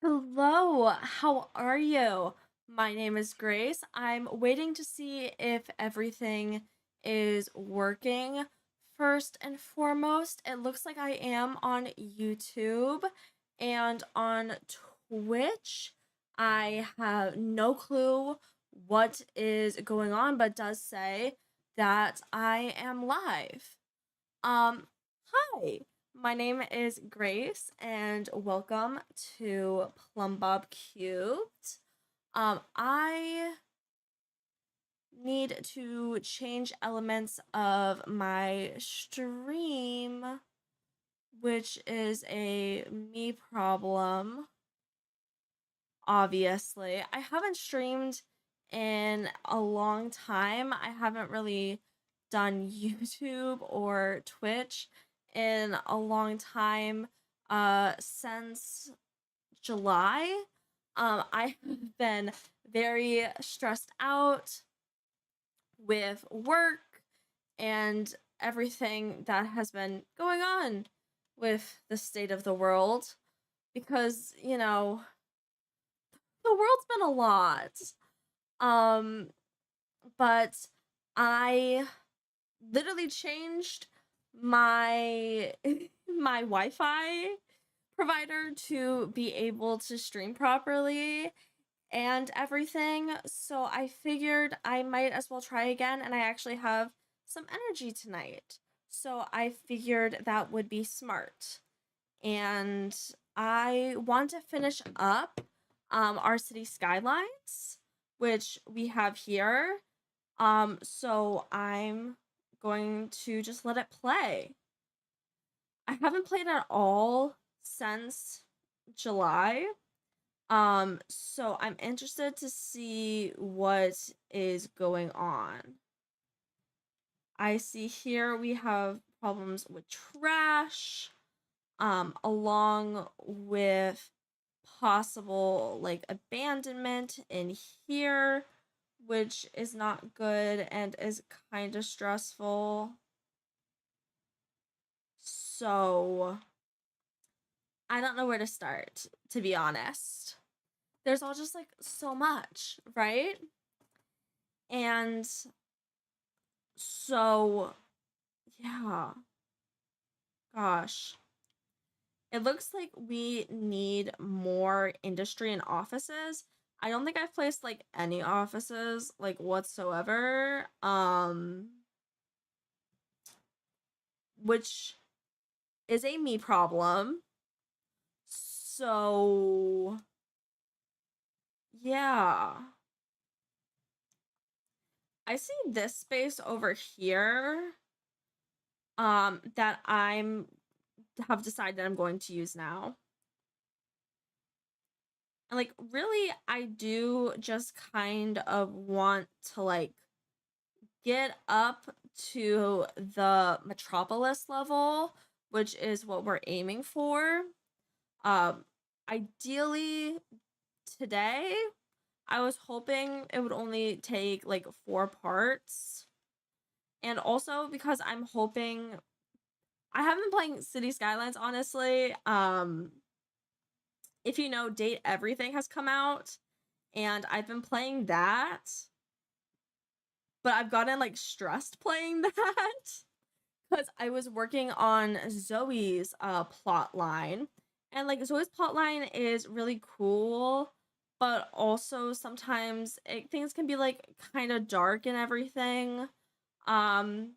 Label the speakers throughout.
Speaker 1: Hello, how are you? My name is Grace. I'm waiting to see if everything is working. First and foremost, it looks like I am on YouTube and on Twitch. I have no clue what is going on, but does say that I am live. Um, Hi, my name is Grace, and welcome to Plum Bob Cubed. I need to change elements of my stream, which is a me problem, obviously. I haven't streamed in a long time. I haven't really done YouTube or Twitch in a long time since July. I have been very stressed out with work and everything that has been going on with the state of the world because, the world's been a lot. Um, but I literally changed my my Wi-Fi provider to be able to stream properly and everything. So I figured I might as well try again, and I actually have some energy tonight. So I figured that would be smart. And I want to finish up our city skylines, which we have here. So I'm going to just let it play. I haven't played at all since July. So I'm interested to see what is going on. I see here we have problems with trash, along with possible like abandonment in here, which is not good and is kind of stressful. So I don't know where to start, to be honest. There's all just like so much, right? And so, yeah, gosh. It looks like we need more industry and offices. I don't think I've placed like any offices like whatsoever. Which is a me problem. So, yeah. I see this space over here that I'm have decided I'm going to use now. And like really I do just kind of want to like get up to the metropolis level, which is what we're aiming for. Um Ideally today I was hoping it would only take like 4 parts. And also because I'm hoping I haven't been playing City Skylines honestly. If you know, Date Everything has come out and I've been playing that. But I've gotten like stressed playing that because I was working on Zoe's plot line. And like Zoe's plot line is really cool, but also sometimes things can be like kind of dark and everything. Um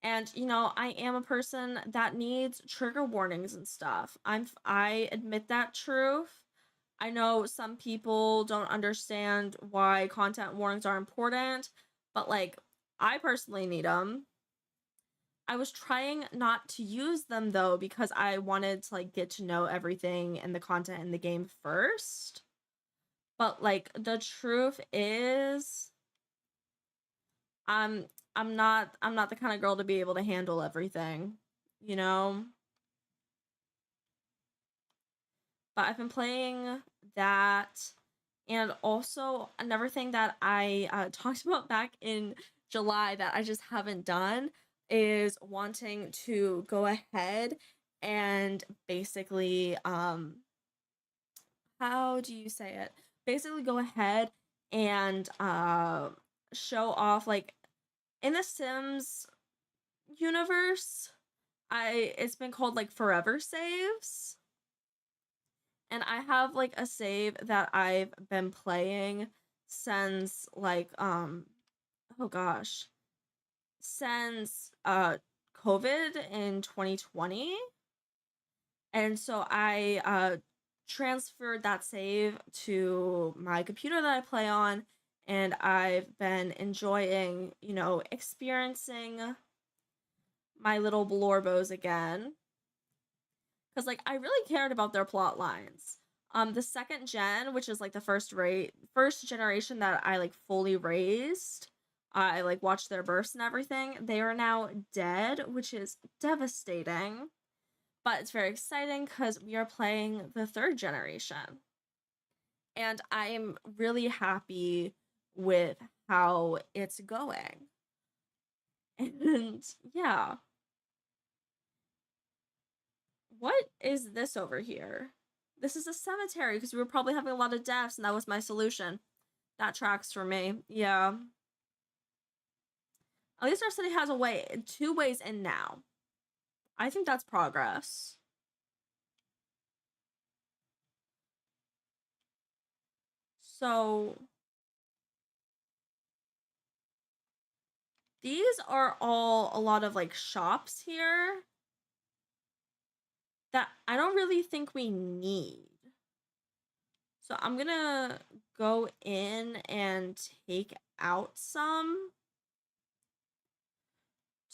Speaker 1: and I am a person that needs trigger warnings and stuff. I admit that truth. I know some people don't understand why content warnings are important, but like I personally need them. I was trying not to use them though because I wanted to like get to know everything and the content in the game first. But like the truth is I'm I'm not the kind of girl to be able to handle everything, you know? But I've been playing that, and also another thing that I talked about back in July that I just haven't done is wanting to go ahead and basically how do you say it? Basically go ahead and show off like in the Sims universe, I it's been called like forever saves. And I have like a save that I've been playing since like oh gosh, since COVID in 2020. And so I transferred that save to my computer that I play on, and I've been enjoying, experiencing my little Blorbos again. Because like I really cared about their plot lines. The second gen, which is like the first generation that I like fully raised, I like watched their births and everything. They are now dead, which is devastating. But it's very exciting because we are playing the third generation. And I'm really happy with how it's going. And yeah. What is this over here? This is a cemetery because we were probably having a lot of deaths, and that was my solution. That tracks for me. Yeah. At least our city has a way, 2 ways in now. I think that's progress. So these are all a lot of like shops here that I don't really think we need. So I'm gonna go in and take out some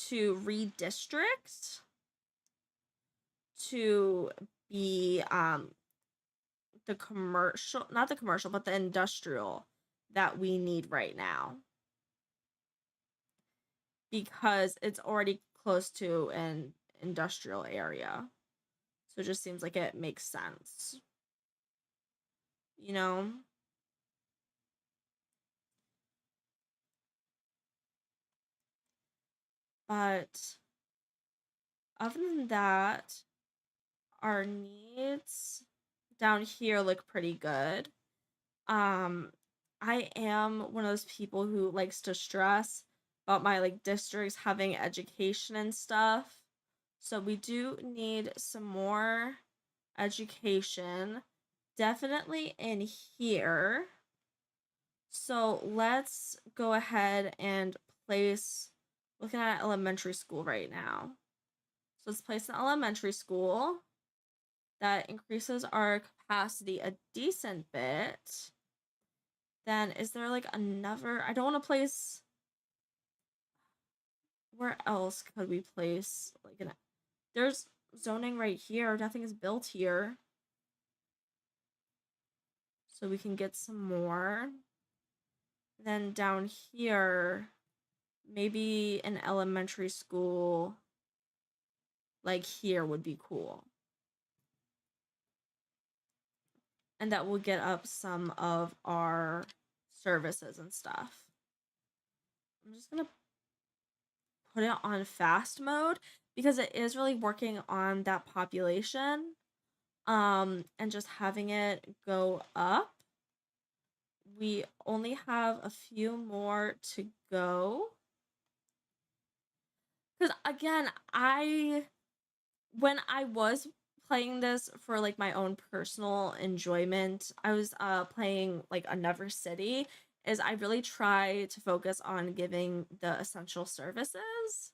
Speaker 1: to redistrict to be the commercial, not the commercial, but the industrial that we need right now, because it's already close to an industrial area. So it just seems like it makes sense. You know? But other than that, our needs down here look pretty good. I am one of those people who likes to stress about my like districts having education and stuff. So we do need some more education. Definitely in here. So let's go ahead and place, looking at elementary school right now. So let's place an elementary school. That increases our capacity a decent bit. Then is there like another, I don't want to place, where else could we place like there's zoning right here. Nothing is built here. So we can get some more. Then down here, maybe an elementary school like here would be cool. And that will get up some of our services and stuff. I'm just gonna put it on fast mode because it is really working on that population. And just having it go up. We only have a few more to go. Because again, when I was playing this for like my own personal enjoyment, I was playing like another city, is I really try to focus on giving the essential services.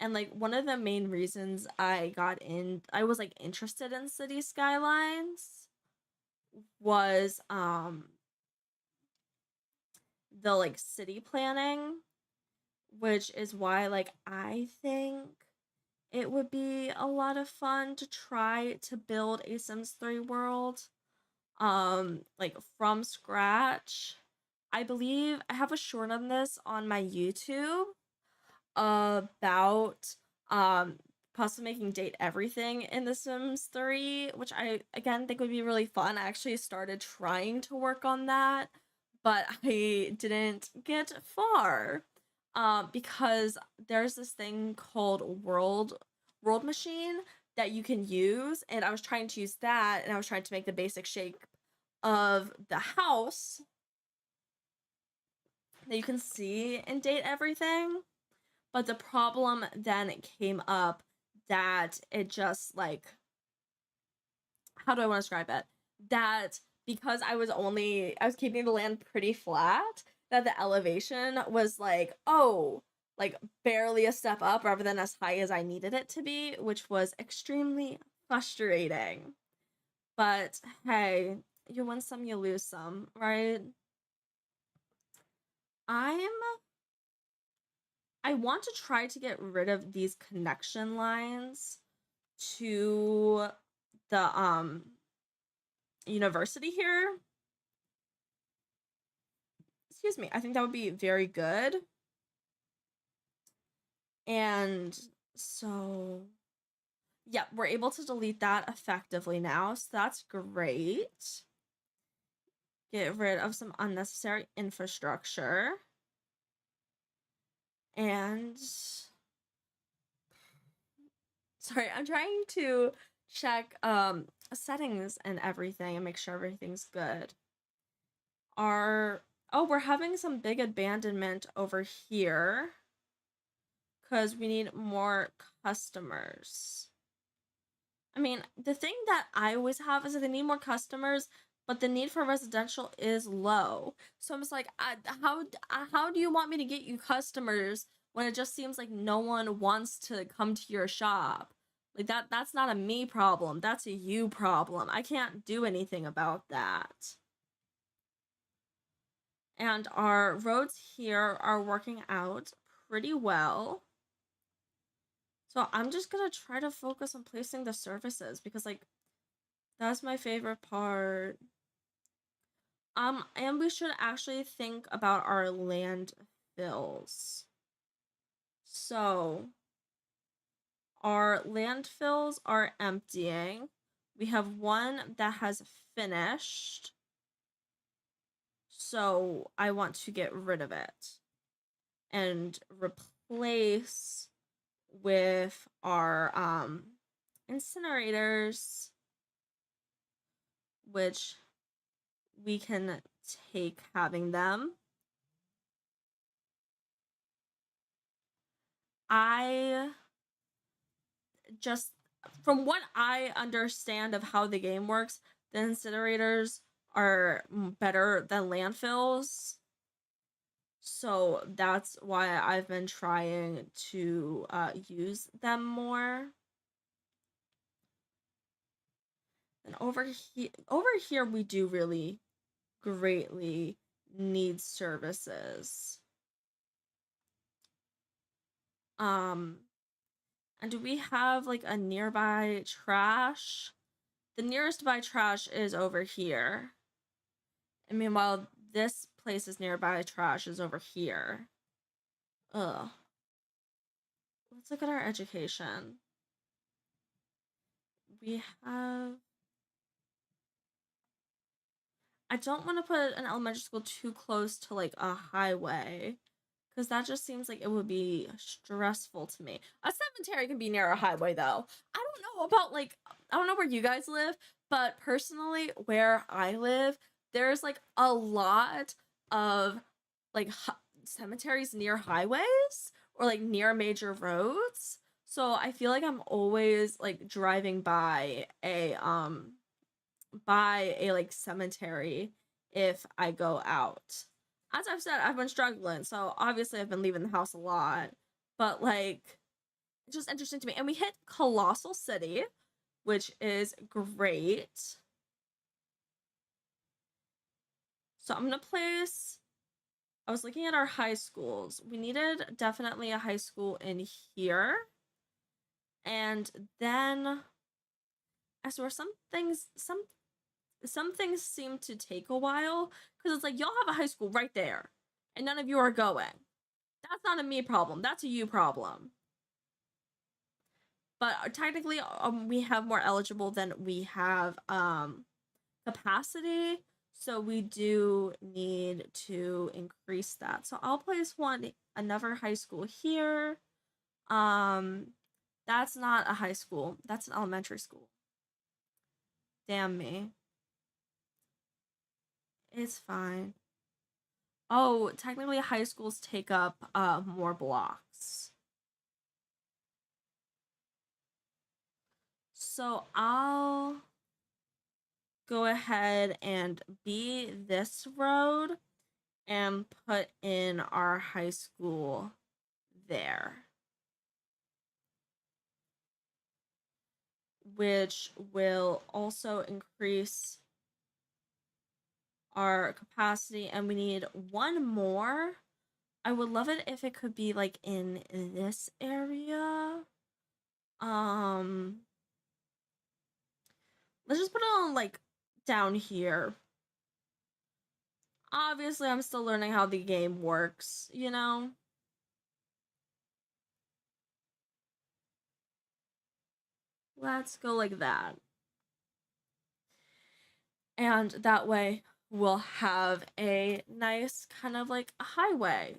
Speaker 1: And like one of the main reasons I was like interested in City Skylines was the like city planning, which is why like I think it would be a lot of fun to try to build a Sims 3 world like from scratch. I believe I have a short on this on my YouTube about possibly making date everything in The Sims 3, which I again think would be really fun. I actually started trying to work on that, but I didn't get far. Because there's this thing called world machine that you can use, and I was trying to use that, and I was trying to make the basic shape of the house that you can see and date everything. But the problem then came up that it just like, how do I want to describe it? That because I was keeping the land pretty flat, that the elevation was like, oh, like barely a step up rather than as high as I needed it to be, which was extremely frustrating. But hey, you win some, you lose some, right? I'm I want to try to get rid of these connection lines to the university here. Excuse me. I think that would be very good. And so yeah, we're able to delete that effectively now. So that's great. Get rid of some unnecessary infrastructure. And sorry, I'm trying to check settings and everything and make sure everything's good. We're having some big abandonment over here because we need more customers. I mean, the thing that I always have is that they need more customers, but the need for residential is low. So I'm just like, how do you want me to get you customers when it just seems like no one wants to come to your shop? Like that's not a me problem. That's a you problem. I can't do anything about that. And our roads here are working out pretty well. So I'm just gonna try to focus on placing the services because like that's my favorite part. And we should actually think about our landfills. So our landfills are emptying. We have one that has finished. So I want to get rid of it and replace with our incinerators, which we can take having them. I just, from what I understand of how the game works, the incinerators are better than landfills. So that's why I've been trying to use them more. And over here we do really greatly need services. And do we have like a nearby trash? The nearest by trash is over here. And meanwhile, this place's nearby trash is over here. Ugh. Let's look at our education. We have... I don't want to put an elementary school too close to like a highway because that just seems like it would be stressful to me. A cemetery can be near a highway though. I don't know about like, I don't know where you guys live, but personally where I live, there's like a lot of like cemeteries near highways or like near major roads. So I feel like I'm always like driving by a like cemetery if I go out. As I've said, I've been struggling, so obviously I've been leaving the house a lot. But like, it's just interesting to me. And we hit Colossal City, which is great. So I'm gonna place... I was looking at our high schools. We needed definitely a high school in here. And then as for some things seem to take a while because it's like y'all have a high school right there and none of you are going. That's not a me problem, that's a you problem. But technically we have more eligible than we have capacity, so we do need to increase that. So I'll place another high school here. That's not a high school, that's an elementary school. Damn me. It's fine. Oh, technically high schools take up more blocks. So I'll go ahead and be this road and put in our high school there, which will also increase our capacity. And we need one more. I would love it if it could be like in this area. Um, let's just put it on like down here. Obviously, I'm still learning how the game works, you know? Let's go like that. And that way, we'll have a nice kind of like a highway.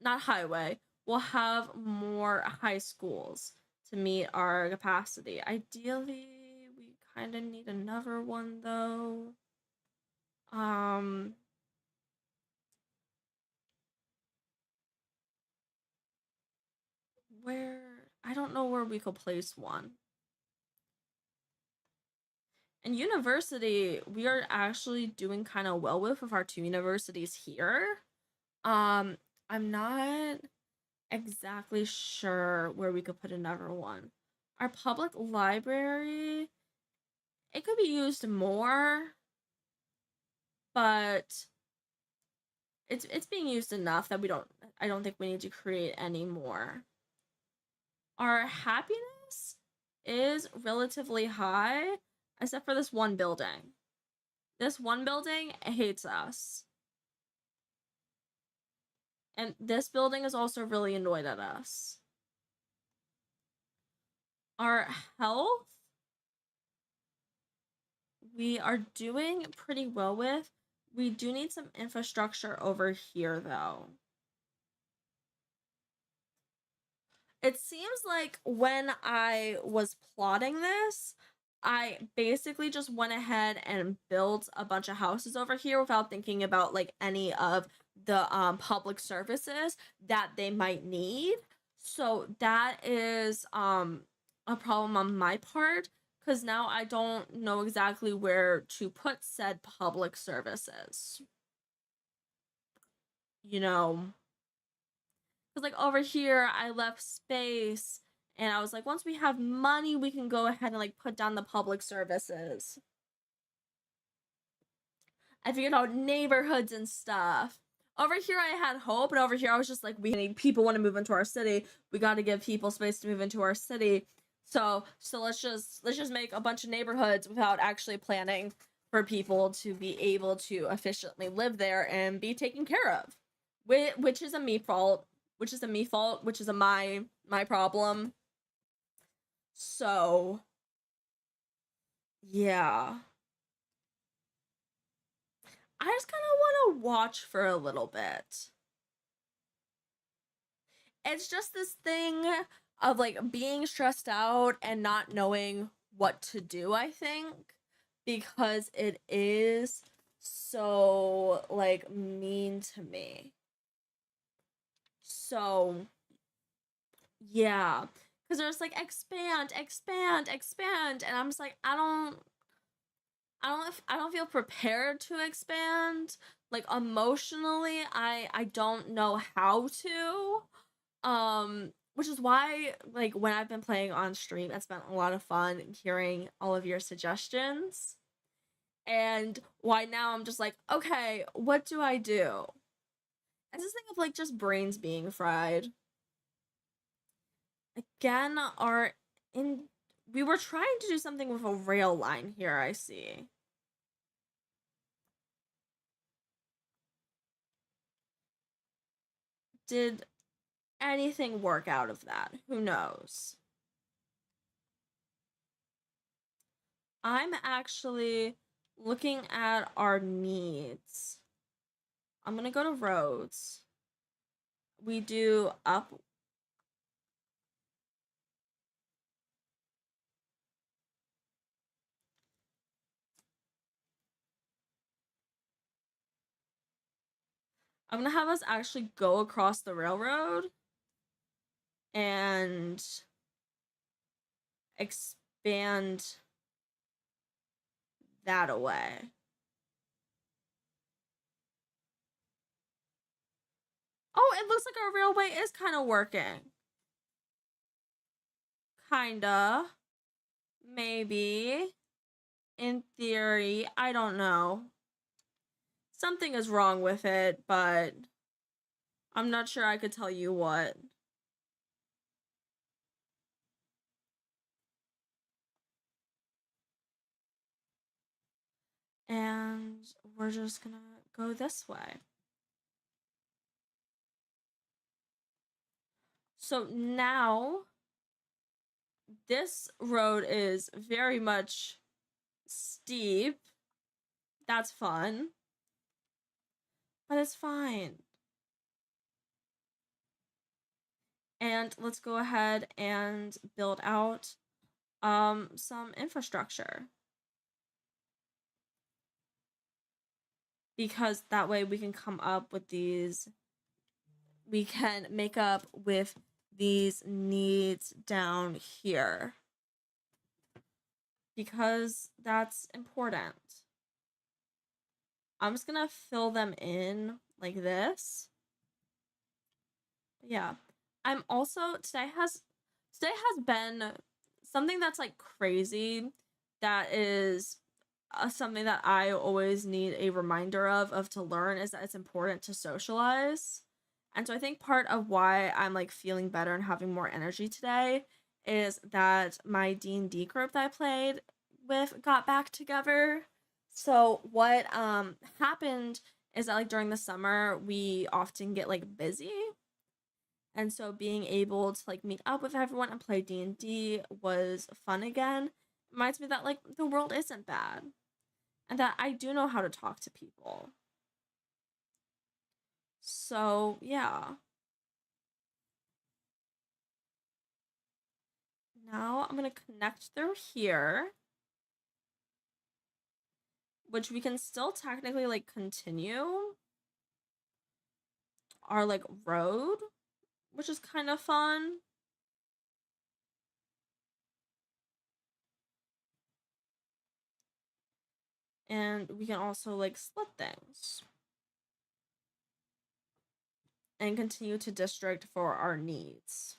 Speaker 1: Not highway. We'll have more high schools to meet our capacity. Ideally, we kind of need another one though. Um, where I don't know where we could place one. And university, we are actually doing kind of well with our two universities here. Um, I'm not exactly sure where we could put another one. Our public library, it could be used more, but it's being used enough that I don't think we need to create any more. Our happiness is relatively high, except for this one building. This one building hates us. And this building is also really annoyed at us. Our health, we are doing pretty well with. We do need some infrastructure over here, though. It seems like when I was plotting this, I basically just went ahead and built a bunch of houses over here without thinking about like any of the public services that they might need. So that is a problem on my part because now I don't know exactly where to put said public services. You know, because like over here I left space and I was like, once we have money, we can go ahead and like put down the public services. I figured out neighborhoods and stuff. Over here I had hope, but over here I was just like, we need people want to move into our city. We got to give people space to move into our city. So let's just make a bunch of neighborhoods without actually planning for people to be able to efficiently live there and be taken care of. Which is a me fault, which is a me fault, which is a my problem. So, yeah. I just kind of want to watch for a little bit. It's just this thing of like being stressed out and not knowing what to do, I think, because it is so like mean to me. So, yeah. Because there's like expand, expand, expand, and I'm just like, I don't feel prepared to expand. Like emotionally, I don't know how to. Which is why like when I've been playing on stream, it's been a lot of fun hearing all of your suggestions. And why now I'm just like, okay, what do I do? It's this thing of like just brains being fried. Again, our in we were trying to do something with a rail line here, I see. Did anything work out of that? Who knows? I'm actually looking at our needs. I'm gonna go to roads. We do up. I'm gonna have us actually go across the railroad and expand that away. Oh, it looks like our railway is kind of working. Kinda. Maybe. In theory. I don't know. Something is wrong with it, but I'm not sure I could tell you what. And we're just gonna go this way. So now this road is very much steep. That's fun. But it's fine. And let's go ahead and build out some infrastructure. Because that way we can come up with these, we can make up with these needs down here. Because that's important. I'm just gonna fill them in like this. Yeah. I'm also, today has been something that's like crazy, that is something that I always need a reminder of to learn, is that it's important to socialize. And so I think part of why I'm like feeling better and having more energy today is that my D&D group that I played with got back together. So what happened is that like during the summer we often get like busy. And so being able to like meet up with everyone and play D&D was fun again. Reminds me that like the world isn't bad and that I do know how to talk to people. So, yeah. Now I'm going to connect through here, which we can still technically like continue our like road, which is kind of fun. And we can also like split things and continue to district for our needs.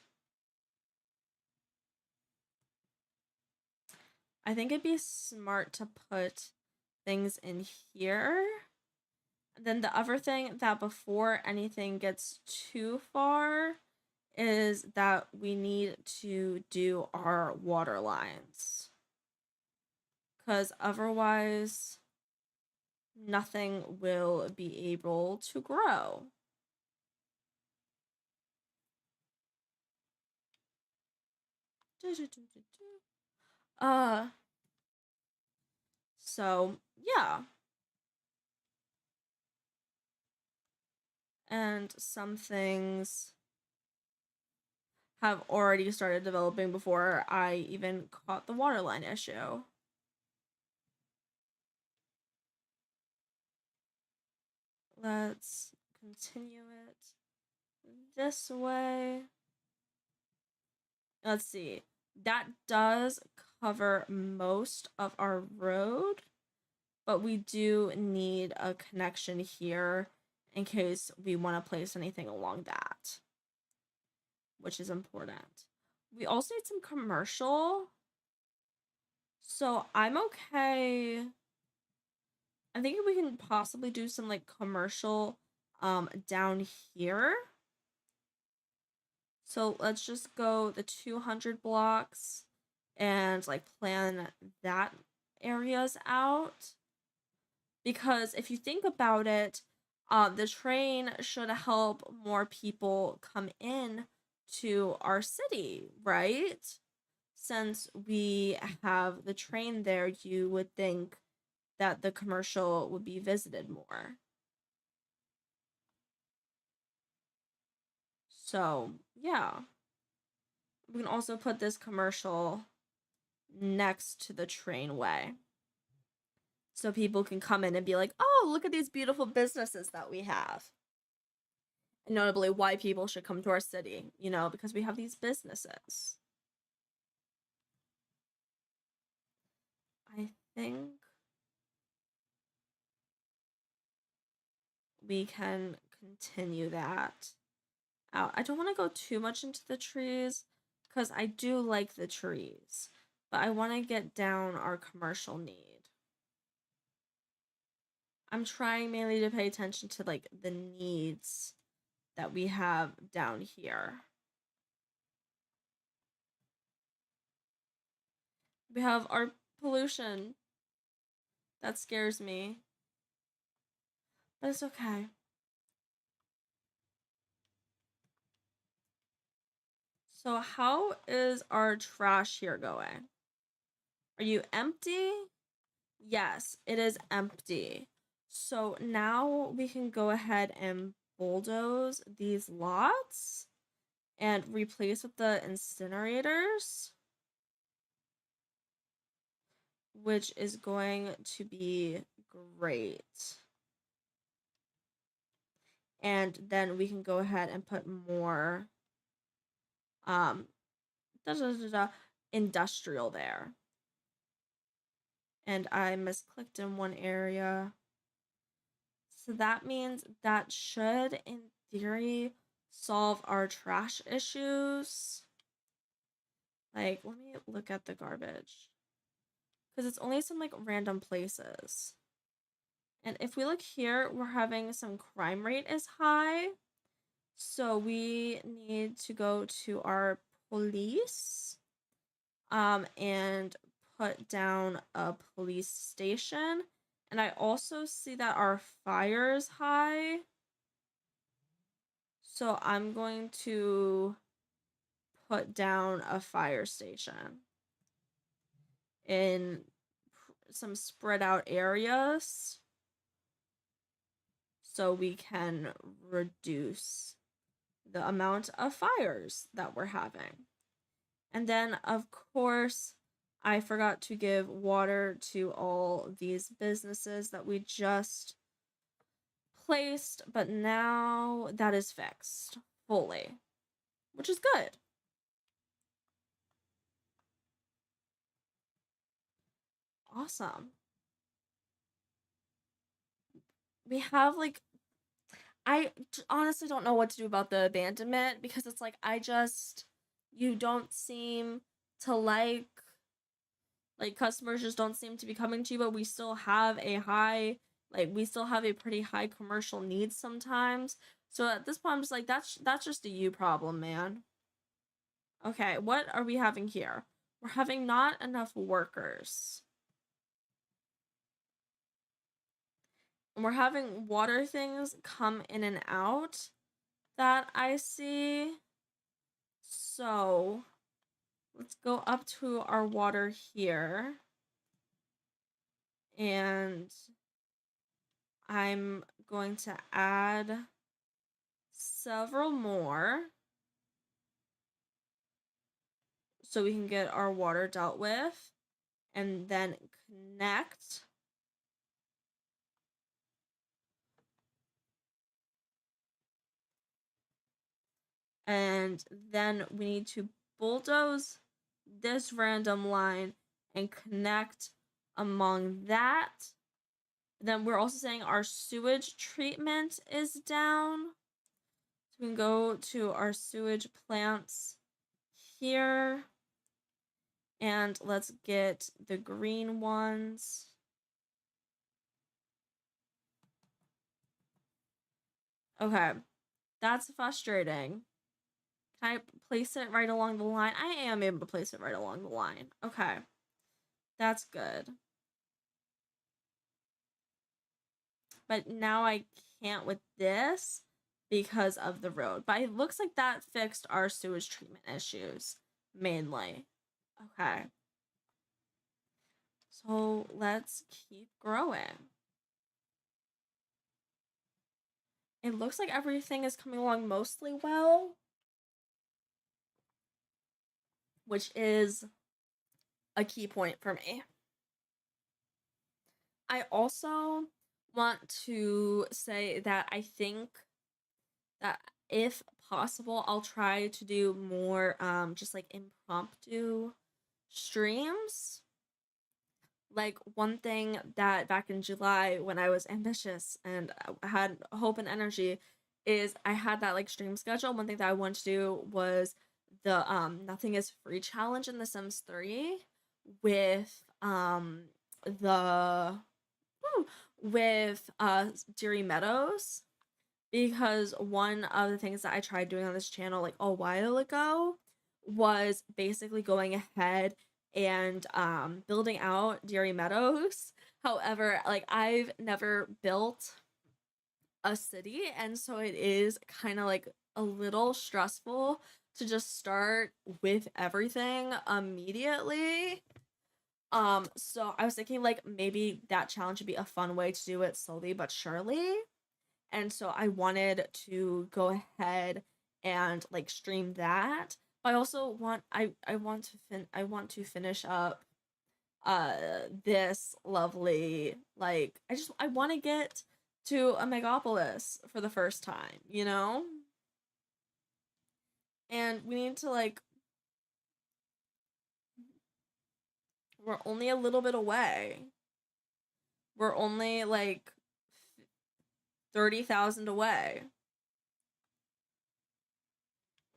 Speaker 1: I think it'd be smart to put things in here. Then the other thing that before anything gets too far is that we need to do our water lines. Because otherwise, nothing will be able to grow. So, yeah. And some things have already started developing before I even caught the waterline issue. Let's continue it this way. Let's see. That does cover most of our road, but we do need a connection here in case we want to place anything along that, which is important. We also need some commercial. So I'm okay. I think we can possibly do some like commercial down here. So let's just go the 200 blocks and like plan that areas out. Because if you think about it, the train should help more people come in to our city, right? Since we have the train there, you would think that the commercial would be visited more. So, yeah. We can also put this commercial next to the trainway. So people can come in and be like, oh, look at these beautiful businesses that we have. And notably why people should come to our city, you know, because we have these businesses. I think we can continue that out. I don't want to go too much into the trees because I do like the trees, but I want to get down our commercial need. I'm trying mainly to pay attention to like the needs that we have down here. We have our pollution. That scares me. But it's okay. So how is our trash here going? Are you empty? Yes, it is empty. So now we can go ahead and bulldoze these lots and replace with the incinerators, which is going to be great. And then we can go ahead and put more industrial there. And I misclicked in one area. So that means that should, in theory, solve our trash issues. Like, let me look at the garbage. Because it's only some, like, random places. And if we look here, we're having some crime rate is high. So we need to go to our police and put down a police station. And I also see that our fire is high. So I'm going to put down a fire station in some spread out areas so we can reduce the amount of fires that we're having. And then, of course, I forgot to give water to all these businesses that we just placed, but now that is fixed fully, which is good. Awesome. We have like, I honestly don't know what to do about the abandonment because it's like, you don't seem to like customers just don't seem to be coming to you, but we still have we still have a pretty high commercial needs sometimes. So at this point, I'm just like, that's just a you problem, man. Okay, what are we having here? We're having not enough workers. And we're having water things come in and out that I see. So let's go up to our water here. And I'm going to add several more so we can get our water dealt with and then connect. And then we need to bulldoze this random line and connect among that. Then we're also saying our sewage treatment is down. So we can go to our sewage plants here. And let's get the green ones. Okay, that's frustrating. Can I place it right along the line? I am able to place it right along the line. Okay, that's good. But now I can't with this because of the road. But it looks like that fixed our sewage treatment issues, mainly. Okay. So let's keep growing. It looks like everything is coming along mostly well, which is a key point for me. I also want to say that I think that if possible, I'll try to do more just like impromptu streams. Like one thing that back in July when I was ambitious and had hope and energy is I had that like stream schedule. One thing that I wanted to do was the Nothing is Free challenge in The Sims 3 with the with Deary Meadows, because one of the things that I tried doing on this channel like a while ago was basically going ahead and building out Deary Meadows. However, like I've never built a city, and so it is kind of like a little stressful to just start with everything immediately. So I was thinking like maybe that challenge would be a fun way to do it slowly but surely. And so I wanted to go ahead and like stream that. But I also want I want to finish up this lovely, like I want to get to a Megalopolis for the first time, you know? And we need to like we're only a little bit away. We're only like 30,000 away.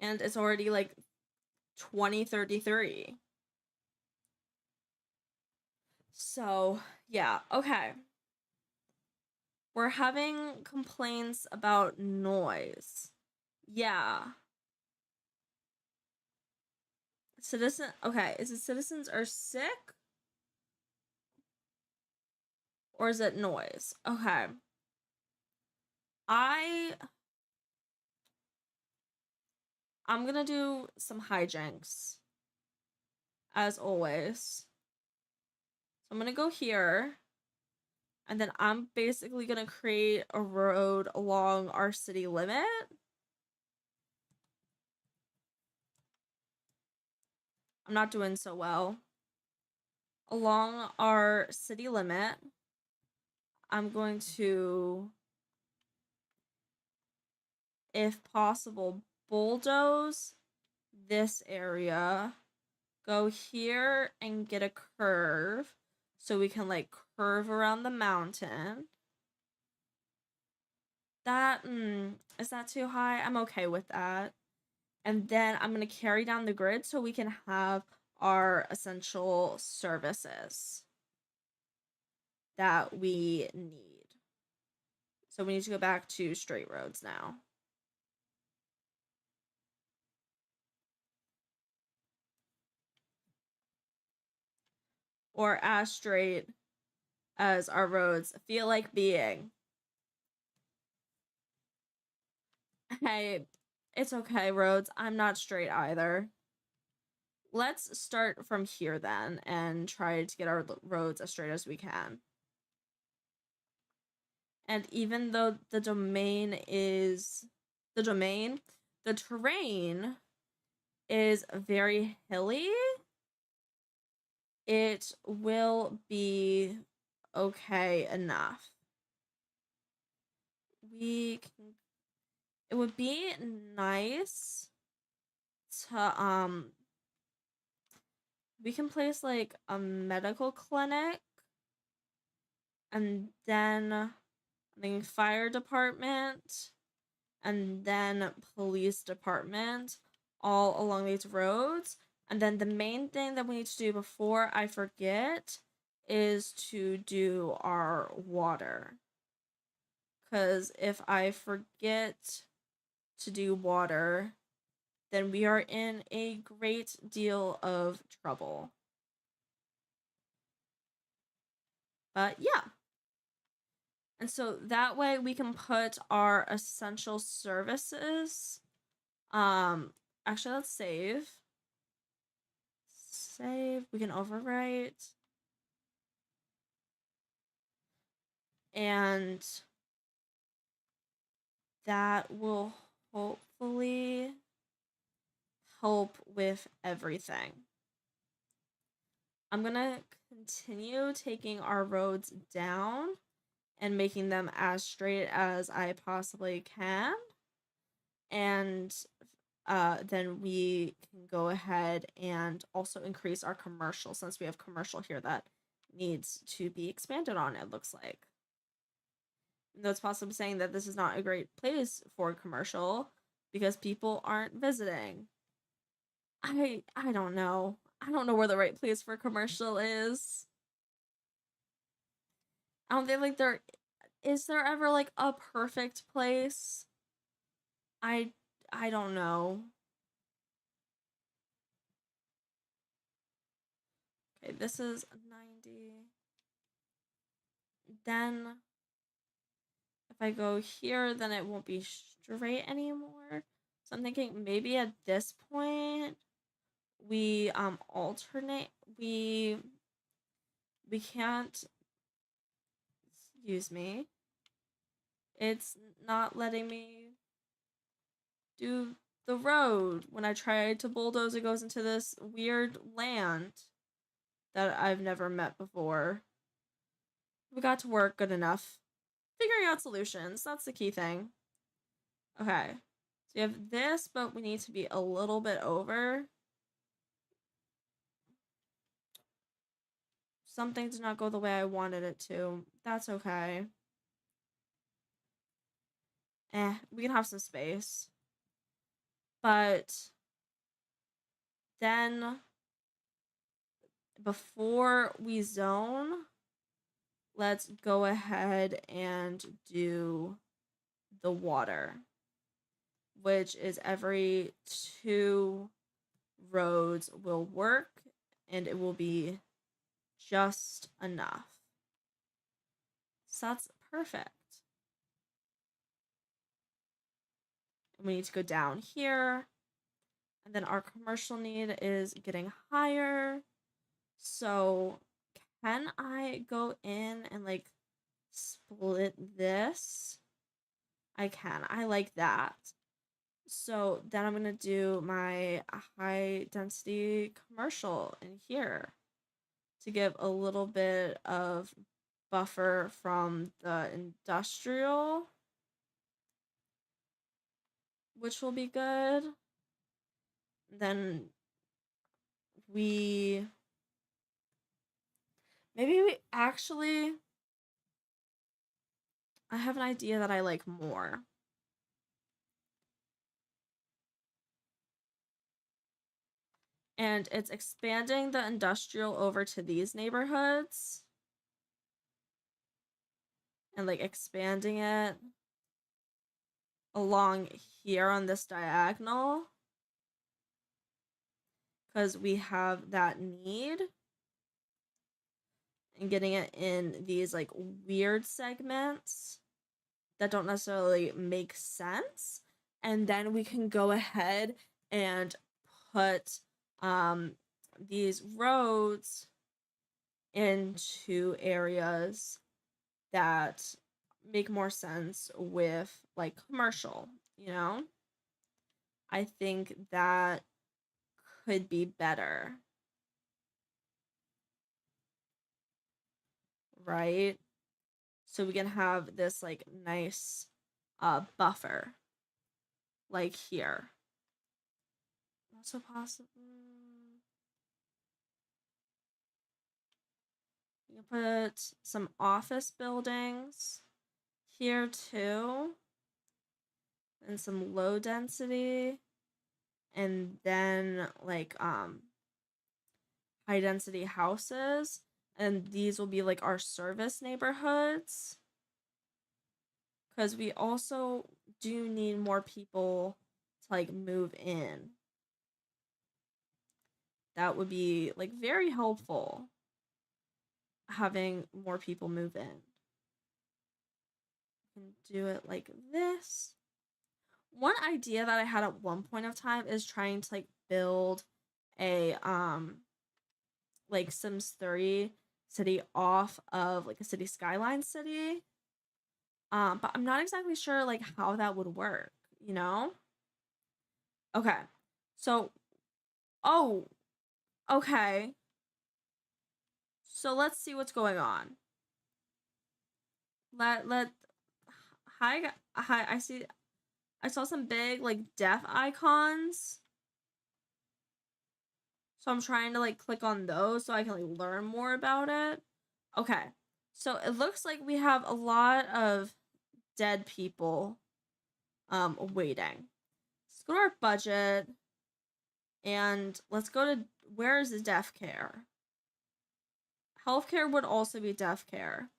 Speaker 1: And it's already like 2033. So, yeah, okay. We're having complaints about noise. Yeah. Okay, is it citizens are sick? Or is it noise? Okay. I'm gonna do some hijinks, as always. So I'm gonna go here, and then I'm basically gonna create a road along our city limit. I'm not doing so well. Along our city limit, I'm going to, if possible, bulldoze this area, go here and get a curve so we can like curve around the mountain. That is that too high? I'm okay with that. And then I'm going to carry down the grid so we can have our essential services that we need. So we need to go back to straight roads now. Or as straight as our roads feel like being. Hey, it's okay, roads. I'm not straight either. Let's start from here then and try to get our roads as straight as we can. And even though the terrain is very hilly, it will be okay enough. It would be nice to we can place like a medical clinic, and then the fire department, and then police department all along these roads. And then the main thing that we need to do before I forget is to do our water. Because if I forget to do water, then we are in a great deal of trouble. But yeah. And so that way we can put our essential services. Actually, let's save. We can overwrite. And that will hopefully help with everything. I'm gonna continue taking our roads down and making them as straight as I possibly can. And then we can go ahead and also increase our commercial, since we have commercial here that needs to be expanded on, it looks like. Though it's possibly saying that this is not a great place for commercial because people aren't visiting. I don't know. I don't know where the right place for commercial is. I don't think like there is there ever like a perfect place? I I don't know. Okay, this is 90. Then if I go here, then it won't be straight anymore. So I'm thinking maybe at this point we alternate. We can't, excuse me. It's not letting me do the road. When I try to bulldoze, it goes into this weird land that I've never met before. We got to work good enough. Figuring out solutions, that's the key thing. Okay, so we have this, but we need to be a little bit over. Something did not go the way I wanted it to. That's okay. We can have some space. But then before we zone, let's go ahead and do the water, which is every 2 roads will work, and it will be just enough. So that's perfect. And we need to go down here. And then our commercial need is getting higher. So can I go in and like split this? I can. I like that. So then I'm going to do my high density commercial in here to give a little bit of buffer from the industrial, which will be good. Then maybe we actually, I have an idea that I like more. And it's expanding the industrial over to these neighborhoods. And like expanding it along here on this diagonal. Because we have that need. And getting it in these like weird segments that don't necessarily make sense. And then we can go ahead and put these roads into areas that make more sense with like commercial, you know? I think that could be better. Right? So we can have this like nice buffer like here. Also possible. You can put some office buildings here too. And some low density. And then like high density houses. And these will be like our service neighborhoods. Because we also do need more people to like move in. That would be like very helpful, having more people move in. You can do it like this. One idea that I had at one point of time is trying to like build a like Sims 3 city off of like a city skyline city. But I'm not exactly sure like how that would work, you know? Okay. So okay. So let's see what's going on. Let hi, I see I saw some big, like, deaf icons. So I'm trying to, like, click on those so I can, like, learn more about it. Okay. So it looks like we have a lot of dead people waiting. Let's go to our budget. And let's go to, where is the deaf care? Healthcare would also be deaf care.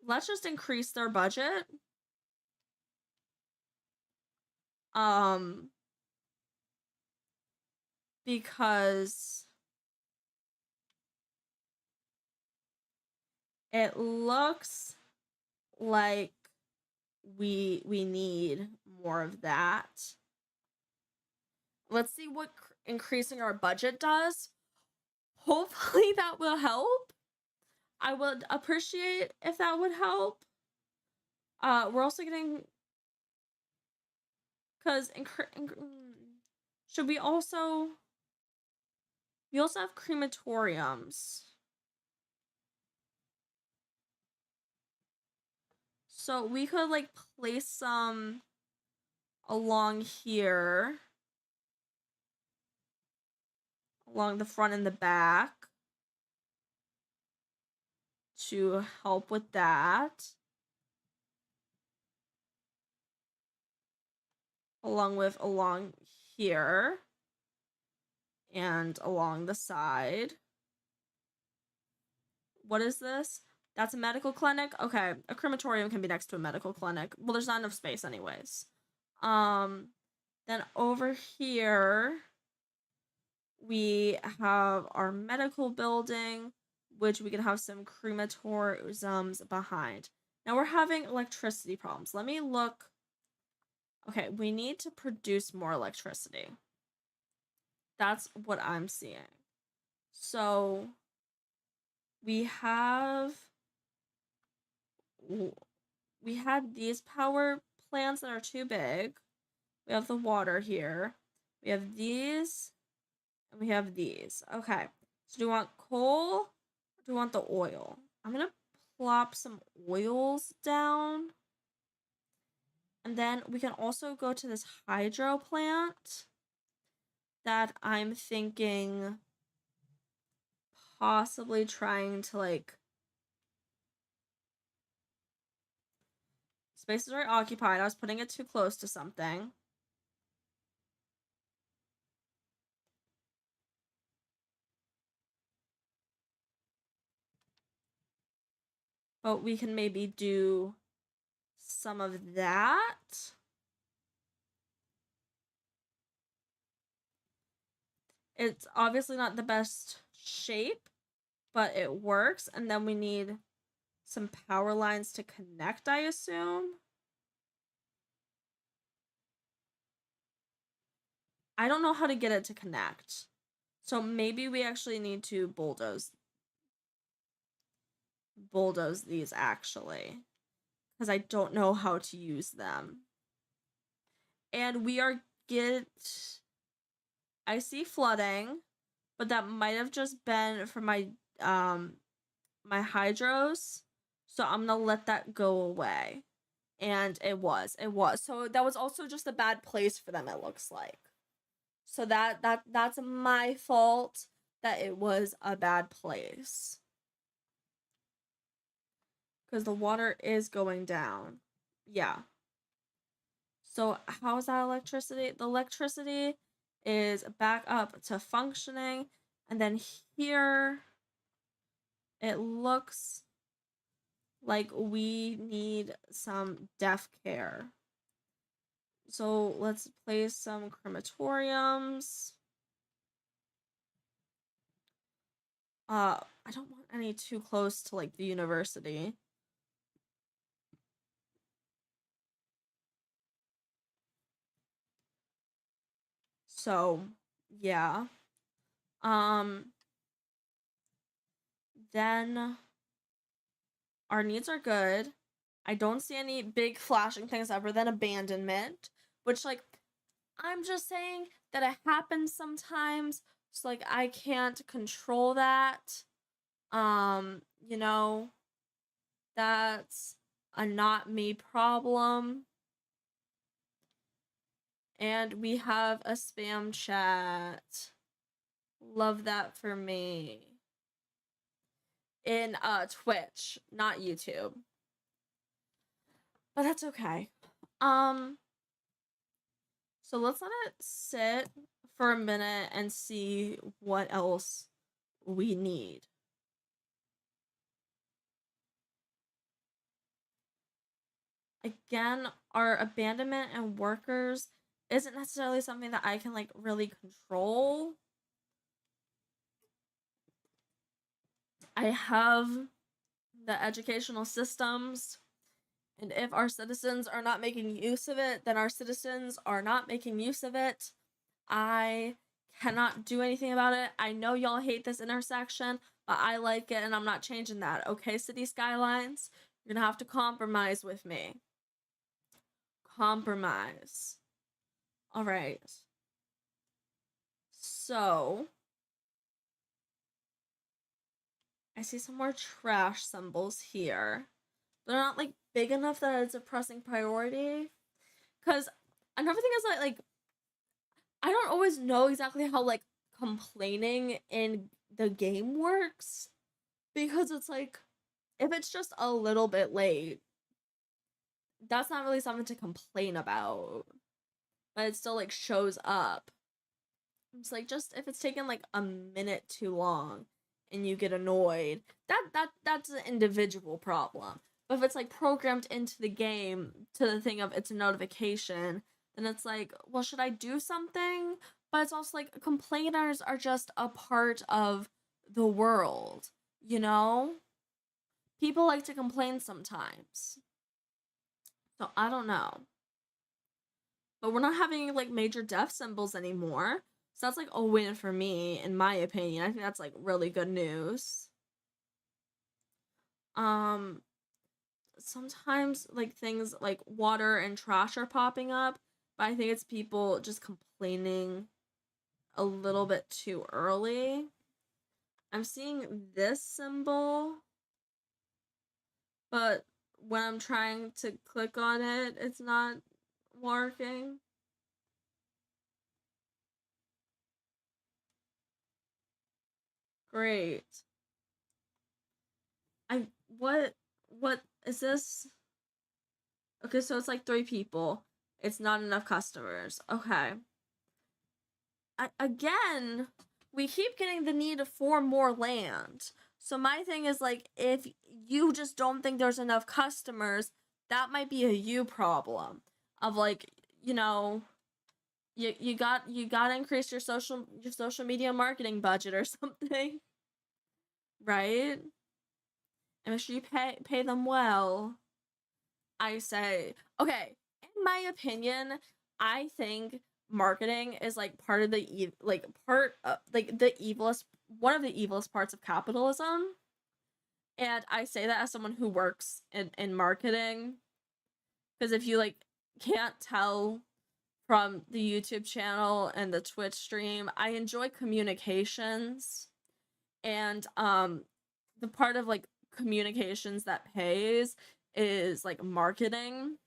Speaker 1: Let's just increase their budget. Because it looks like we need more of that. Let's see what increasing our budget does. Hopefully that will help. I would appreciate if that would help. We're also getting, because should we also have crematoriums. So we could, like, place some along here, along the front and the back, to help with that. Along here and along the side. What is this? That's a medical clinic? Okay, a crematorium can be next to a medical clinic. Well, there's not enough space anyways. Then over here, we have our medical building, which we can have some crematoriums behind. Now we're having electricity problems. Let me look. Okay, we need to produce more electricity. That's what I'm seeing. So we had these power plants that are too big. We have the water here. We have these, and we have these. Okay, so do you want coal, or do you want the oil? I'm gonna plop some oils down. And then we can also go to this hydro plant that I'm thinking possibly trying to, like, space is very occupied. I was putting it too close to something. But we can maybe do some of that. It's obviously not the best shape, but it works. And then we need some power lines to connect, I assume. I don't know how to get it to connect. So maybe we actually need to bulldoze these, actually, because I don't know how to use them. And we are I see flooding, but that might have just been for my my hydros. So I'm gonna let that go away. And it was. So that was also just a bad place for them, it looks like. So that's my fault that it was a bad place. Because the water is going down. Yeah. So how is that electricity? The electricity is back up to functioning. And then here, it looks like we need some deaf care. So let's place some crematoriums. I don't want any too close to, like, the university. So, yeah. Then our needs are good. I don't see any big flashing things other than abandonment, which, like, I'm just saying that it happens sometimes. So, like, I can't control that. You know, that's a not me problem. And we have a spam chat. Love that for me. In Twitch, not YouTube. But that's okay. So let's let it sit for a minute and see what else we need. Again, our abandonment and workers isn't necessarily something that I can like really control. I have the educational systems, and if our citizens are not making use of it, then our citizens are not making use of it. I cannot do anything about it. I know y'all hate this intersection, but I like it and I'm not changing that. Okay, City Skylines? You're gonna have to compromise with me. Compromise. Alright. So, I see some more trash symbols here. They're not like big enough that it's a pressing priority. Cause another thing is like I don't always know exactly how like complaining in the game works. Because it's like if it's just a little bit late, that's not really something to complain about. But it still like shows up. It's like just if it's taken like a minute too long and you get annoyed, that's an individual problem. But if it's like programmed into the game to the thing of it's a notification, then it's like, well, should I do something? But it's also like complainers are just a part of the world, you know? People like to complain sometimes. So I don't know. But we're not having like major death symbols anymore. So that's like a win for me, in my opinion. I think that's like really good news. Sometimes like things like water and trash are popping up, but I think it's people just complaining a little bit too early. I'm seeing this symbol, but when I'm trying to click on it, it's not working. Great. What is this? Okay, so it's like 3 people. It's not enough customers. Okay. Again, we keep getting the need for more land. So my thing is like if you just don't think there's enough customers, that might be a you problem. Of like, you know, you got to increase your social media marketing budget or something. Right? And make sure you pay them well. I say, okay, in my opinion, I think marketing is like part of the the evilest one of the evilest parts of capitalism. And I say that as someone who works in marketing, because if you like can't tell from the YouTube channel and the Twitch stream, I enjoy communications, and the part of like communications that pays is like marketing,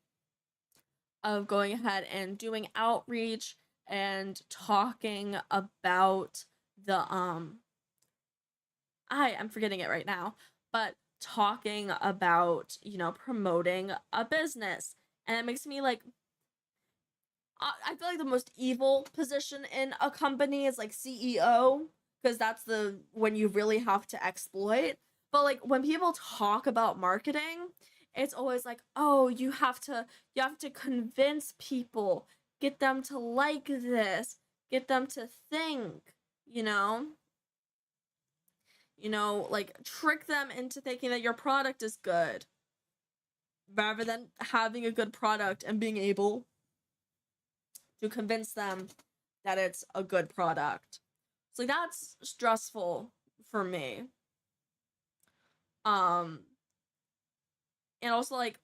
Speaker 1: of going ahead and doing outreach and talking about the I'm forgetting it right now, but talking about, you know, promoting a business. And it makes me like I feel like the most evil position in a company is like CEO, because that's the when you really have to exploit. But like when people talk about marketing, it's always like, "Oh, you have to convince people, get them to like this, get them to think, you know? Like trick them into thinking that your product is good, rather than having a good product and being able to convince them that it's a good product." So like, that's stressful for me. Um and also like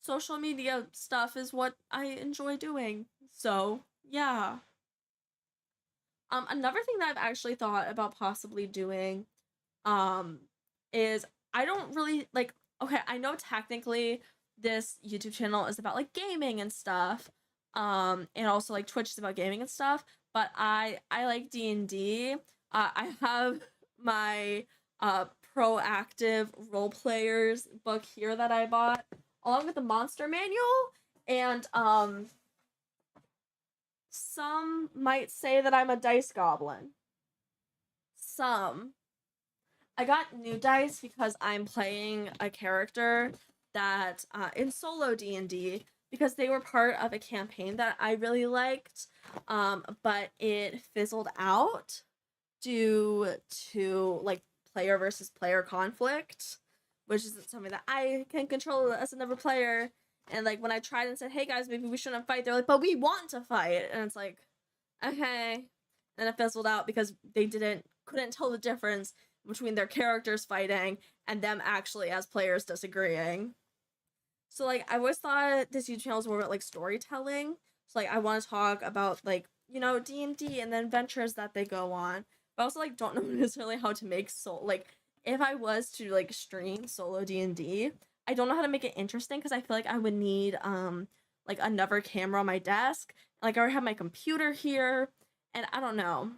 Speaker 1: social media stuff is what I enjoy doing. So, yeah. Another thing that I've actually thought about possibly doing is I don't really like okay, I know technically this YouTube channel is about like gaming and stuff. And also like Twitch is about gaming and stuff, but I like D&D. I have my proactive role players book here that I bought along with the monster manual, and some might say that I'm a dice goblin. Some. I got new dice because I'm playing a character that in solo D&D, because they were part of a campaign that I really liked, but it fizzled out due to like player versus player conflict, which isn't something that I can control as another player. And like when I tried and said, "Hey guys, maybe we shouldn't fight," they're like, "But we want to fight," and it's like, okay. And it fizzled out because they couldn't tell the difference between their characters fighting and them actually as players disagreeing. So like I always thought this YouTube channel was more about like storytelling. So like I want to talk about like, you know, D&D and the adventures that they go on. But I also like don't know necessarily how to make like if I was to like stream solo D&D, I don't know how to make it interesting because I feel like I would need like another camera on my desk. Like I already have my computer here, and I don't know.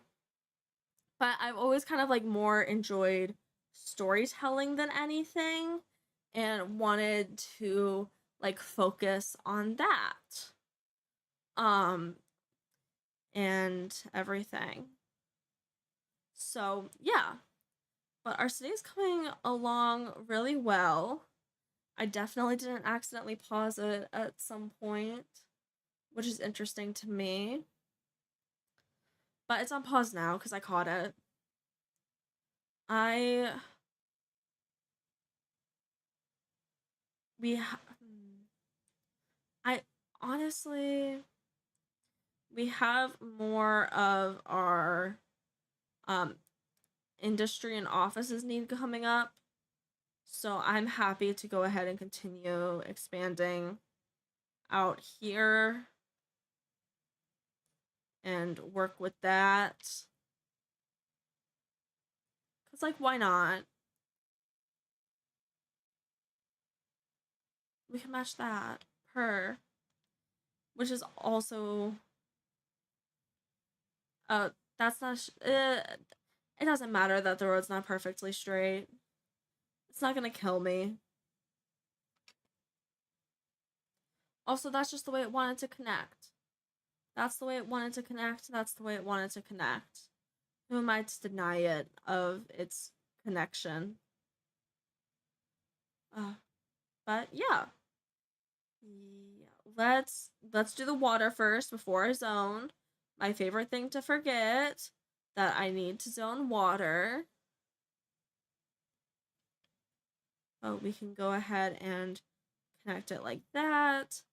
Speaker 1: But I've always kind of like more enjoyed storytelling than anything, and wanted to like focus on that. Um and everything. So, yeah. But our city's coming along really well. I definitely didn't accidentally pause it at some point, which is interesting to me. But it's on pause now because I caught it. I we ha- I honestly, we have more of our um industry and offices need coming up. So I'm happy to go ahead and continue expanding out here and work with that. Cause like why not? We can match that. Her. Which is also uh that's not it doesn't matter that the road's not perfectly straight. It's not gonna kill me. Also, that's just the way it wanted to connect. That's the way it wanted to connect. That's the way it wanted to connect. Who am I to deny it of its connection? Uh, but yeah. Yeah. Let's do the water first before I zone. My favorite thing to forget, that I need to zone water. Oh, we can go ahead and connect it like that.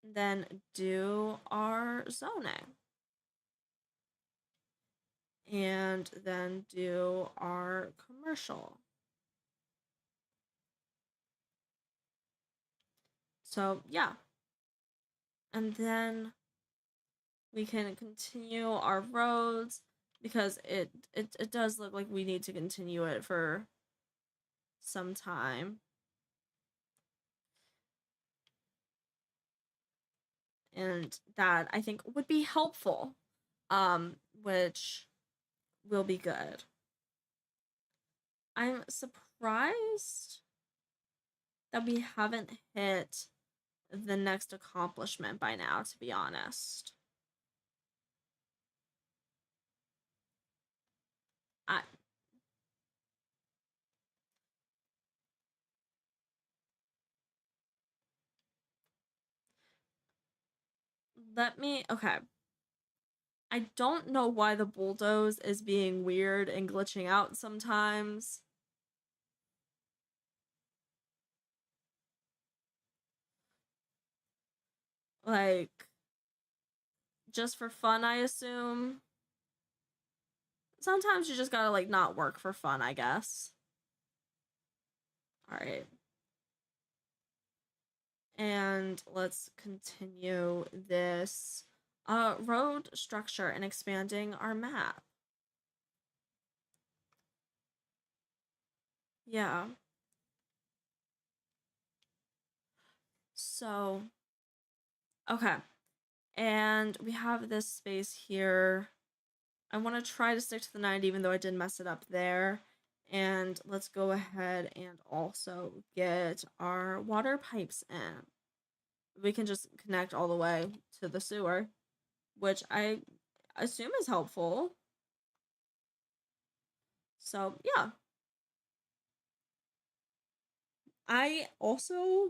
Speaker 1: Then do our zoning. And then do our commercial. So yeah. And then we can continue our roads, because it does look like we need to continue it for some time. And that I think would be helpful, which will be good. I'm surprised that we haven't hit the next accomplishment by now, to be honest. I okay. I don't know why the bulldoze is being weird and glitching out sometimes. Like, just for fun, I assume. Sometimes you just gotta, like, not work for fun, I guess. Alright. And let's continue this road structure and expanding our map. Yeah. So, okay. And we have this space here. I want to try to stick to the 90, even though I did mess it up there. And let's go ahead and also get our water pipes in. We can just connect all the way to the sewer, which I assume is helpful. So, yeah. I also...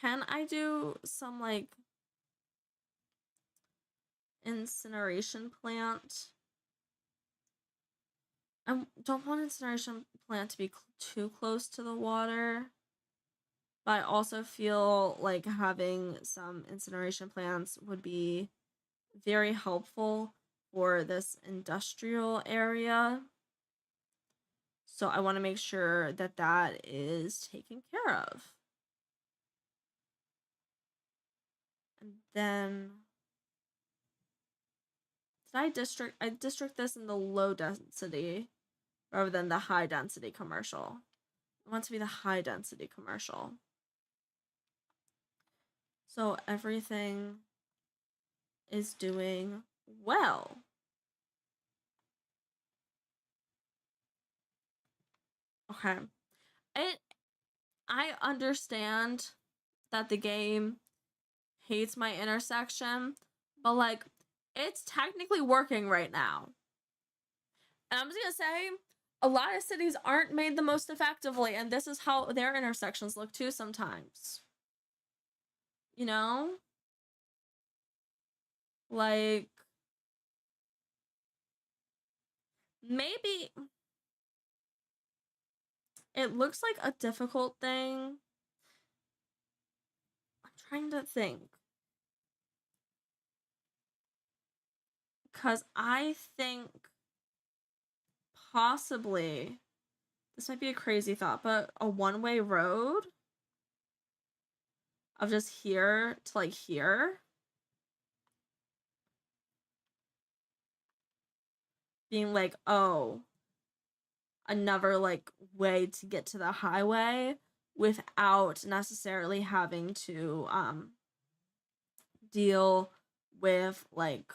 Speaker 1: Can I do some, like, incineration plant? I don't want incineration plant to be too close to the water, but I also feel like having some incineration plants would be very helpful for this industrial area. So I want to make sure that that is taken care of. And then I district this in the low density rather than the high density commercial. I want to be the high density commercial. So everything is doing well. Okay. I understand that the game hates my intersection, but like it's technically working right now. And I'm just gonna say a lot of cities aren't made the most effectively, and this is how their intersections look too sometimes. You know? Like maybe it looks like a difficult thing. I'm trying to think. Because I think possibly this might be a crazy thought, but a one-way road of just here to like here being like, oh, another like way to get to the highway without necessarily having to deal with like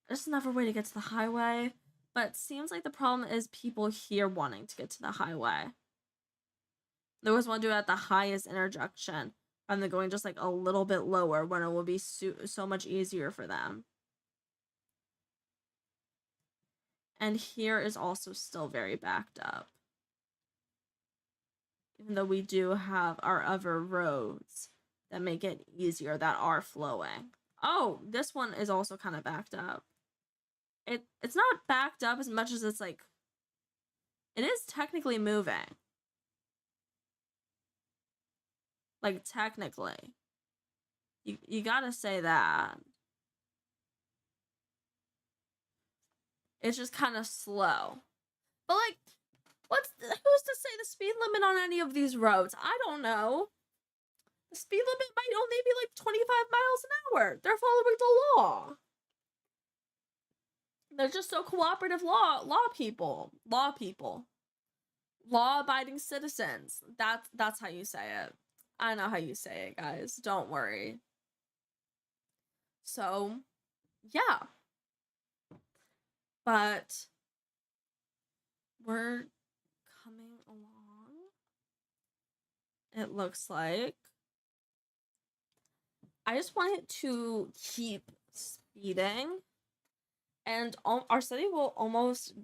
Speaker 1: there's another way to get to the highway, but it seems like the problem is people here wanting to get to the highway. There was one do it at the highest intersection and then going just like a little bit lower when it will be so much easier for them. And here is also still very backed up. Even though we do have our other roads that make it easier that are flowing. Oh, this one is also kind of backed up. It's not backed up as much as it's like it is technically moving. Like technically. You gotta say that. It's just kind of slow. But like who's to say the speed limit on any of these roads? I don't know. The speed limit might only be like 25 miles an hour. They're following the law. They're just so cooperative law people. Law-abiding citizens. That's how you say it. I know how you say it, guys. Don't worry. So, yeah. But we're coming along. It looks like I just wanted to keep speeding. And our city will almost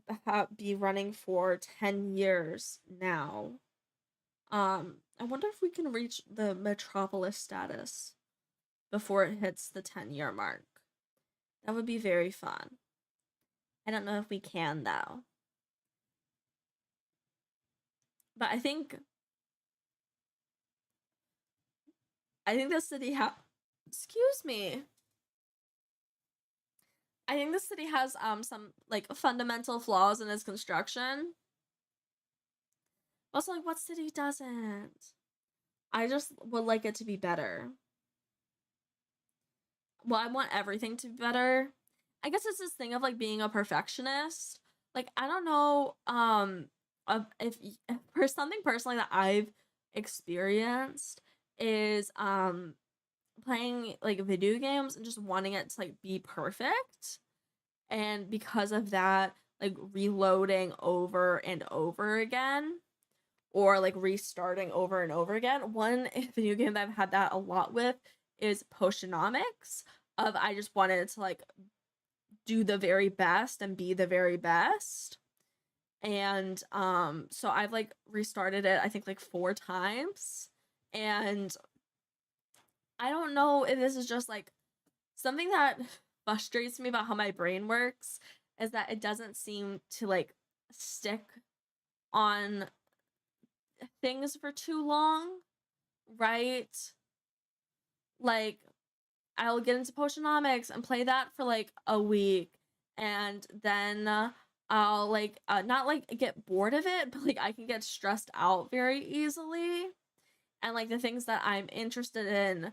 Speaker 1: be running for 10 years now. I wonder if we can reach the metropolis status before it hits the 10-year mark. That would be very fun. I don't know if we can, though. But I think the city excuse me. I think the city has some like fundamental flaws in its construction. Also, like, what city doesn't? I just would like it to be better. Well, I want everything to be better. I guess it's this thing of like being a perfectionist. Like, I don't know if for something personally that I've experienced is playing like video games and just wanting it to like be perfect, and because of that, like reloading over and over again, or like restarting over and over again. One video game that I've had that a lot with is Potionomics. Of I just wanted to like do the very best and be the very best. And so I've like restarted it I think like 4 times. And I don't know if this is just like something that frustrates me about how my brain works, is that it doesn't seem to like stick on things for too long, right? Like I'll get into Potionomics and play that for like a week, and then I'll like not like get bored of it, but like I can get stressed out very easily. And like the things that I'm interested in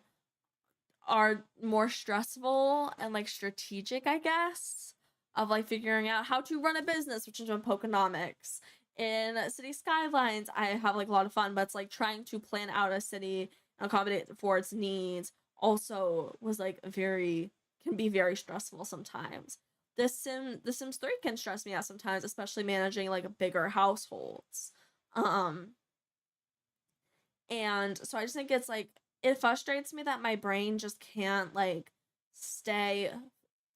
Speaker 1: are more stressful and like strategic, I guess, of like figuring out how to run a business, which is in Pokenomics. In City Skylines, I have like a lot of fun, but it's like trying to plan out a city and accommodate for its needs also was like can be very stressful sometimes. The Sims 3 can stress me out sometimes, especially managing like bigger households. Um and so I just think it's like it frustrates me that my brain just can't like stay,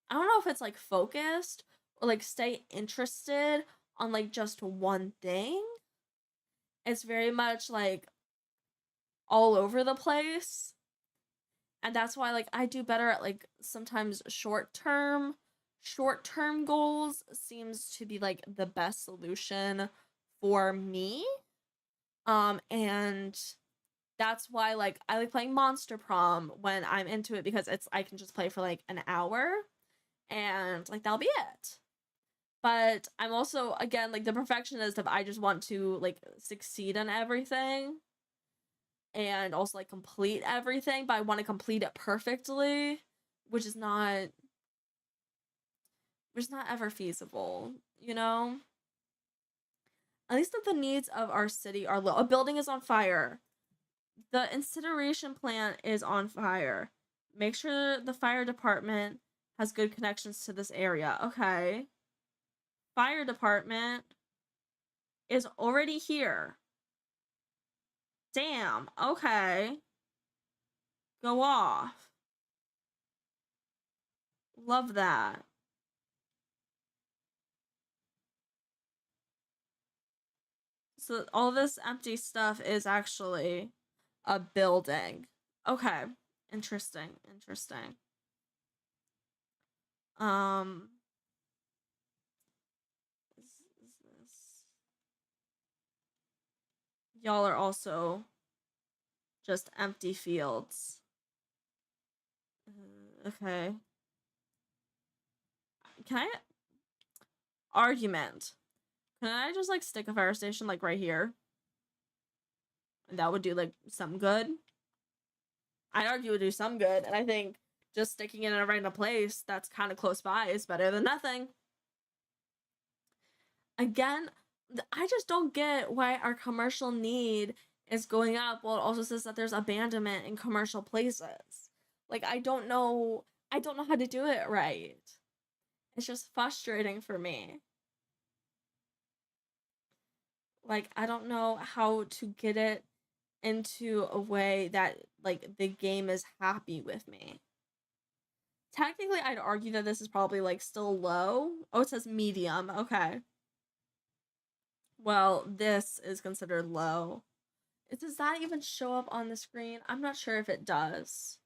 Speaker 1: I don't know if it's like focused or like stay interested on like just one thing. It's very much like all over the place. And that's why like I do better at like sometimes short term goals seems to be like the best solution for me. And that's why like I like playing Monster Prom when I'm into it, because I can just play for like an hour and like that'll be it. But I'm also again like the perfectionist of I just want to like succeed in everything and also like complete everything, but I want to complete it perfectly, which is not ever feasible, you know? At least that the needs of our city are low. A building is on fire. The incineration plant is on fire. Make sure the fire department has good connections to this area. Okay. Fire department is already here. Damn. Okay. Go off. Love that. So all this empty stuff is actually a building. Okay. Interesting. Interesting. Um is this, y'all are also just empty fields. Okay. Can I argument? Can I just like stick a fire station like right here? That would do like some good. I'd argue it would do some good, and I think just sticking it in a random place that's kind of close by is better than nothing. Again, I just don't get why our commercial need is going up while it also says that there's abandonment in commercial places. Like I don't know how to do it right. It's just frustrating for me. Like I don't know how to get it into a way that like the game is happy with me. Technically, I'd argue that this is probably like still low. Oh, it says medium. Okay. Well, this is considered low. Does that even show up on the screen? I'm not sure if it does.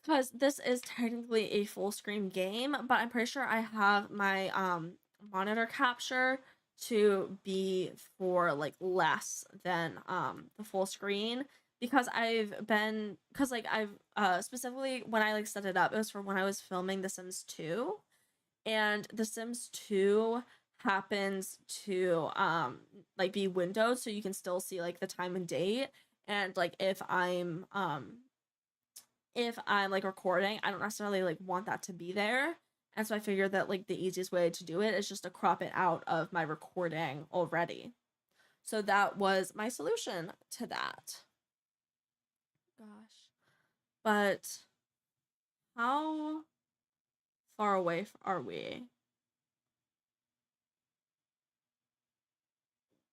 Speaker 1: Because this is technically a full screen game, but I'm pretty sure I have my monitor capture to be for like less than the full screen, because I've specifically when I like set it up, it was for when I was filming The Sims 2, and The Sims 2 happens to like be windowed so you can still see like the time and date, and like if I'm like recording, I don't necessarily like want that to be there. And so I figured that like the easiest way to do it is just to crop it out of my recording already. So that was my solution to that. Gosh. But how far away are we?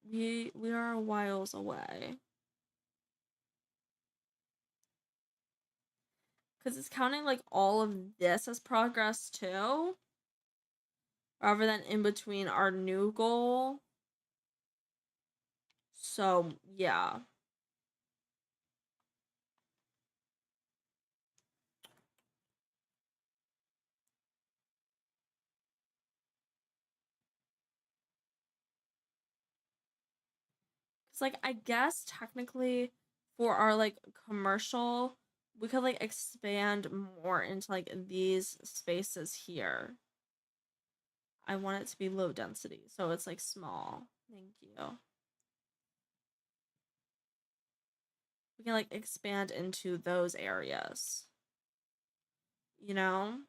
Speaker 1: We are a whiles away. Because it's counting like all of this as progress too. Rather than in between our new goal. So yeah. It's like I guess technically for our like commercial, we could like expand more into like these spaces here. I want it to be low density, so it's like small. Thank you. We can like expand into those areas. You know?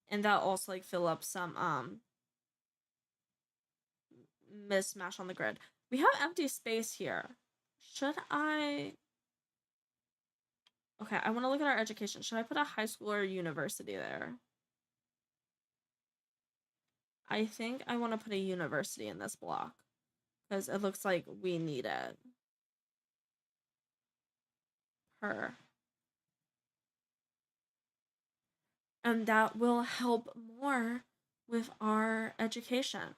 Speaker 1: And that also like fill up some mismatch on the grid. We have empty space here. Should I Okay, I want to look at our education. Should I put a high school or university there? I think I want to put a university in this block because it looks like we need it. Her. And that will help more with our education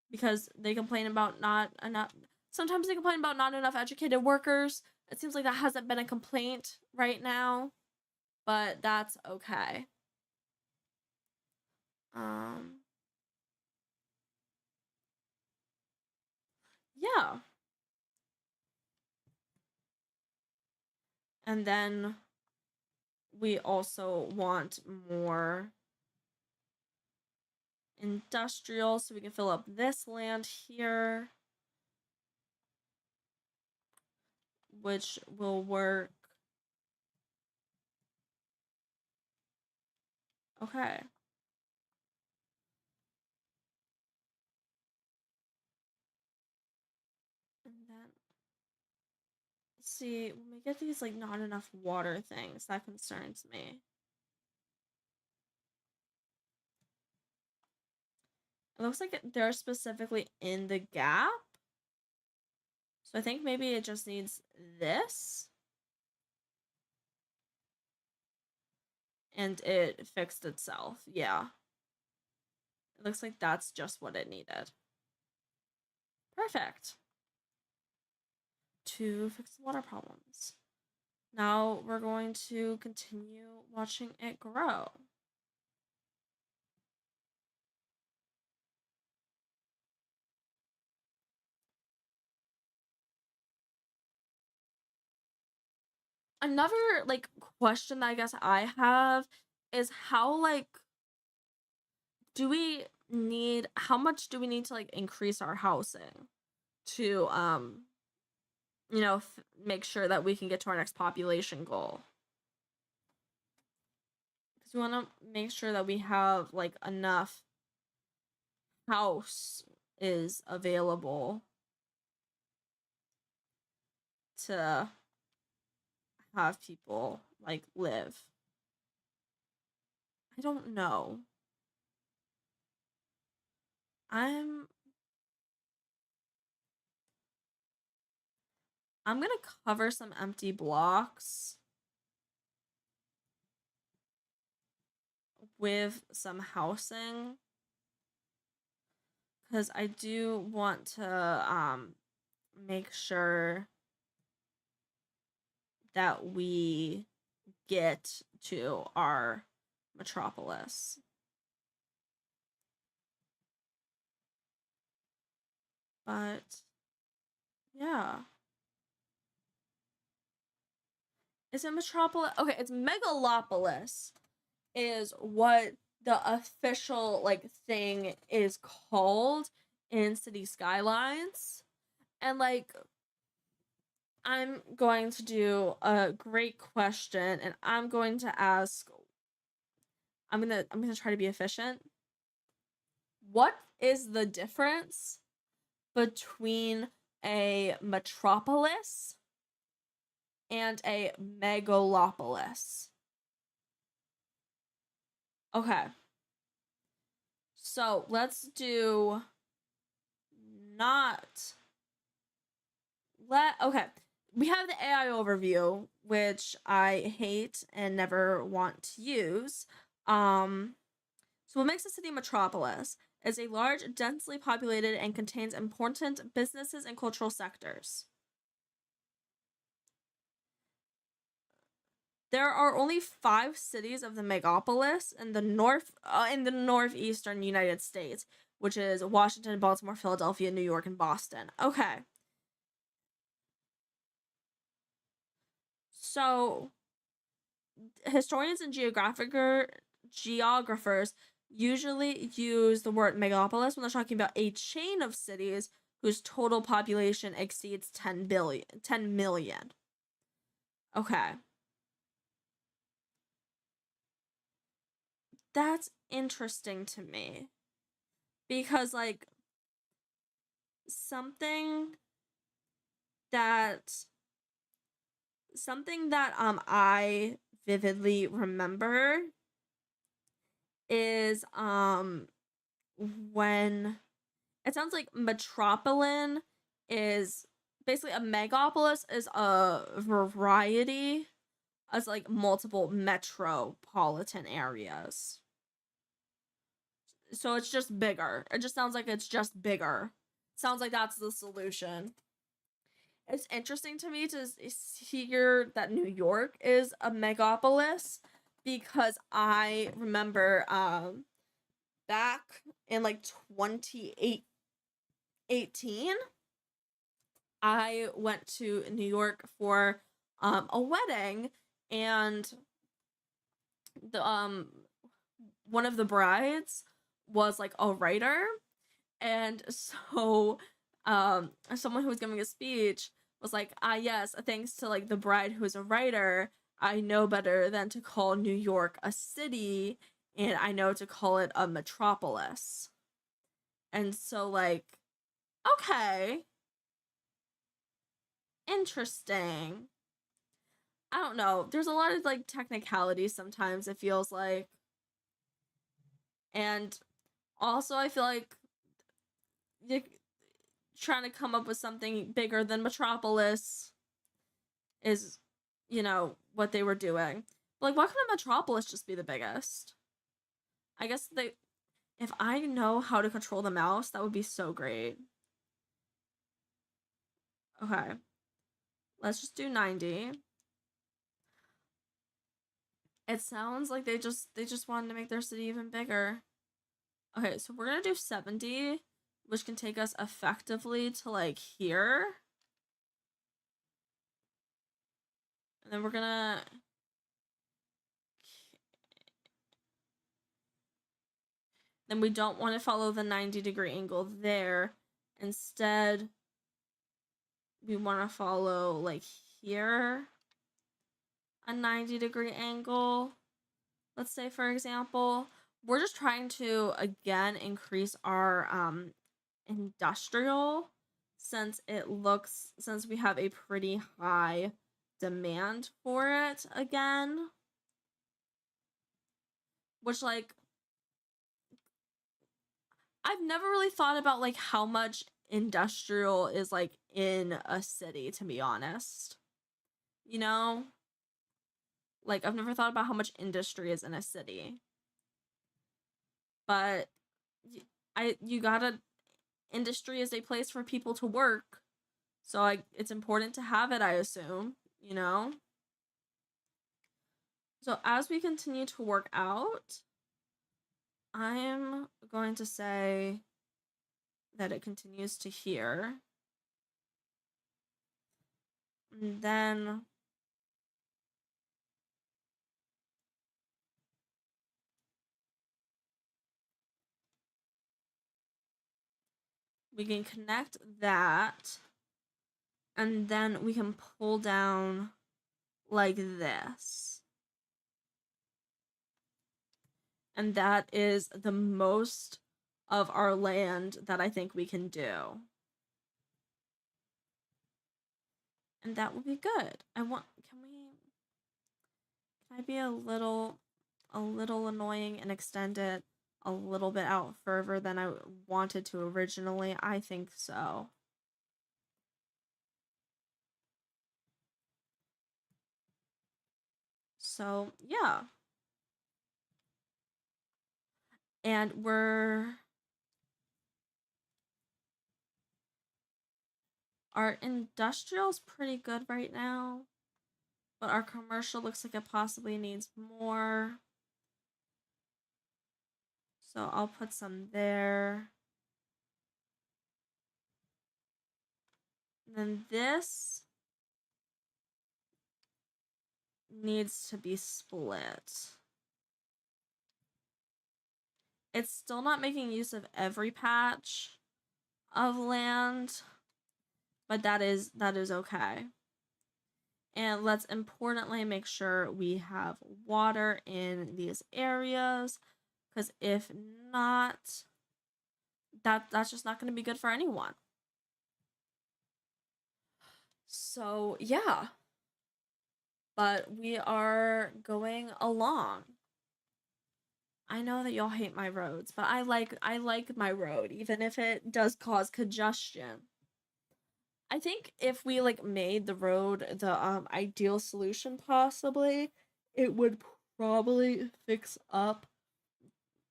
Speaker 1: because they complain about not enough. Sometimes they complain about not enough educated workers. It seems like that hasn't been a complaint right now, but that's okay. Yeah. And then we also want more industrial so we can fill up this land here, which will work. Okay. And then see, when we get these like not enough water things, that concerns me. It looks like they're specifically in the gap. So I think maybe it just needs this. And it fixed itself. Yeah. It looks like that's just what it needed. Perfect. To fix the water problems. Now we're going to continue watching it grow. Another like question that I guess I have is how like how much do we need to like increase our housing to make sure that we can get to our next population goal? Because we want to make sure that we have like enough house is available to have people like live. I don't know. I'm gonna cover some empty blocks with some housing because I do want to make sure that we get to our metropolis. But yeah. Is it Metropolis? Okay, it's Megalopolis is what the official like thing is called in City Skylines. And like I'm going to do a great question and I'm going to ask I'm gonna try to be efficient. What is the difference between a metropolis and a megalopolis? Okay. So let's do not okay. We have the AI overview, which I hate and never want to use. So what makes a city a metropolis is a large, densely populated, and contains important businesses and cultural sectors. There are only 5 cities of the megapolis in the northeastern United States, which is Washington, Baltimore, Philadelphia, New York, and Boston. Okay. So historians and geographers usually use the word megalopolis when they're talking about a chain of cities whose total population exceeds 10 million. Okay. That's interesting to me because like something that I vividly remember is when it sounds like metropolitan is basically a megapolis is a variety as like multiple metropolitan areas. So it's just bigger. It just sounds like it's just bigger. Sounds like that's the solution. It's interesting to me to hear that New York is a megapolis because I remember back in like 2018 I went to New York for a wedding, and the one of the brides was like a writer, and so someone who was giving a speech was like, yes, thanks to like the bride who is a writer, I know better than to call New York a city, and I know to call it a metropolis. And so like, okay, interesting. I don't know. There's a lot of like technicalities sometimes, it feels like. And also I feel like you trying to come up with something bigger than Metropolis is, what they were doing. But like, why couldn't Metropolis just be the biggest? I guess if I know how to control the mouse, that would be so great. Okay. Let's just do 90. It sounds like they just wanted to make their city even bigger. Okay, so we're gonna do 70, which can take us effectively to like here. And then we're gonna then we don't want to follow the 90-degree angle there. Instead, we want to follow like here a 90-degree angle. Let's say, for example, we're just trying to again increase our industrial, since we have a pretty high demand for it again, which like I've never really thought about like how much industrial is like in a city, to be honest. Like I've never thought about how much industry is in a city. But you gotta industry is a place for people to work. So it's important to have it, I assume, So as we continue to work out, I'm going to say that it continues to here. And then we can connect that, and then we can pull down like this. And that is the most of our land that I think we can do. And that will be good. Can I be a little annoying and extend it a little bit out further than I wanted to originally? I think so. So, yeah. And our industrial's pretty good right now, but our commercial looks like it possibly needs more. So I'll put some there. And then this needs to be split. It's still not making use of every patch of land, but that is okay. And let's importantly make sure we have water in these areas, because if not, that's just not going to be good for anyone. So, yeah. But we are going along. I know that y'all hate my roads, but I like my road, even if it does cause congestion. I think if we like made the road the ideal solution, possibly it would probably fix up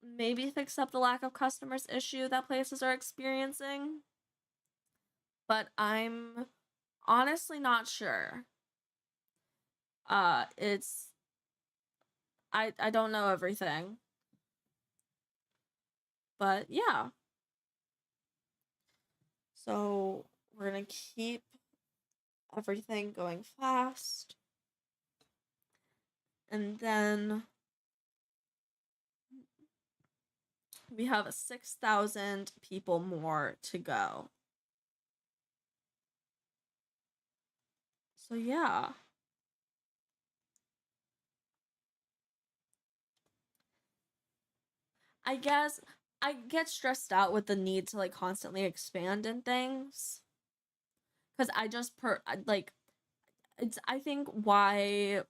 Speaker 1: the lack of customers issue that places are experiencing. But I'm honestly not sure. It's I don't know everything. But yeah. So we're gonna keep everything going fast. And then we have 6,000 people more to go. So yeah. I guess I get stressed out with the need to like constantly expand in things. Cause I just it's I think why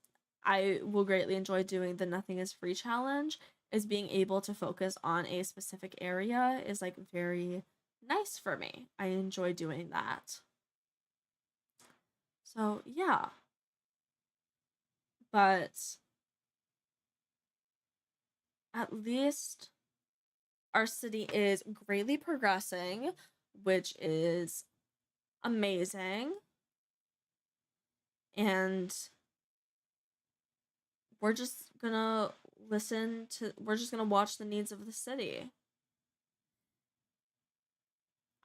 Speaker 1: I will greatly enjoy doing the Nothing is Free challenge is being able to focus on a specific area is like very nice for me. I enjoy doing that. So yeah. But at least our city is greatly progressing, which is amazing. And we're just gonna watch the needs of the city.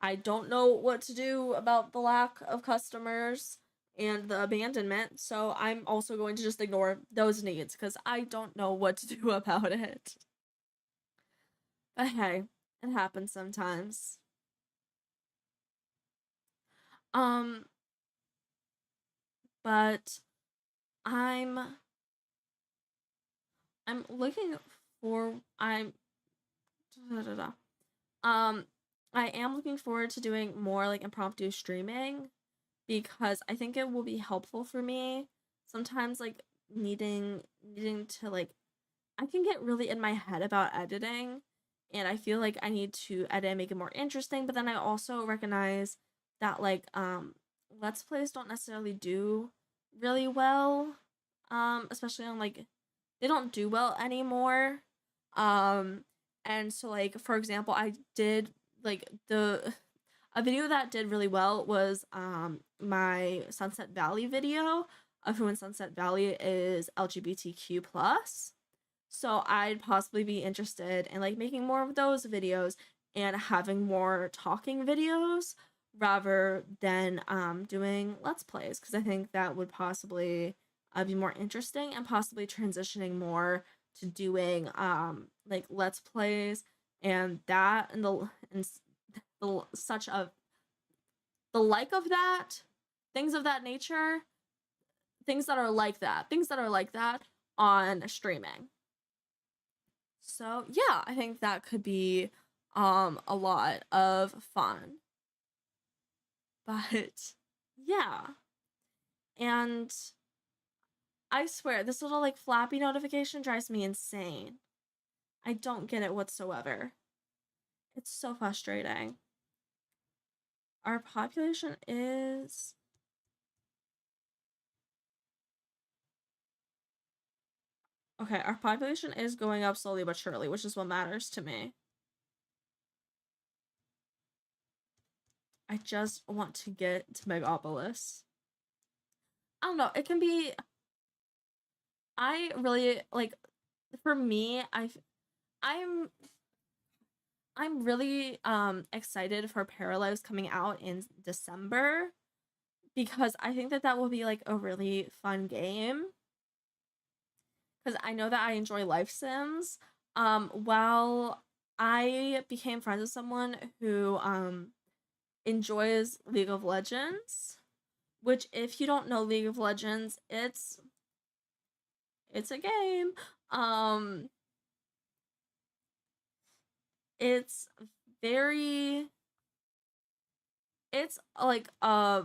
Speaker 1: I don't know what to do about the lack of customers and the abandonment, so I'm also going to just ignore those needs because I don't know what to do about it. But hey, it happens sometimes. Um, but I'm looking for I'm da, da, da. I am looking forward to doing more like impromptu streaming because I think it will be helpful for me. Sometimes like needing to like I can get really in my head about editing and I feel like I need to edit and make it more interesting, but then I also recognize that like let's plays don't necessarily do really well, especially on like they don't do well anymore. Um and so like for example, I did like a video that did really well was my Sunset Valley video of who in Sunset Valley is LGBTQ plus. So I'd possibly be interested in like making more of those videos and having more talking videos rather than doing let's plays because I think that would possibly be more interesting and possibly transitioning more to doing like let's plays and that and the such of the like of that things of that nature things that are like that on streaming. So yeah, I think that could be a lot of fun. But yeah. And I swear this little like flappy notification drives me insane. I don't get it whatsoever. It's so frustrating. Our population is okay, our population is going up slowly but surely, which is what matters to me. I just want to get to Megalopolis. I don't know, it can be I really like for me, I'm I'm really excited for Parallels coming out in December because I think that that will be like a really fun game because I know that I enjoy life sims. Well, I became friends with someone who enjoys League of Legends, which if you don't know League of Legends, it's a game. Um it's very it's like a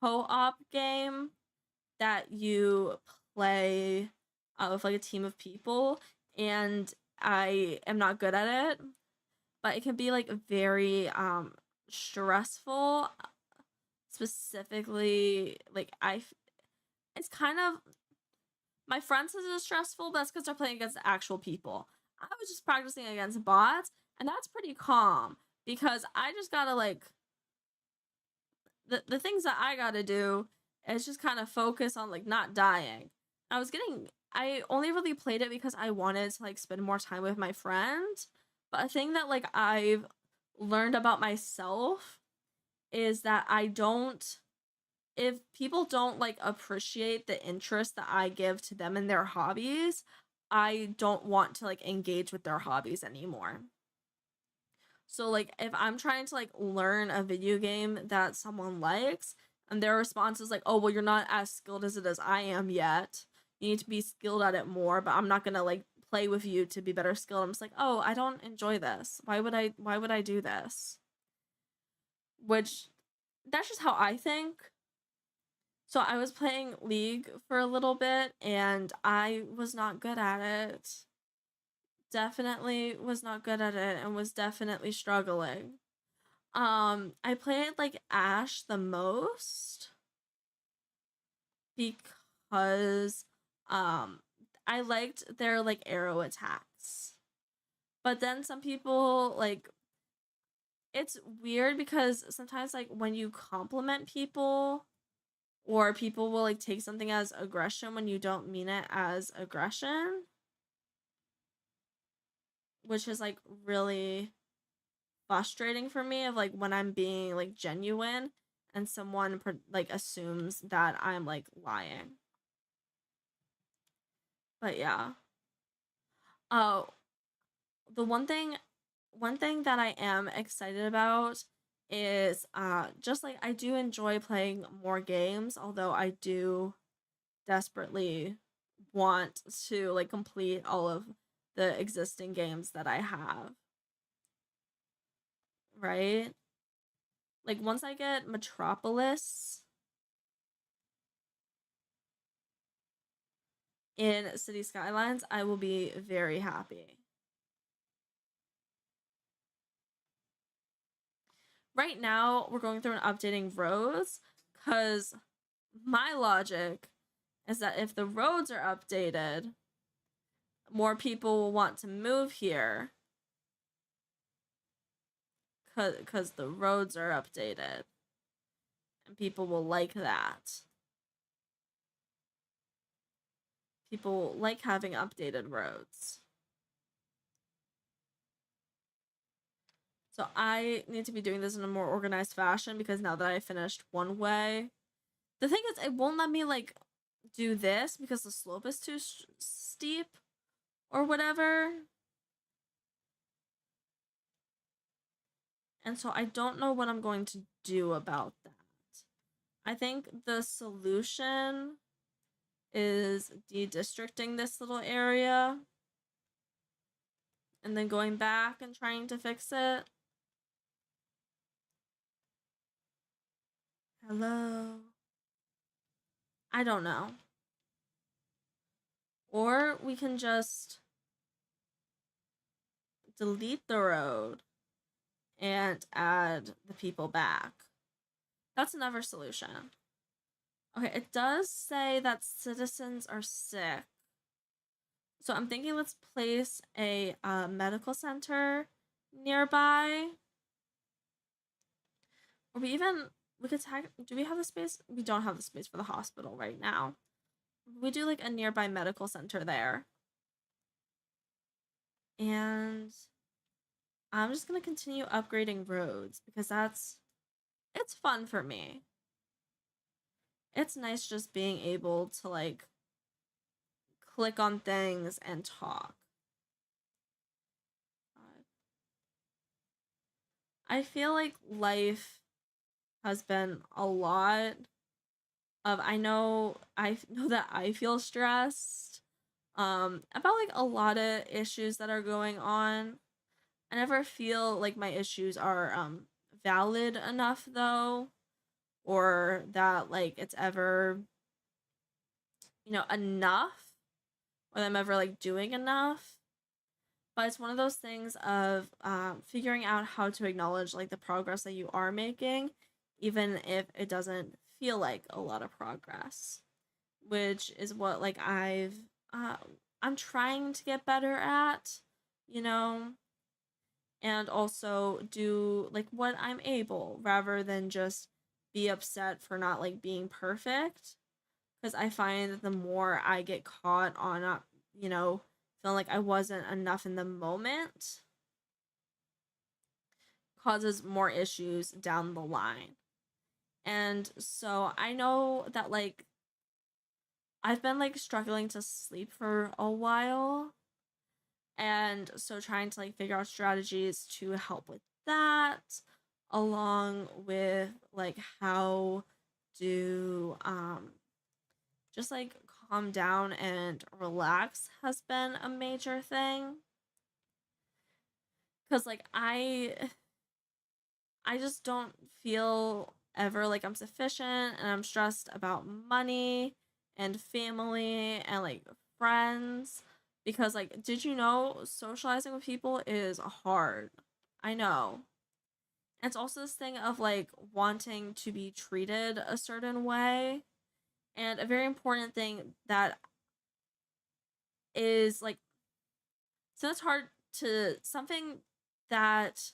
Speaker 1: co-op game that you play with like a team of people, and I am not good at it, but it can be like very stressful. Specifically, like it's kind of my friends says it's stressful, but that's because they're playing against actual people. I was just practicing against bots, and that's pretty calm because I just gotta like the things that I gotta do is just kind of focus on like not dying. I only really played it because I wanted to like spend more time with my friend. But a thing that like I've learned about myself is that I don't if people don't like appreciate the interest that I give to them in their hobbies, I don't want to like engage with their hobbies anymore. So like if I'm trying to like learn a video game that someone likes and their response is like, "Oh, well you're not as skilled as it as I am yet. You need to be skilled at it more, but I'm not going to like play with you to be better skilled." I'm just like, "Oh, I don't enjoy this. Why would I do this?" Which that's just how I think. So I was playing League for a little bit and I was not good at it. Definitely was not good at it and was definitely struggling. I played like Ash the most because um I liked their like arrow attacks. But then some people like it's weird because sometimes like when you compliment people or people will like take something as aggression when you don't mean it as aggression, which is like really frustrating for me of like when I'm being like genuine and someone like assumes that I'm like lying. But yeah. Oh, the one thing that I am excited about is just like I do enjoy playing more games, although I do desperately want to like complete all of the existing games that I have, right? Like once I get Metropolis in City Skylines, I will be very happy. Right now, we're going through and updating roads because my logic is that if the roads are updated, more people will want to move here because the roads are updated and people will like that. People like having updated roads. So I need to be doing this in a more organized fashion because now that I finished one way, the thing is, it won't let me like do this because the slope is too steep or whatever. And so I don't know what I'm going to do about that. I think the solution is de-districting this little area and then going back and trying to fix it. Hello? I don't know. Or we can just delete the road and add the people back. That's another solution. Okay, it does say that citizens are sick. So I'm thinking let's place a medical center nearby. Or we could tag, do we have the space? We don't have the space for the hospital right now. We do like a nearby medical center there. And I'm just gonna continue upgrading roads because it's fun for me. It's nice just being able to like click on things and talk. I feel like life has been a lot of I know that I feel stressed about like a lot of issues that are going on. I never feel like my issues are valid enough though, or that like it's ever enough, or that I'm ever like doing enough. But it's one of those things of figuring out how to acknowledge like the progress that you are making, even if it doesn't feel like a lot of progress, which is what like I'm trying to get better at, you know, and also do like what I'm able rather than just be upset for not like being perfect. Because I find that the more I get caught on, feeling like I wasn't enough in the moment, causes more issues down the line. And so I know that like I've been like struggling to sleep for a while. And so trying to like figure out strategies to help with that, along with like how to just like calm down and relax has been a major thing. Cause like I just don't feel ever like I'm sufficient, and I'm stressed about money and family and like friends, because like did you know socializing with people is hard? I know. And it's also this thing of like wanting to be treated a certain way. And a very important thing that is like, so it's hard to something that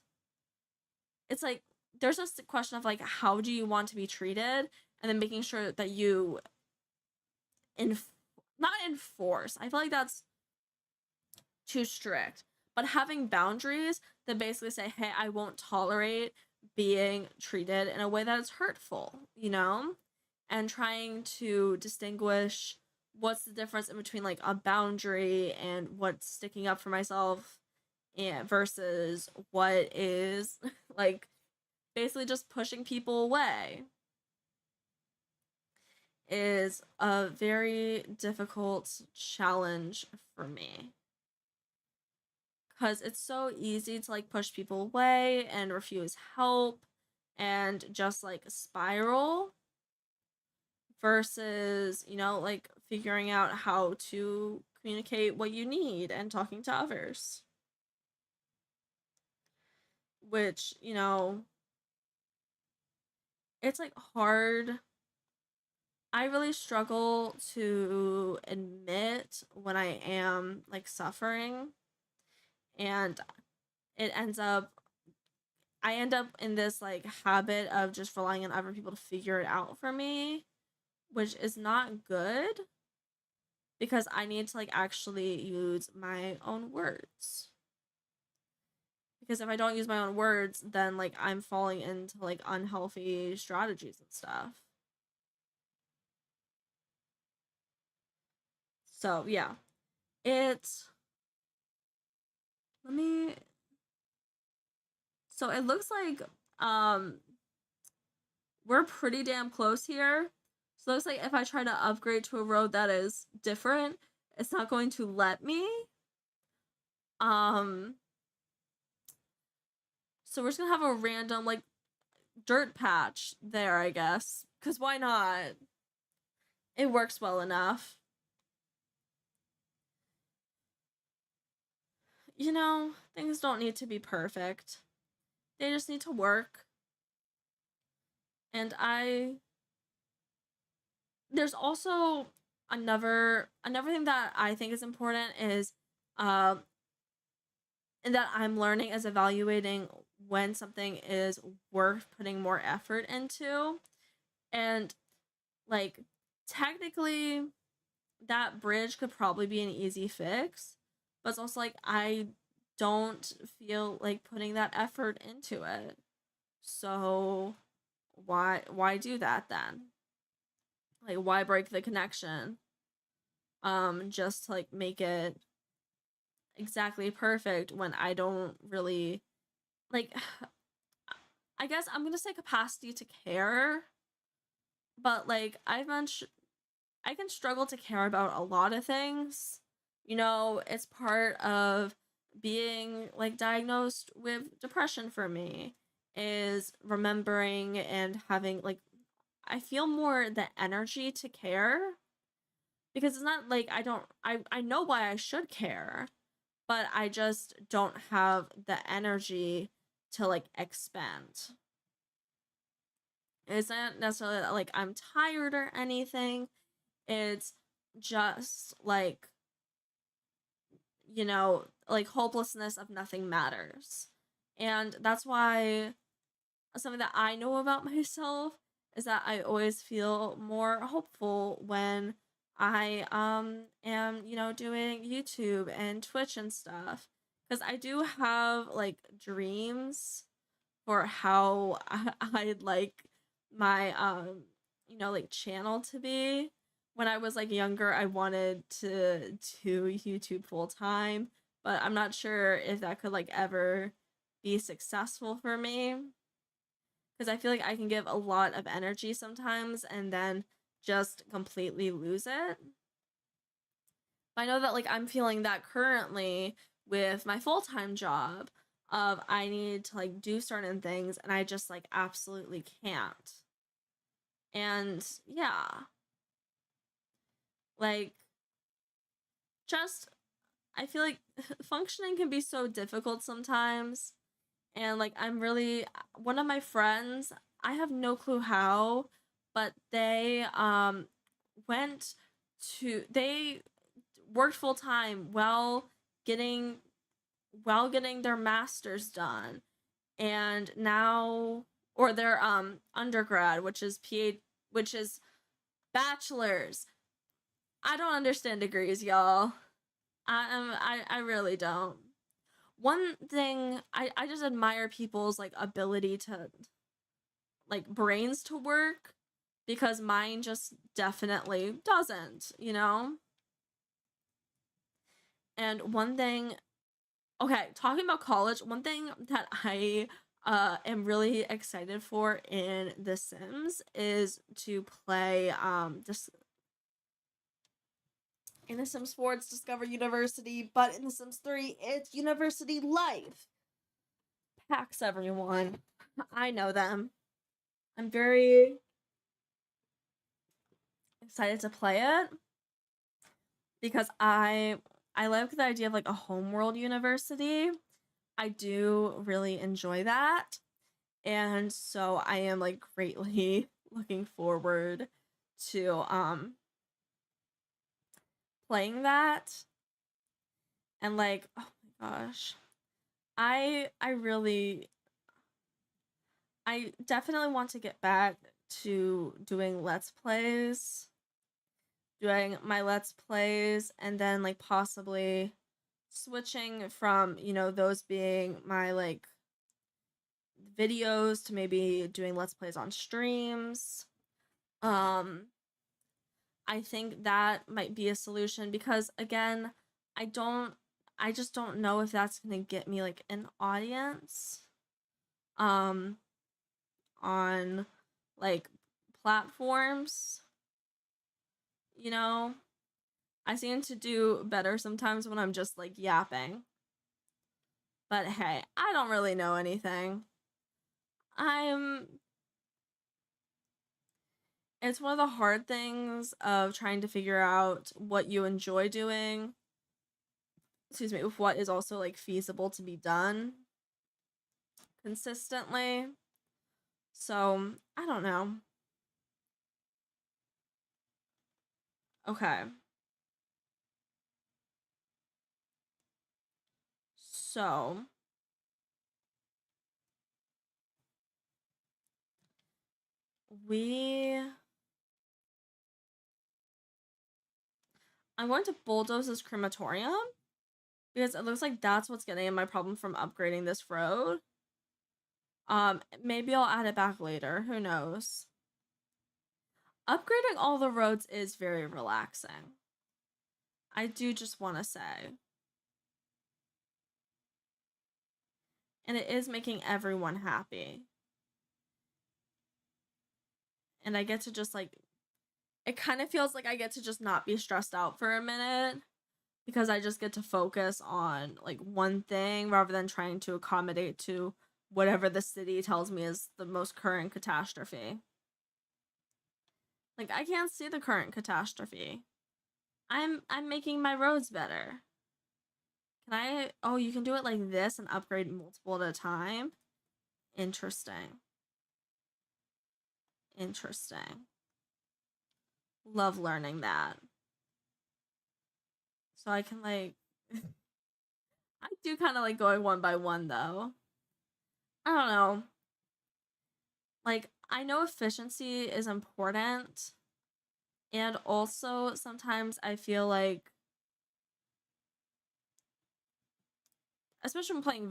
Speaker 1: it's like there's this question of like how do you want to be treated, and then making sure that you not enforce, I feel like that's too strict, but having boundaries that basically say, hey, I won't tolerate being treated in a way that is hurtful, and trying to distinguish what's the difference in between like a boundary and what's sticking up for myself, and versus what is like basically just pushing people away, is a very difficult challenge for me. Because it's so easy to like push people away and refuse help and just like spiral, versus like figuring out how to communicate what you need and talking to others, which it's like hard. I really struggle to admit when I am like suffering, and it ends up I end up in this like habit of just relying on other people to figure it out for me, which is not good, because I need to like actually use my own words. Because if I don't use my own words, then like I'm falling into like unhealthy strategies and stuff. So yeah, it's let me. So it looks like we're pretty damn close here. So it looks like if I try to upgrade to a road that is different, it's not going to let me. Um, so we're just gonna have a random like dirt patch there, I guess. Cause why not? It works well enough. You know, things don't need to be perfect. They just need to work. And there's also another thing that I think is important is um and that I'm learning is evaluating when something is worth putting more effort into. And like technically that bridge could probably be an easy fix, but it's also like I don't feel like putting that effort into it. So why do that then? Like why break the connection? Just to, like make it exactly perfect when I don't really like I guess I'm going to say capacity to care, but like I can struggle to care about a lot of things. You know, it's part of being like diagnosed with depression for me is remembering and having like I feel more the energy to care because it's not like I know why I should care, but I just don't have the energy to like expand. It's not necessarily like I'm tired or anything. It's just like, you know, like hopelessness of nothing matters. And that's why something that I know about myself is that I always feel more hopeful when I am, you know, doing YouTube and Twitch and stuff. Cuz I do have like dreams for how I'd like my you know like channel to be. When I was like younger, I wanted to do YouTube full time, but I'm not sure if that could like ever be successful for me because I feel like I can give a lot of energy sometimes and then just completely lose it. But I know that like I'm feeling that currently with my full-time job of I need to like do certain things and I just like absolutely can't. And yeah, like just I feel like functioning can be so difficult sometimes. And like I'm really one of my friends, I have no clue how, but they went they worked full time getting getting their masters done and now or their undergrad which is bachelor's. I don't understand degrees, y'all. I really don't. One thing I just admire people's like ability to like brains to work because mine just definitely doesn't, you know? And one thing okay, talking about college, one thing that I am really excited for in The Sims is to play this in The Sims 4 it's Discover University, but in The Sims 3 it's University Life. Packs everyone. I know them. I'm very excited to play it because I like the idea of like a homeworld university. I do really enjoy that. And so I am like greatly looking forward to playing that. And like oh my gosh. I really I definitely want to get back to doing let's plays. Doing my let's plays and then like possibly switching from, you know, those being my like videos to maybe doing let's plays on streams. Um I think that might be a solution because again, I don't I just don't know if that's going to get me like an audience um on like platforms, you know. I seem to do better sometimes when I'm just like yapping. But hey, I don't really know anything. I'm It's one of the hard things of trying to figure out what you enjoy doing, excuse me, with what is also like feasible to be done consistently. So, I don't know. Okay. So, we I'm going to bulldoze this crematorium because it looks like that's what's getting in my problem from upgrading this road. Maybe I'll add it back later. Who knows? Upgrading all the roads is very relaxing. I do just want to say. And it is making everyone happy. And I get to just like, it kind of feels like I get to just not be stressed out for a minute because I just get to focus on like one thing rather than trying to accommodate to whatever the city tells me is the most current catastrophe. Like I can't see the current catastrophe. I'm making my roads better. Can I? Oh, you can do it like this and upgrade multiple at a time. Interesting. Interesting. Love learning that. So I can like I do kind of like going one by one though. I don't know. Like I know efficiency is important and also sometimes I feel like especially when playing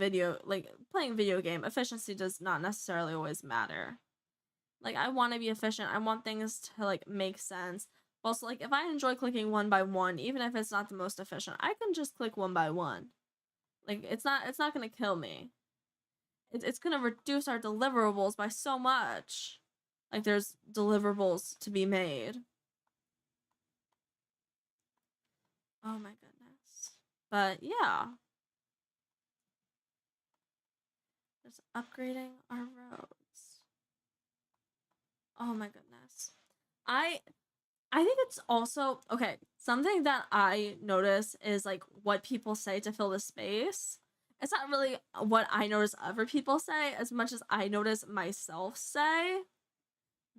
Speaker 1: video game, efficiency does not necessarily always matter. Like I want to be efficient. I want things to like make sense. Also, like if I enjoy clicking one by one, even if it's not the most efficient, I can just click one by one. Like it's not gonna kill me. It's gonna reduce our deliverables by so much. Like there's deliverables to be made. Oh my goodness. But yeah. Just upgrading our roads. Oh my goodness. I I think it's also okay. Something that I notice is like what people say to fill the space. It's not really what I notice other people say as much as I notice myself say,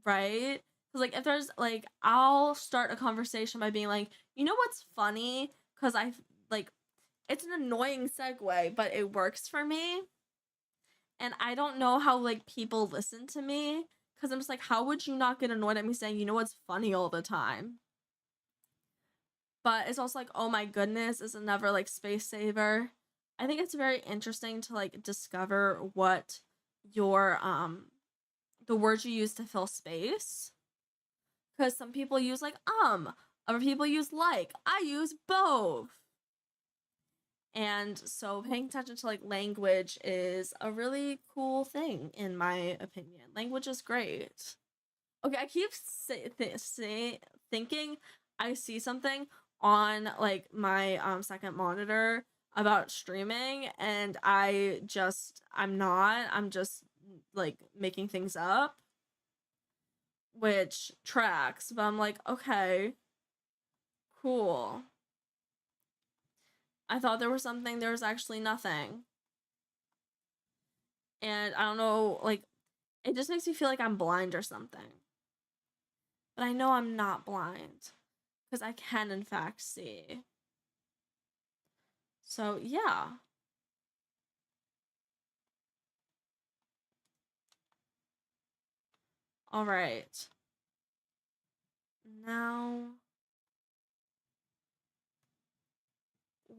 Speaker 1: right? Because like if there's like I'll start a conversation by being like, you know what's funny? Because I like it's an annoying segue, but it works for me. And I don't know how like people listen to me because I'm just like, how would you not get annoyed at me saying, you know what's funny all the time? But it's also like, oh my goodness, is another like space saver. I think it's very interesting to like discover what your the words you use to fill space. Because some people use like other people use like. I use both. And so paying attention to like language is a really cool thing in my opinion. Language is great. Okay, I keep thinking I see something on like my second monitor about streaming and I'm just like making things up which tracks, but I'm like, okay, cool. I thought there was something, there was actually nothing. And I don't know, like it just makes me feel like I'm blind or something. But I know I'm not blind because I can in fact see. So, yeah. All right. Now,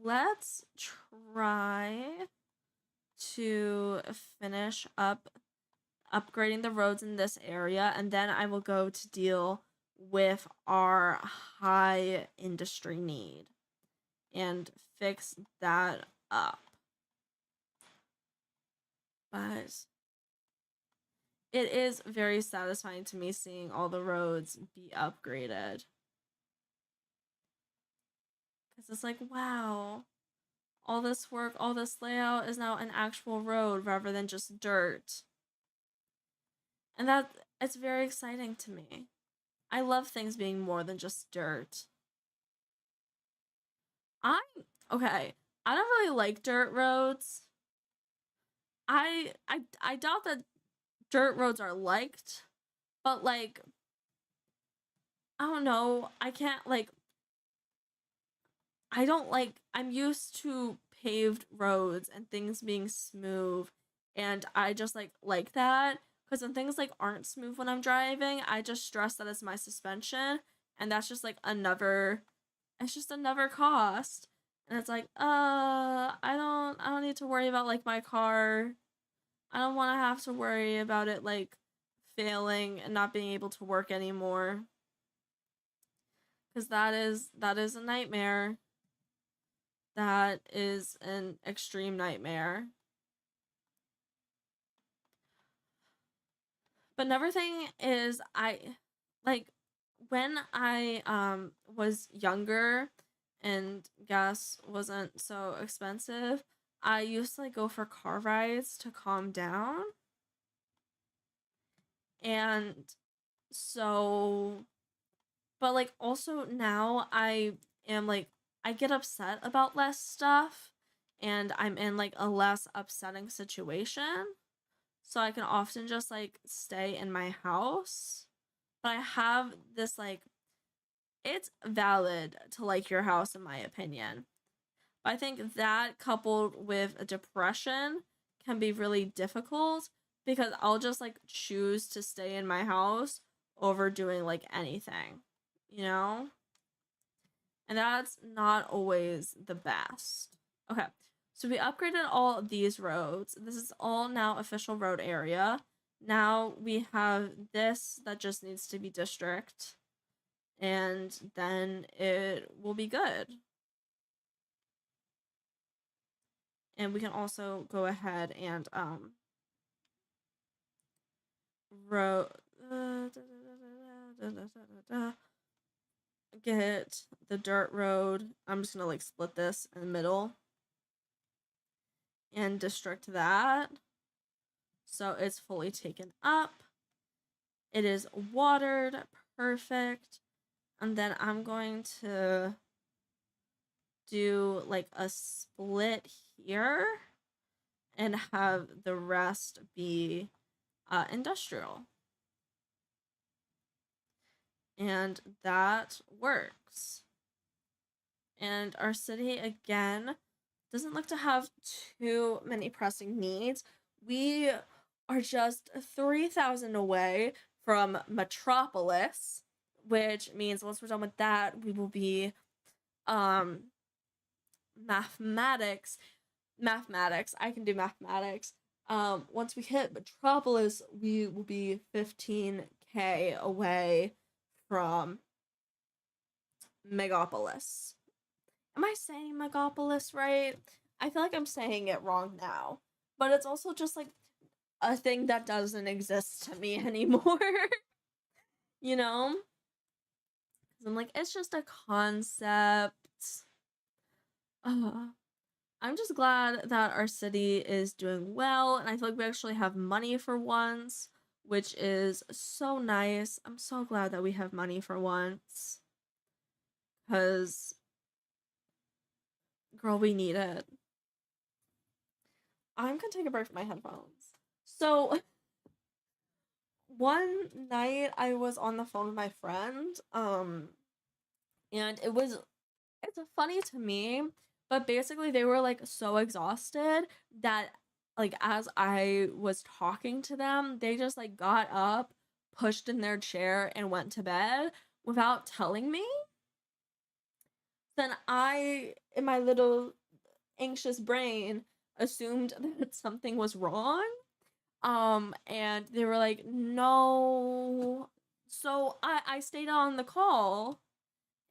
Speaker 1: let's try to finish up upgrading the roads in this area, and then I will go to deal with our high industry need and fix that up. But it is very satisfying to me seeing all the roads be upgraded. Because it's like, wow, all this work, all this layout is now an actual road rather than just dirt. And that it's very exciting to me. I love things being more than just dirt. I okay, I don't really like dirt roads. I doubt that dirt roads are liked, but like I don't know, I can't like I don't like I'm used to paved roads and things being smooth, and I just like that because when things like aren't smooth when I'm driving, I just stress that it's my suspension, and that's just like another it's just another cost. And it's like, I don't need to worry about like my car. I don't want to have to worry about it like failing and not being able to work anymore, cuz that is a nightmare. That is an extreme nightmare. But another thing is I like when I was younger and gas wasn't so expensive, I used to like go for car rides to calm down. And so but like also now I am like I get upset about less stuff and I'm in like a less upsetting situation. So I can often just like stay in my house. But I have this like it's valid to like your house in my opinion. But I think that coupled with a depression can be really difficult because I'll just like choose to stay in my house over doing like anything, you know? And that's not always the best. Okay. So we upgraded all of these roads. This is all now official road area. Now we have this that just needs to be district. And then it will be good. And we can also go ahead and road get the dirt road. I'm just gonna like split this in the middle and district that. So it's fully taken up. It is watered, perfect. And then I'm going to do like a split here and have the rest be industrial. And that works. And our city, again, doesn't look to have too many pressing needs. We are just 3,000 away from Metropolis, which means once we're done with that, we will be mathematics. I can do mathematics. Once we hit Metropolis, we will be 15K away from Megalopolis. Am I saying Megalopolis right? I feel like I'm saying it wrong now. But it's also just like a thing that doesn't exist to me anymore. You know? I'm like, it's just a concept. I'm just glad that our city is doing well, and I feel like we actually have money for once, which is so nice. I'm so glad that we have money for once. Because, girl, we need it. I'm gonna take a break from my headphones. So, one night I was on the phone with my friend, and it's funny to me, but basically they were like so exhausted that like as I was talking to them, they just like got up, pushed in their chair and went to bed without telling me. Then I in my little anxious brain assumed that something was wrong. And they were like, "No." So I stayed on the call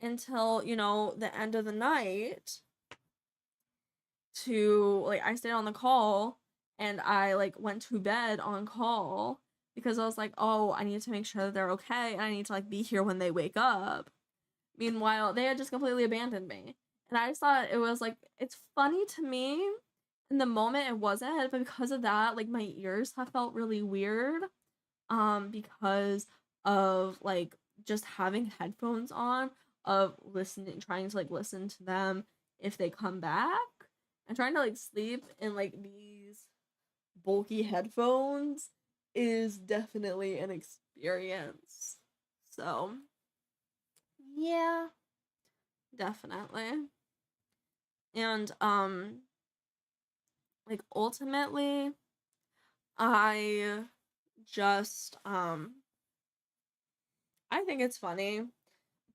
Speaker 1: until, the end of the night to like I stayed on the call and I like went to bed on call because I was like, "Oh, I need to make sure that they're okay and I need to like be here when they wake up." Meanwhile, they had just completely abandoned me. And I just thought it was like, it's funny to me. In the moment it wasn't, but because of that, like my ears have felt really weird. Because of like just having headphones on, of listening, trying to like listen to them if they come back, and trying to like sleep in like these bulky headphones is definitely an experience. So, yeah, definitely. And like ultimately I just I think it's funny,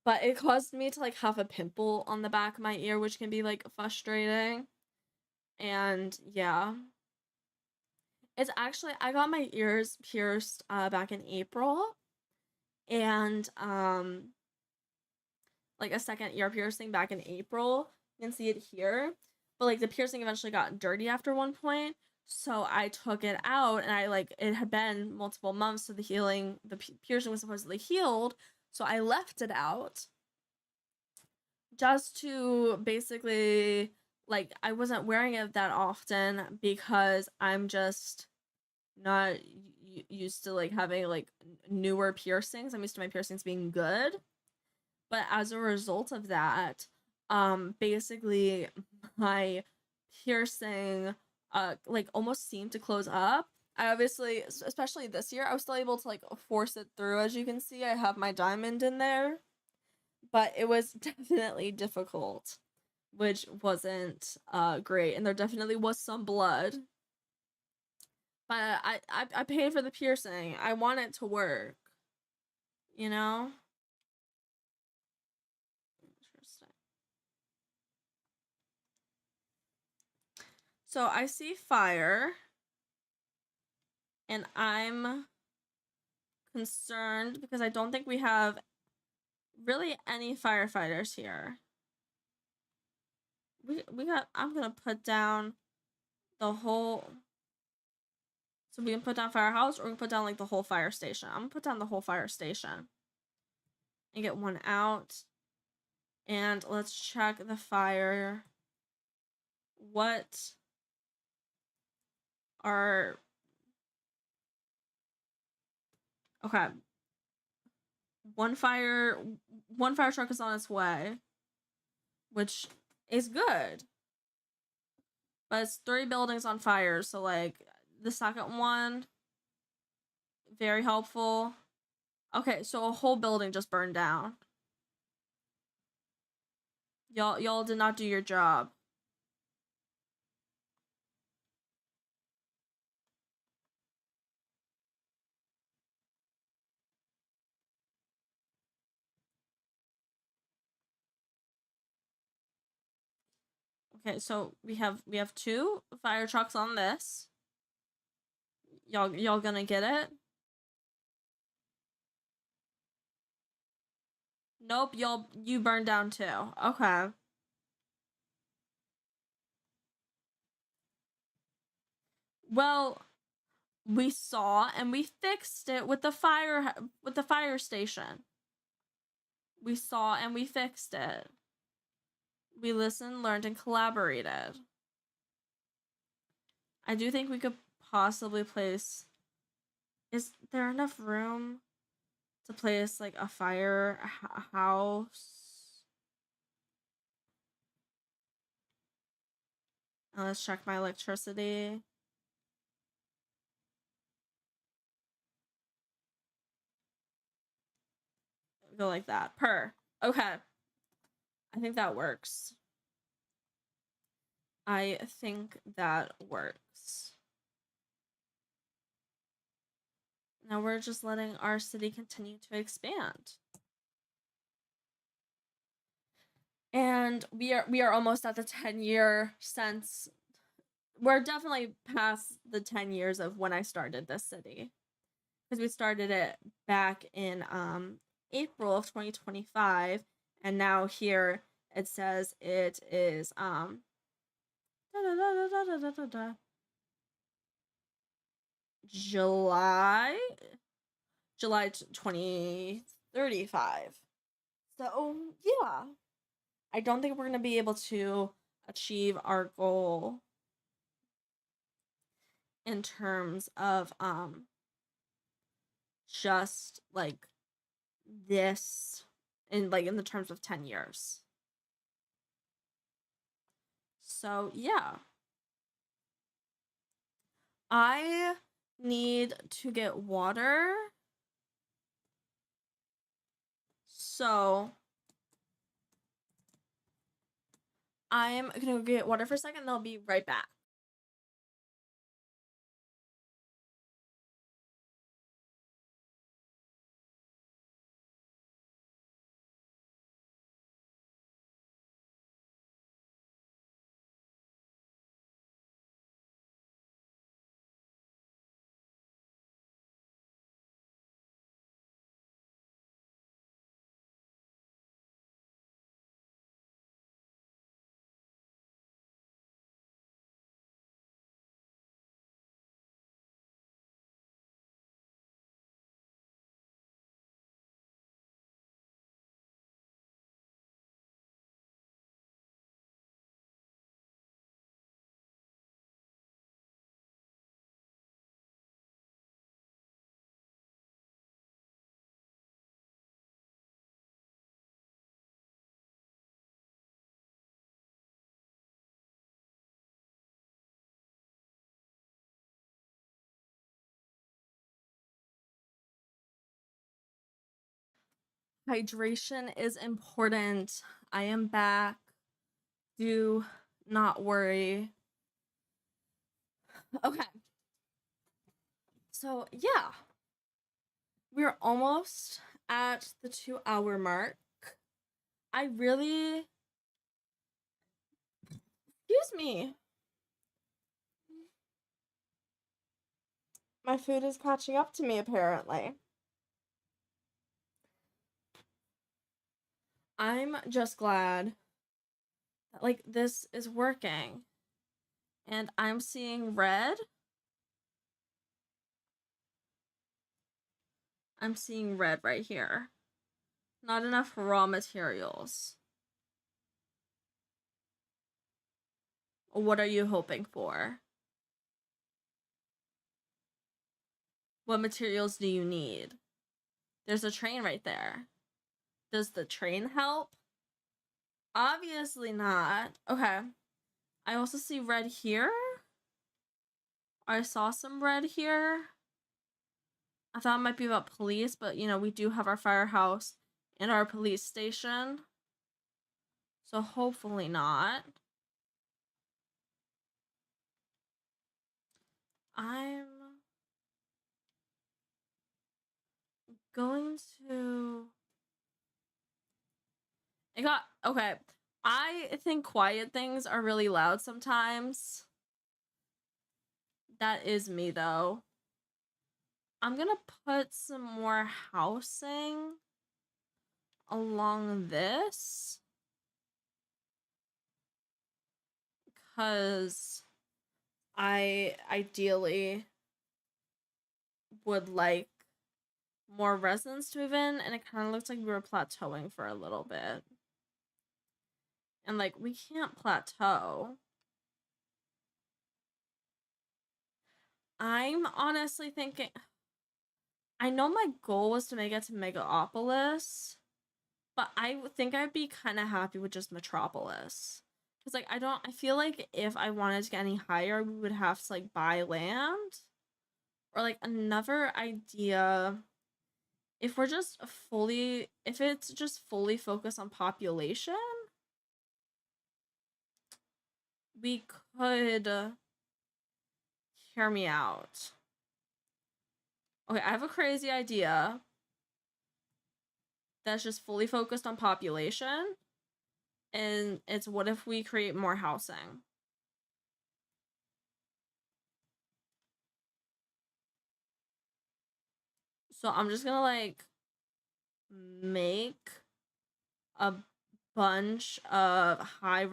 Speaker 1: but it caused me to like have a pimple on the back of my ear, which can be like frustrating. And yeah, it's actually, I got my ears pierced back in April, and like a second ear piercing back in April. You can see it here. But like the piercing eventually got dirty after one point. So I took it out, and I like, it had been multiple months, so the piercing was supposedly healed. So I left it out just to basically, like, I wasn't wearing it that often because I'm just not used to like having like newer piercings. I'm used to my piercings being good. But as a result of that, basically my piercing like almost seemed to close up. I obviously, especially this year, I was still able to like force it through. As you can see, I have my diamond in there, but it was definitely difficult, which wasn't great, and there definitely was some blood. But I paid for the piercing. I want it to work, you know? Interesting. So I see fire, and I'm concerned because I don't think we have really any firefighters here. We got, I'm gonna put down the whole, so we can put down firehouse, or we can put down like the whole fire station. I'm gonna put down the whole fire station and get one out. And let's check the fire. What are, okay, one fire truck is on its way, which is good. But it's 3 buildings on fire, so like the second one, very helpful. Okay, so a whole building just burned down. Y'all did not do your job. Okay, so we have 2 fire trucks on this. Y'all gonna get it? Nope, you burned down too. Okay. Well, we saw and we fixed it with the fire station. We saw and we fixed it. We listened, learned, and collaborated. I do think we could possibly place, is there enough room to place like a house? Let's check my electricity. Go like that. Okay. I think that works. I think that works. Now we're just letting our city continue to expand. And we are almost at the 10-year since, we're definitely past the 10 years of when I started this city. Because we started it back in April of 2025, and now here it says it is July 2035. So yeah, I don't think we're going to be able to achieve our goal in terms of just like this in the terms of 10 years. So, yeah. I need to get water. So, I'm gonna go get water for a second, and I'll be right back. Hydration is important. I am back. Do not worry. Okay. So, yeah. We're almost at the 2-hour mark. I really. Excuse me. My food is catching up to me, apparently. I'm just glad that, this is working. And I'm seeing red. I'm seeing red right here. Not enough raw materials. What are you hoping for? What materials do you need? There's a train right there. Does the train help? Obviously not. Okay. I also see red here. I saw some red here. I thought it might be about police, but we do have our firehouse and our police station. So hopefully not. I'm going to. Okay. I think quiet things are really loud sometimes. That is me, though. I'm gonna put some more housing along this. Because I ideally would like more residents to move in, and it kind of looks like we were plateauing for a little bit. And we can't plateau. I'm honestly thinking, I know my goal was to make it to Megalopolis, but I think I'd be kind of happy with just Metropolis. Because I feel like if I wanted to get any higher, we would have to buy land. Or another idea, if it's just fully focused on population, we could, hear me out. Okay, I have a crazy idea that's just fully focused on population, and it's what if we create more housing? So I'm just gonna make a bunch of high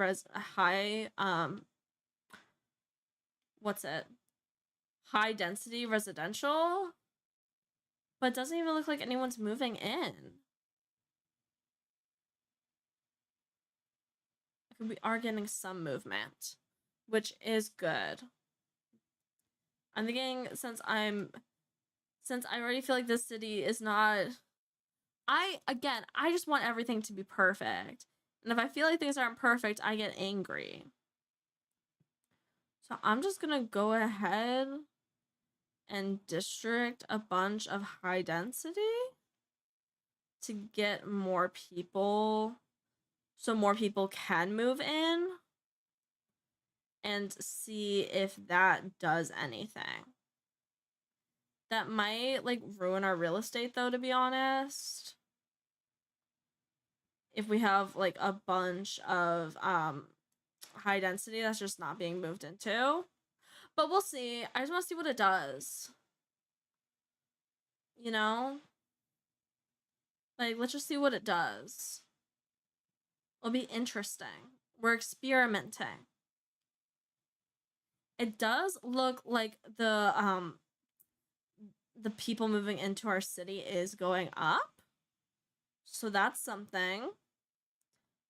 Speaker 1: density residential, but it doesn't even look like anyone's moving in. We are getting some movement, which is good. I'm thinking since I already feel like this city is not, I just want everything to be perfect. And if I feel like things aren't perfect, I get angry. So I'm just gonna go ahead and district a bunch of high density to get more people, so more people can move in, and see if that does anything. That might like ruin our real estate though, to be honest. If we have like a bunch of high density that's just not being moved into. But we'll see. I just want to see what it does. You know? Like, let's just see what it does. It'll be interesting. We're experimenting. It does look like the people moving into our city is going up. So that's something.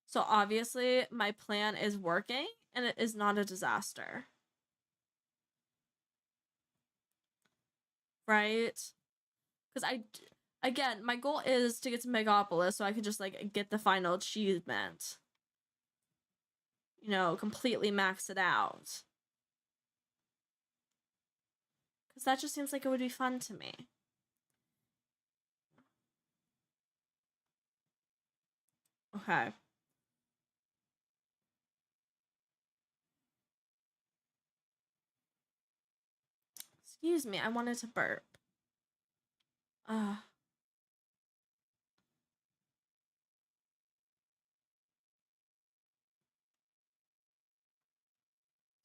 Speaker 1: So obviously my plan is working and it is not a disaster. Right? Because again, my goal is to get to Megalopolis so I can just like get the final achievement. You know, completely max it out. Because that just seems like it would be fun to me. Okay. Excuse me, I wanted to burp.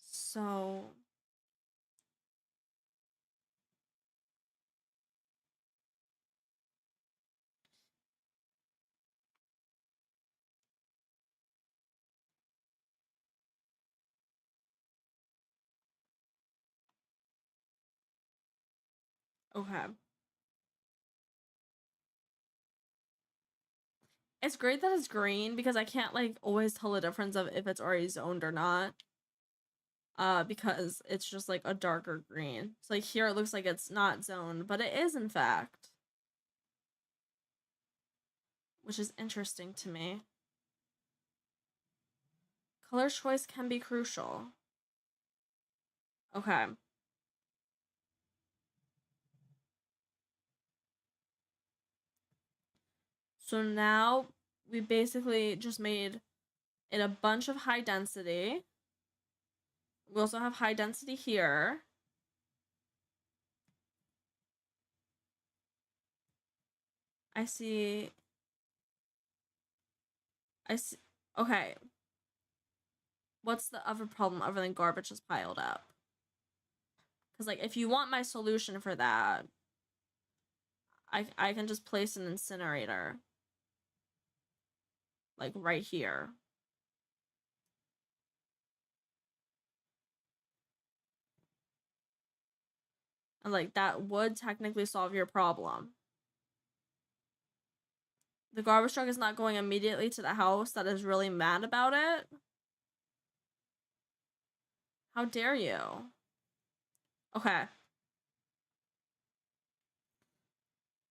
Speaker 1: So okay. It's great that it's green because I can't like always tell the difference of if it's already zoned or not. Because it's just like a darker green. So like here it looks like it's not zoned, but it is in fact. Which is interesting to me. Color choice can be crucial. Okay. So now we basically just made it a bunch of high density. We also have high density here. I see. Okay. What's the other problem other than garbage is piled up? Because, like, if you want my solution for that, I can just place an incinerator. Like, right here. And, like, that would technically solve your problem. The garbage truck is not going immediately to the house that is really mad about it. How dare you? Okay.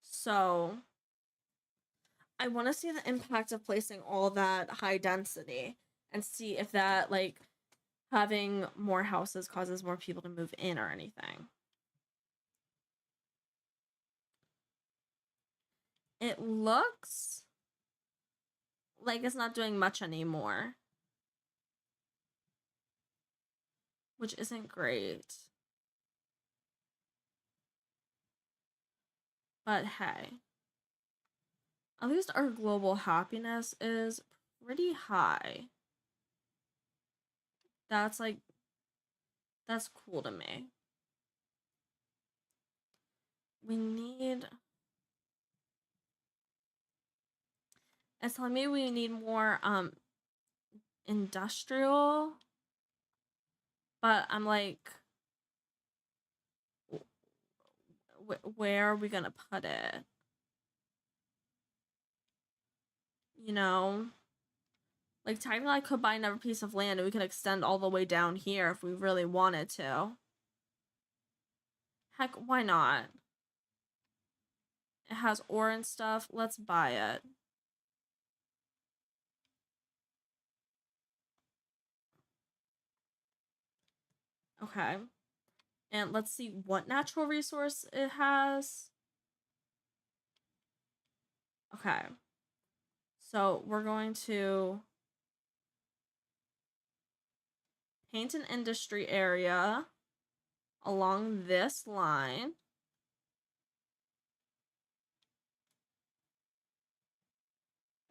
Speaker 1: So, I want to see the impact of placing all that high density and see if that, like, having more houses causes more people to move in or anything. It looks like it's not doing much anymore, which isn't great. But hey, at least our global happiness is pretty high. That's cool to me. We need, it's telling me we need more industrial, but I'm like, where are we gonna put it? You know? Like, technically, I could buy another piece of land and we could extend all the way down here if we really wanted to. Heck, why not? It has ore and stuff. Let's buy it. Okay. And let's see what natural resource it has. Okay. So we're going to paint an industry area along this line.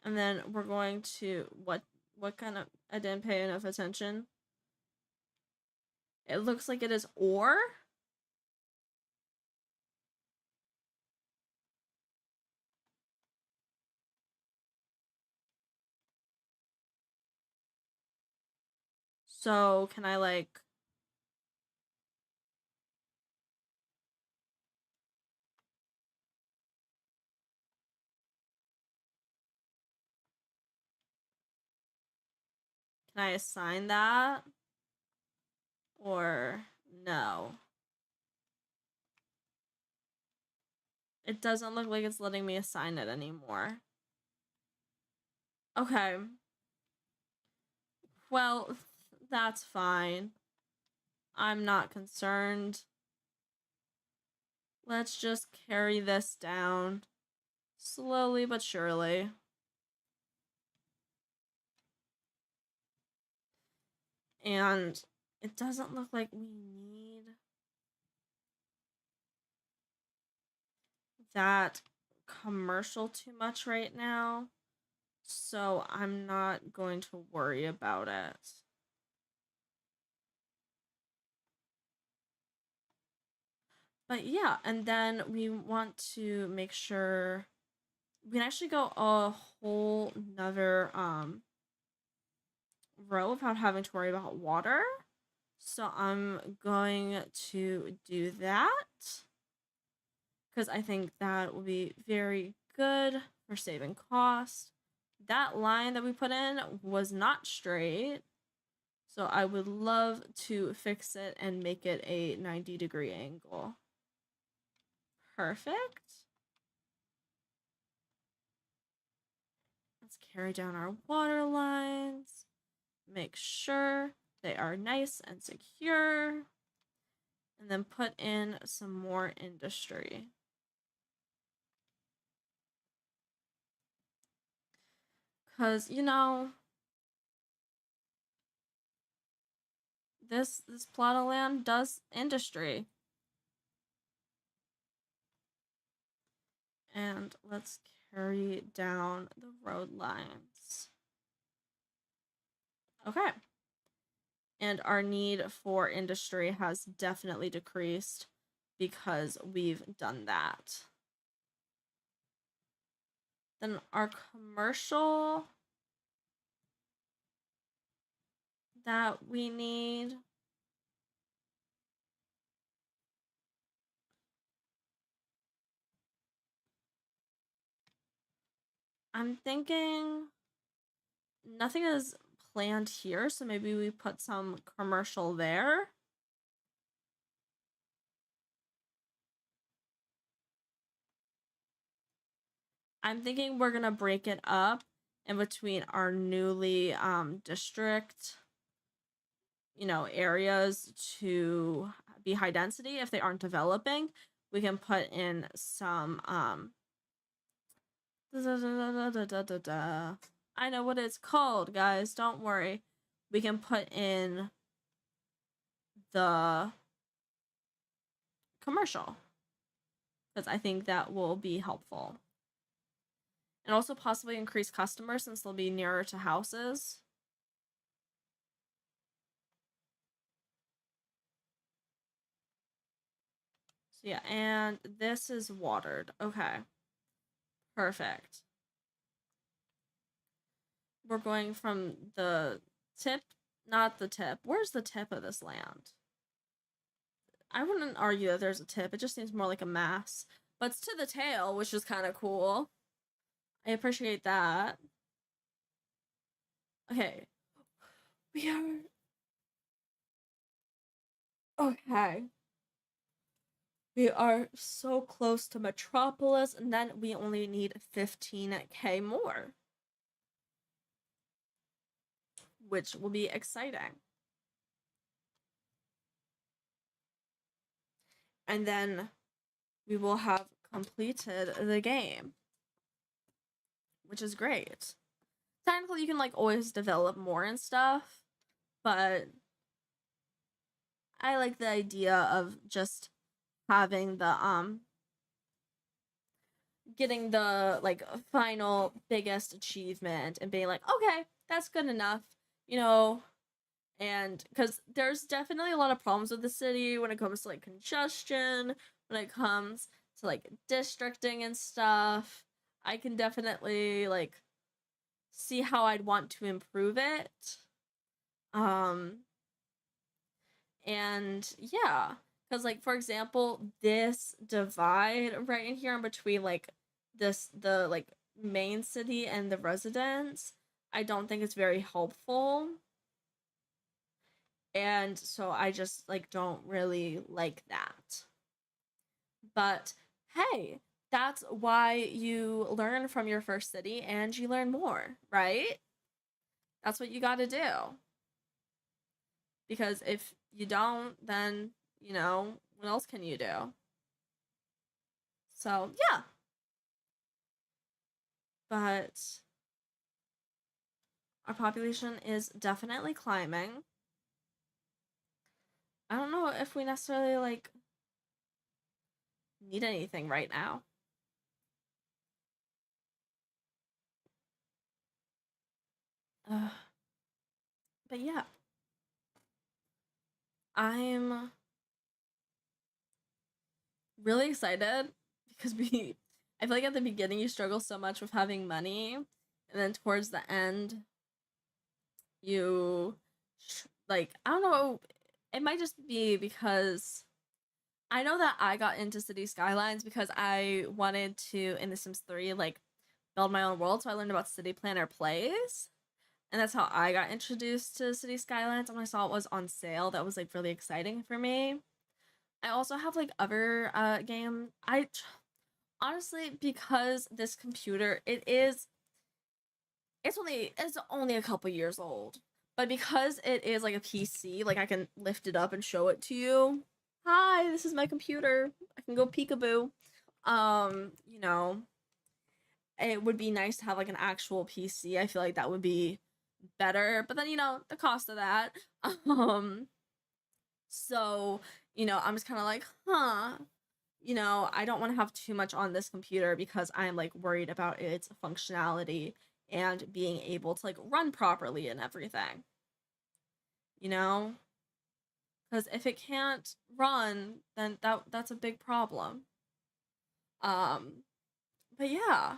Speaker 1: And then we're going to, what kind of, I didn't pay enough attention. It looks like it is ore. So can I like, can I assign that? Or no? It doesn't look like it's letting me assign it anymore. Okay. Well, that's fine. I'm not concerned. Let's just carry this down slowly but surely. And it doesn't look like we need that commercial too much right now. So I'm not going to worry about it. But yeah, and then we want to make sure we can actually go a whole nother row without having to worry about water. So I'm going to do that because I think that will be very good for saving cost. That line that we put in was not straight, so I would love to fix it and make it a 90-degree angle. Perfect. Let's carry down our water lines. Make sure they are nice and secure. And then put in some more industry. Because, you know, this plot of land does industry. And let's carry down the road lines. Okay. And our need for industry has definitely decreased because we've done that. Then our commercial that we need. I'm thinking nothing is planned here, so maybe we put some commercial there. I'm thinking we're gonna break it up in between our newly district, you know, areas to be high density. If they aren't developing, we can put in some I know what it's called, guys, don't worry. We can put in the commercial because I think that will be helpful. And also possibly increase customers since they'll be nearer to houses. So yeah, and this is watered. Okay. Perfect. We're going from the tip, not the tip. Where's the tip of this land? I wouldn't argue that there's a tip. It just seems more like a mass. But it's to the tail, which is kind of cool. I appreciate that. Okay. We are okay. We are so close to Metropolis, and then we only need 15K more, which will be exciting. And then we will have completed the game, which is great. Technically, you can like always develop more and stuff, but I like the idea of just having the getting the like final biggest achievement and being like, okay, that's good enough, you know. And because there's definitely a lot of problems with the city when it comes to like congestion, when it comes to like districting and stuff. I can definitely like see how I'd want to improve it. Um, and yeah, because like for example, this divide right in here in between like the like main city and the residents, I don't think it's very helpful. And so I just like don't really like that. But hey, that's why you learn from your first city and you learn more, right? That's what you got to do. Because if you don't, then, what else can you do? So, yeah. But our population is definitely climbing. I don't know if we necessarily like need anything right now. Uh, but yeah, I'm really excited because I feel like at the beginning you struggle so much with having money, and then towards the end, you like, I don't know, it might just be because I know that I got into City Skylines because I wanted to, in The Sims 3, like, build my own world, so I learned about City Planner Plays. And that's how I got introduced to City Skylines. And when I saw it was on sale, that was like really exciting for me. I also have like other game. I honestly, because this computer, it's only a couple years old, but because it is like a PC, like I can lift it up and show it to you. Hi, this is my computer. I can go peekaboo. You know, it would be nice to have like an actual PC. I feel like that would be better, but then the cost of that. Um, so I'm just kind of like, huh. I don't want to have too much on this computer because I'm like worried about its functionality and being able to like run properly and everything. You know, because if it can't run, then that's a big problem. Um, but yeah,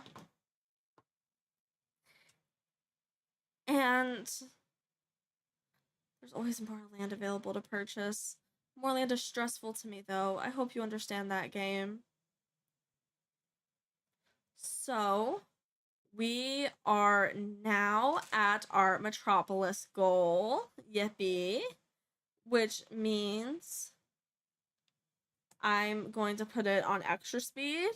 Speaker 1: and there's always more land available to purchase. More land is stressful to me though. I hope you understand that, game. So, we are now at our Metropolis goal. Yippee. Which means I'm going to put it on extra speed.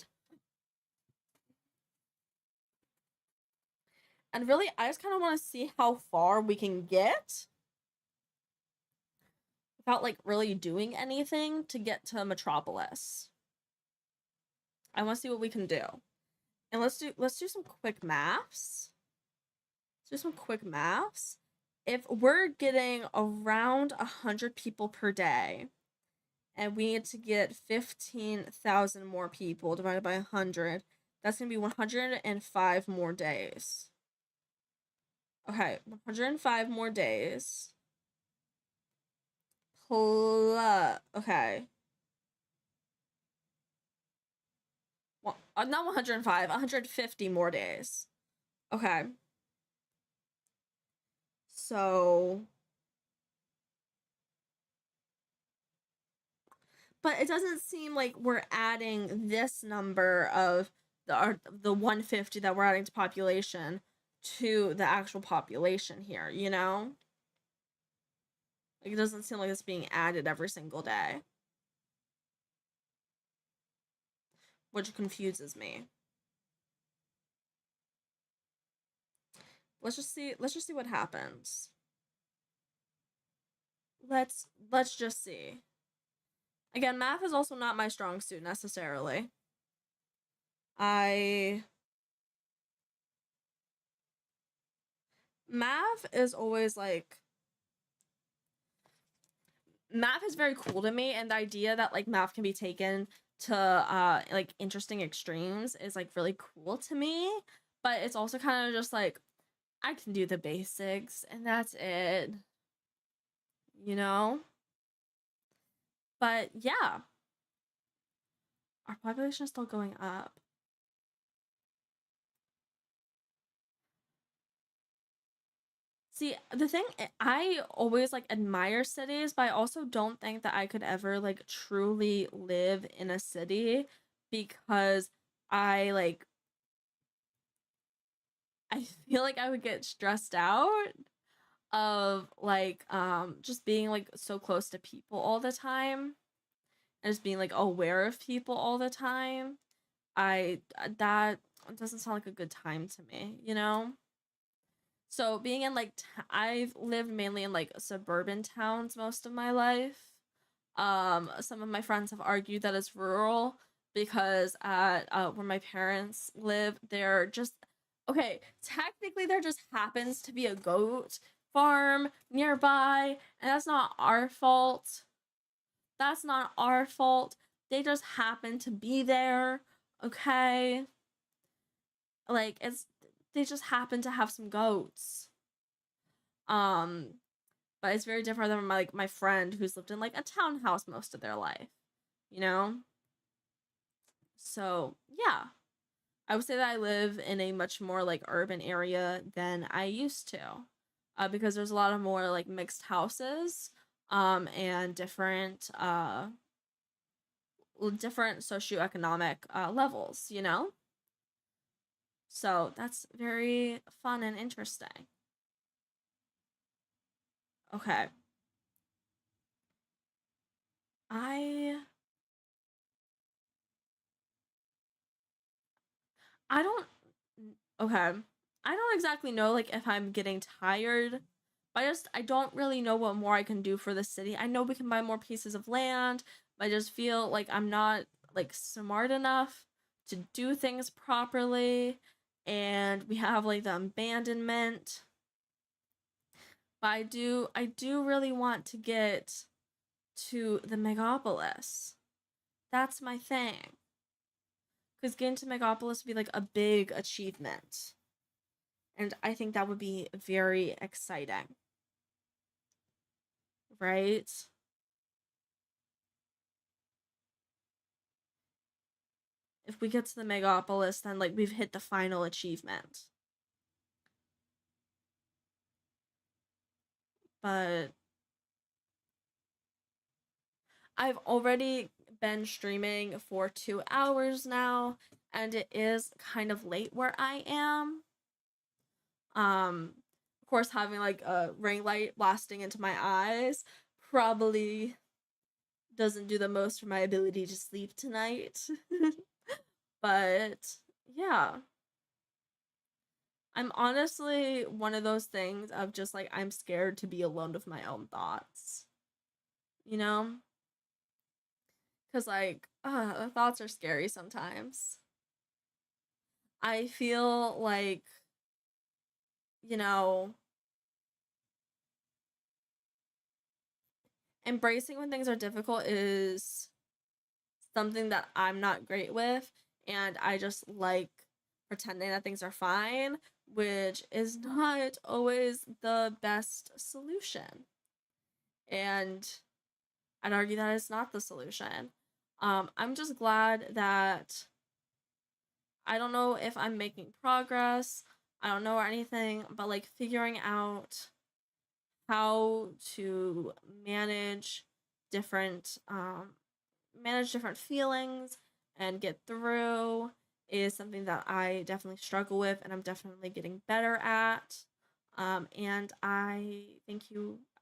Speaker 1: And really, I just kind of want to see how far we can get without like really doing anything to get to Metropolis. I want to see what we can do. And let's do some quick maths. Let's do some quick maths. If we're getting around 100 people per day, and we need to get 15,000 more people divided by 100, that's going to be 105 more days. Okay, 105 more days. Plus, okay. Well, not 105, 150 more days. Okay. So, but it doesn't seem like we're adding this number of the 150 that we're adding to population to the actual population here, you know? Like, it doesn't seem like it's being added every single day, which confuses me. Let's just see what happens. Let's just see. Again, math is also not my strong suit necessarily. I math is always like math is very cool to me, and the idea that like math can be taken to like interesting extremes is like really cool to me, but it's also kind of just like I can do the basics and that's it, you know? But yeah, our population is still going up. See, the thing I always like admire cities, but I also don't think that I could ever like truly live in a city because I like I feel like I would get stressed out of like just being like so close to people all the time and just being like aware of people all the time. I that doesn't sound like a good time to me, you know? So being in like I've lived mainly in like suburban towns most of my life. Some of my friends have argued that it's rural because at where my parents live, they're just okay, technically there just happens to be a goat farm nearby, and that's not our fault. That's not our fault. They just happen to be there, okay? Like it's they just happen to have some goats. Um, but it's very different than my friend who's lived in like a townhouse most of their life, you know? So, yeah. I would say that I live in a much more like urban area than I used to. Because there's a lot of more like mixed houses and different socioeconomic levels, you know? So, that's very fun and interesting. Okay. I I don't okay. I don't exactly know like if I'm getting tired. But I don't really know what more I can do for the city. I know we can buy more pieces of land, but I just feel like I'm not like smart enough to do things properly. And we have like the abandonment. But I do really want to get to the Megalopolis. That's my thing. Because getting to Megalopolis would be like a big achievement. And I think that would be very exciting, right? If we get to the Megalopolis, then like we've hit the final achievement. But I've already been streaming for 2 hours now, and it is kind of late where I am. Of course, having like a ring light blasting into my eyes probably doesn't do the most for my ability to sleep tonight. But yeah, I'm honestly one of those things of just like I'm scared to be alone with my own thoughts. You know? Cuz like the thoughts are scary sometimes. I feel like, you know, embracing when things are difficult is something that I'm not great with, and I just like pretending that things are fine, which is not always the best solution. And I'd argue that it's not the solution. I'm just glad that I don't know if I'm making progress. I don't know or anything, but like figuring out how to different manage different feelings and get through is something that I definitely struggle with and I'm definitely getting better at. And I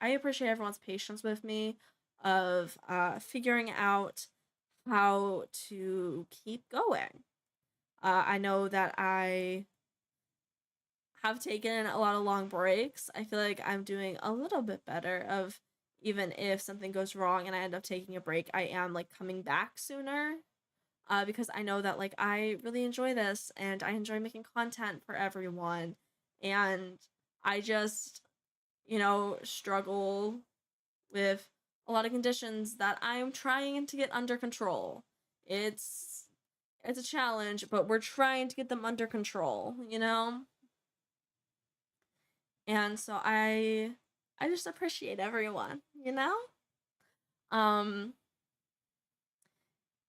Speaker 1: appreciate everyone's patience with me of figuring out how to keep going. I know that I have taken a lot of long breaks. I feel like I'm doing a little bit better of, even if something goes wrong and I end up taking a break, I am like coming back sooner. Because I know that like I really enjoy this and I enjoy making content for everyone. And I just, struggle with a lot of conditions that I'm trying to get under control. It's it's a challenge, but we're trying to get them under control. And so I just appreciate everyone. Um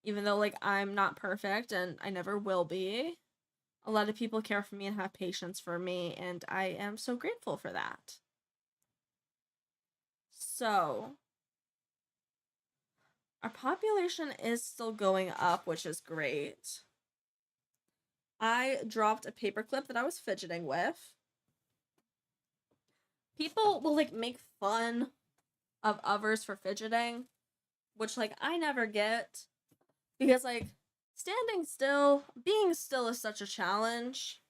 Speaker 1: even though like I'm not perfect and I never will be, a lot of people care for me and have patience for me, and I am so grateful for that. So, our population is still going up, which is great. I dropped a paperclip that I was fidgeting with. People will like make fun of others for fidgeting, which like I never get, because like standing still, being still is such a challenge.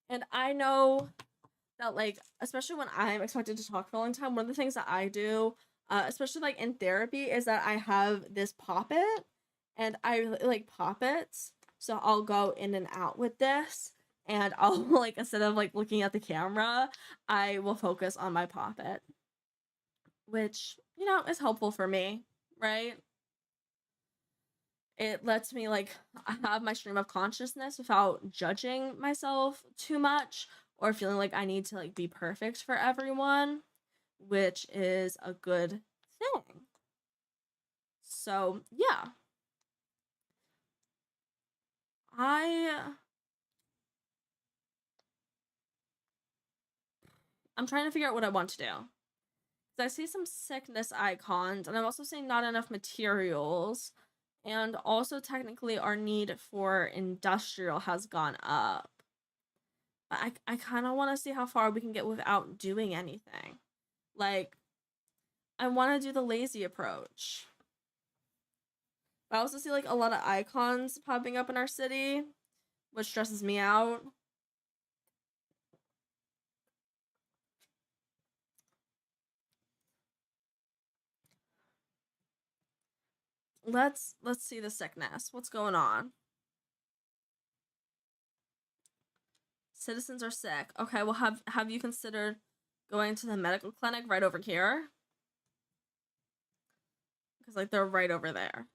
Speaker 1: And I know that like, especially when I'm expected to talk for a long time, one of the things that I do, especially like in therapy, is that I have this poppet and I really like poppets. So I'll go in and out with this, and I'll like, instead of like looking at the camera, I will focus on my poppet, which is helpful for me, right? It lets me like have my stream of consciousness without judging myself too much or feeling like I need to like be perfect for everyone, which is a good thing. So, yeah. I'm trying to figure out what I want to do. I see some sickness icons, and I'm also seeing not enough materials, and also technically our need for industrial has gone up. But I kind of want to see how far we can get without doing anything. Like, I want to do the lazy approach. But I also see like a lot of icons popping up in our city, which stresses me out. Let's see the sickness. What's going on? Citizens are sick. Okay, well have you considered going to the medical clinic right over here? Because like they're right over there.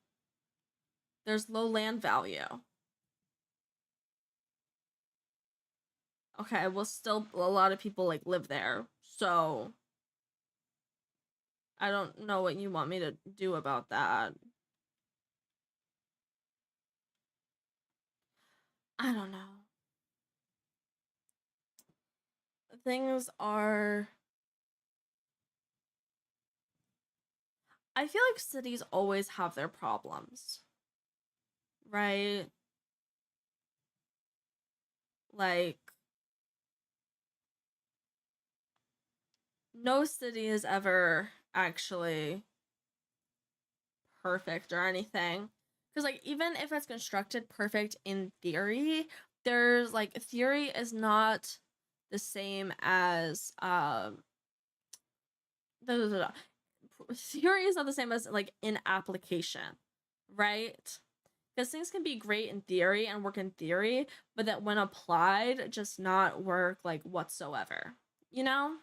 Speaker 1: There's low land value. Okay, well still a lot of people like live there. So I don't know what you want me to do about that. I don't know. Things are, I feel like cities always have their problems, right? Like, no city is ever actually perfect or anything. Because, like, even if it's constructed perfect in theory, there's like, theory is not the same as, theory is not the same as like in application, right? Because things can be great in theory and work in theory, but that when applied, just not work like whatsoever. You know,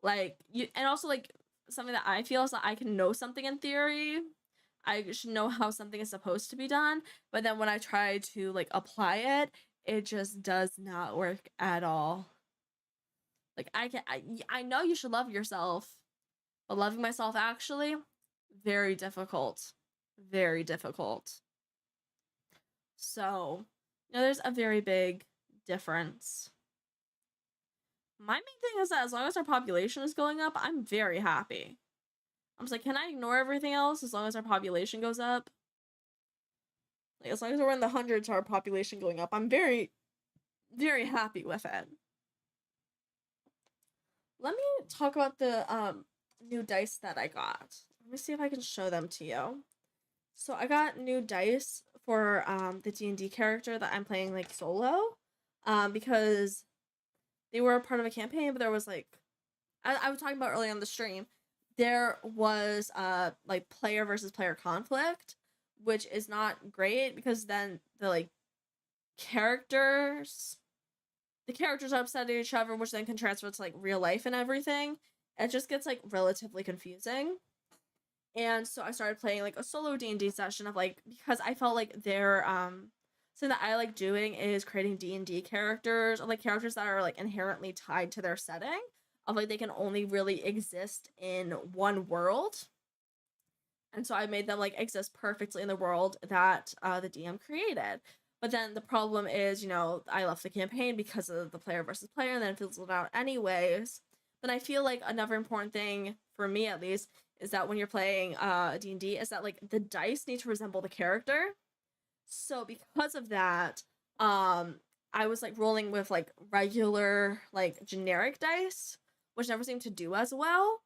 Speaker 1: like you, and also like something that I feel is that I can know something in theory. I should know how something is supposed to be done, but then when I try to like apply it, it just does not work at all. Like I know you should love yourself, but loving myself actually, very difficult. Very difficult. So, there's a very big difference. My main thing is that as long as our population is going up, I'm very happy. I'm just like, can I ignore everything else as long as our population goes up? Like, as long as we're in the hundreds, our population going up, I'm very, very happy with it. Let me talk about the new dice that I got. Let me see if I can show them to you. So I got new dice for the D&D character that I'm playing like solo, because they were a part of a campaign, but there was like, I was talking about earlier on the stream, there was like player versus player conflict, which is not great because then characters the characters are upset at each other, which then can transfer to like real life and everything. It just gets like relatively confusing. And so I started playing like a solo D&D session of like, because I felt like something that I like doing is creating D&D characters, or like characters that are like inherently tied to their setting, of like they can only really exist in one world. And so I made them like exist perfectly in the world that the DM created. But then the problem is, I left the campaign because of the player versus player, and then it fizzled out anyways. Then I feel like another important thing, for me at least, is that when you're playing D&D, is that like the dice need to resemble the character. So because of that, I was like rolling with like regular, like generic dice, which never seemed to do as well.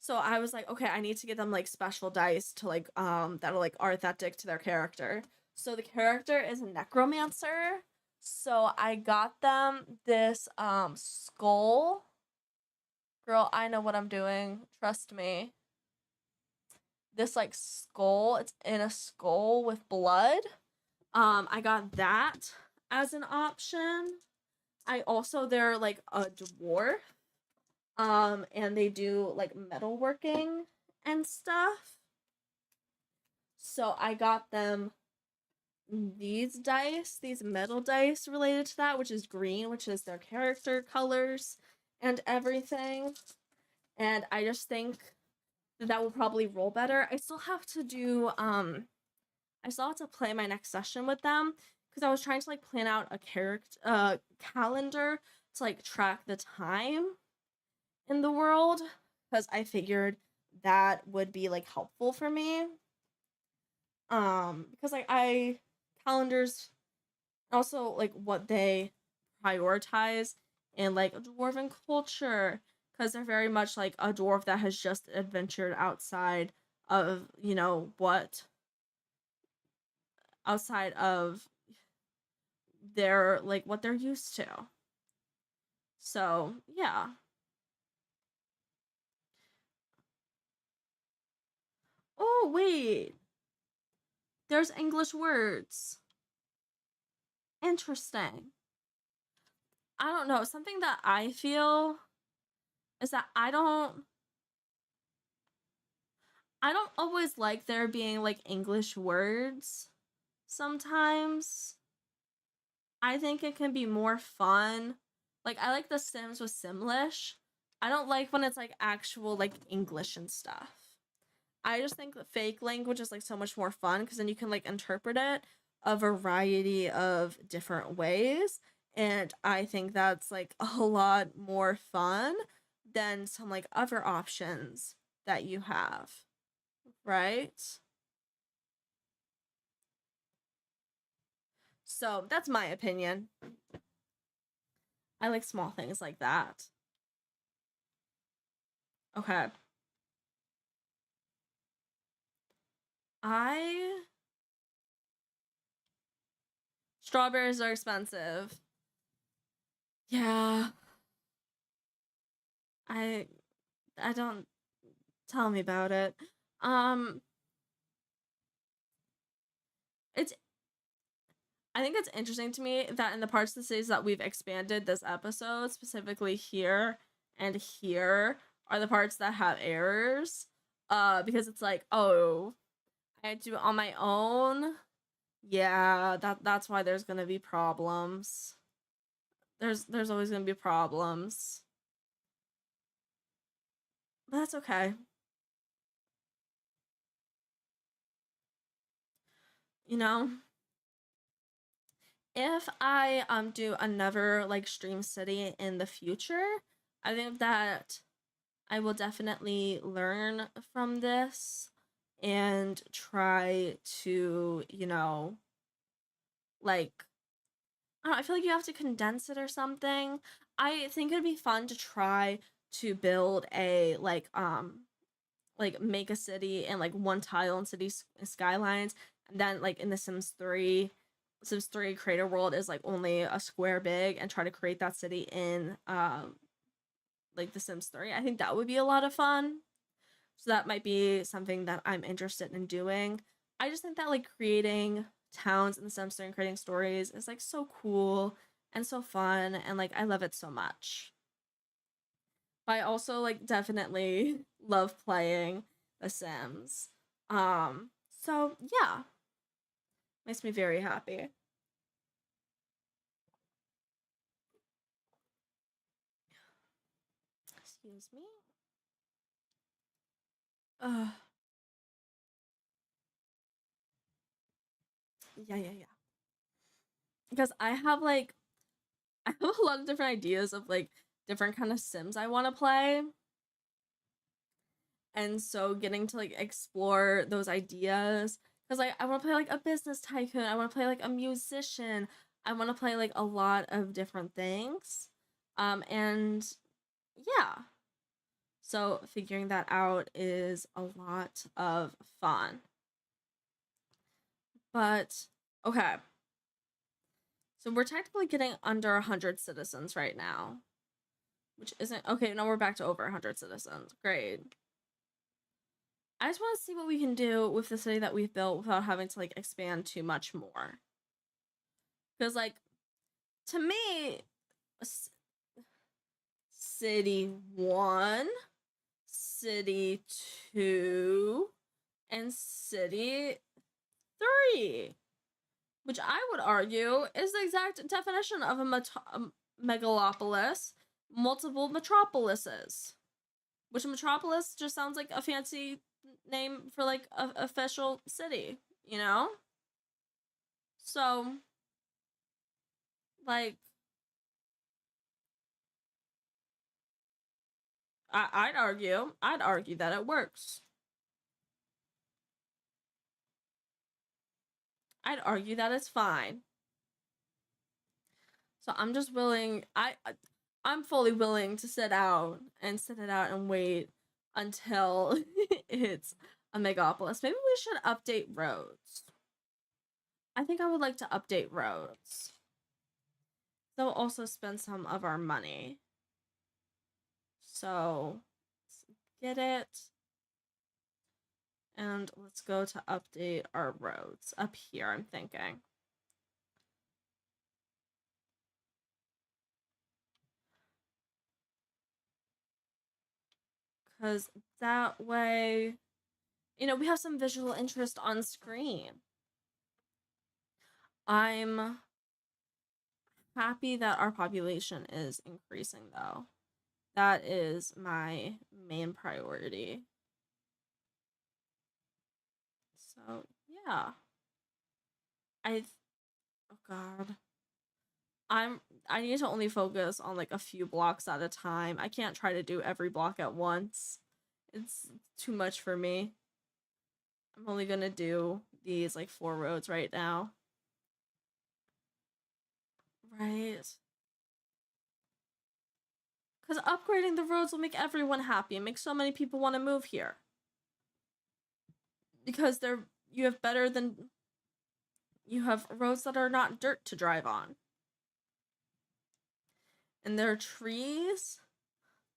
Speaker 1: So I was like, okay, I need to get them like special dice to like that are like authentic to their character. So the character is a necromancer. So I got them this skull. Girl, I know what I'm doing. Trust me. This like skull, it's in a skull with blood. I got that as an option. They're like a dwarf. And they do like metalworking and stuff. So I got them these metal dice related to that, which is green, which is their character colors and everything. And I just think that will probably roll better. I still have to play my next session with them, because I was trying to like plan out a calendar to like track the time in the world, because I figured that would be like helpful for me. Because like calendars also like what they prioritize in like dwarven culture, because they're very much like a dwarf that has just adventured outside of outside of their like what they're used to. So yeah. Oh wait, there's English words. Interesting. I don't know. Something that I feel is that I don't always like there being like English words sometimes. I think it can be more fun. Like I like The Sims with Simlish. I don't like when it's like actual like English and stuff. I just think the fake language is like so much more fun, because then you can like interpret it a variety of different ways. And I think that's like a lot more fun than some like other options that you have, right? So that's my opinion. I like small things like that. Okay. I Strawberries are expensive. Yeah. I I don't Tell me about it. Um it's I think it's interesting to me that in the parts of the cities that we've expanded this episode, specifically here and here, are the parts that have errors. Because it's like, oh, I had to do it on my own. Yeah, that's why there's gonna be problems. There's always gonna be problems. But that's okay. You know? If I do another like stream city in the future, I think that I will definitely learn from this and try to, like, I don't know, I feel like you have to condense it or something. I think it'd be fun to try to build a like make a city and like one tile in skylines, and then like in the Sims 3 create a world is like only a square big, and try to create that city in like the Sims 3. I think that would be a lot of fun. So that might be something that I'm interested in doing. I just think that like creating towns in the Sims 3 and creating stories is like so cool and so fun, and like I love it so much. But I also like definitely love playing The Sims. So yeah, makes me very happy. Excuse me. Uh, yeah. Because I have a lot of different ideas of like different kind of Sims I want to play. And so getting to like explore those ideas, because like I want to play like a business tycoon, I want to play like a musician, I want to play like a lot of different things. And yeah. So figuring that out is a lot of fun. But okay. So we're technically getting under 100 citizens right now, which isn't okay. No, we're back to over 100 citizens. Great. I just want to see what we can do with the city that we've built without having to like expand too much more. Because like to me, city 1, city 2, and city 3, which I would argue is the exact definition of a megalopolis, multiple metropolises. Which metropolis just sounds like a fancy name for like a official city, you know? So, like, I'd argue that it works. I'd argue that it's fine. So I'm just willing. I'm fully willing to sit it out and wait until it's a megapolis. Maybe we should update roads. I think I would like to update roads. They'll also spend some of our money. So let's get it. And let's go to update our roads up here, I'm thinking. Because that way, you know, we have some visual interest on screen. I'm happy that our population is increasing, though. That is my main priority. So, yeah. Oh god. I need to only focus on like a few blocks at a time. I can't try to do every block at once. It's too much for me. I'm only gonna do these like 4 roads right now. Right. Because upgrading the roads will make everyone happy and make so many people want to move here. Because you have roads that are not dirt to drive on. And there are trees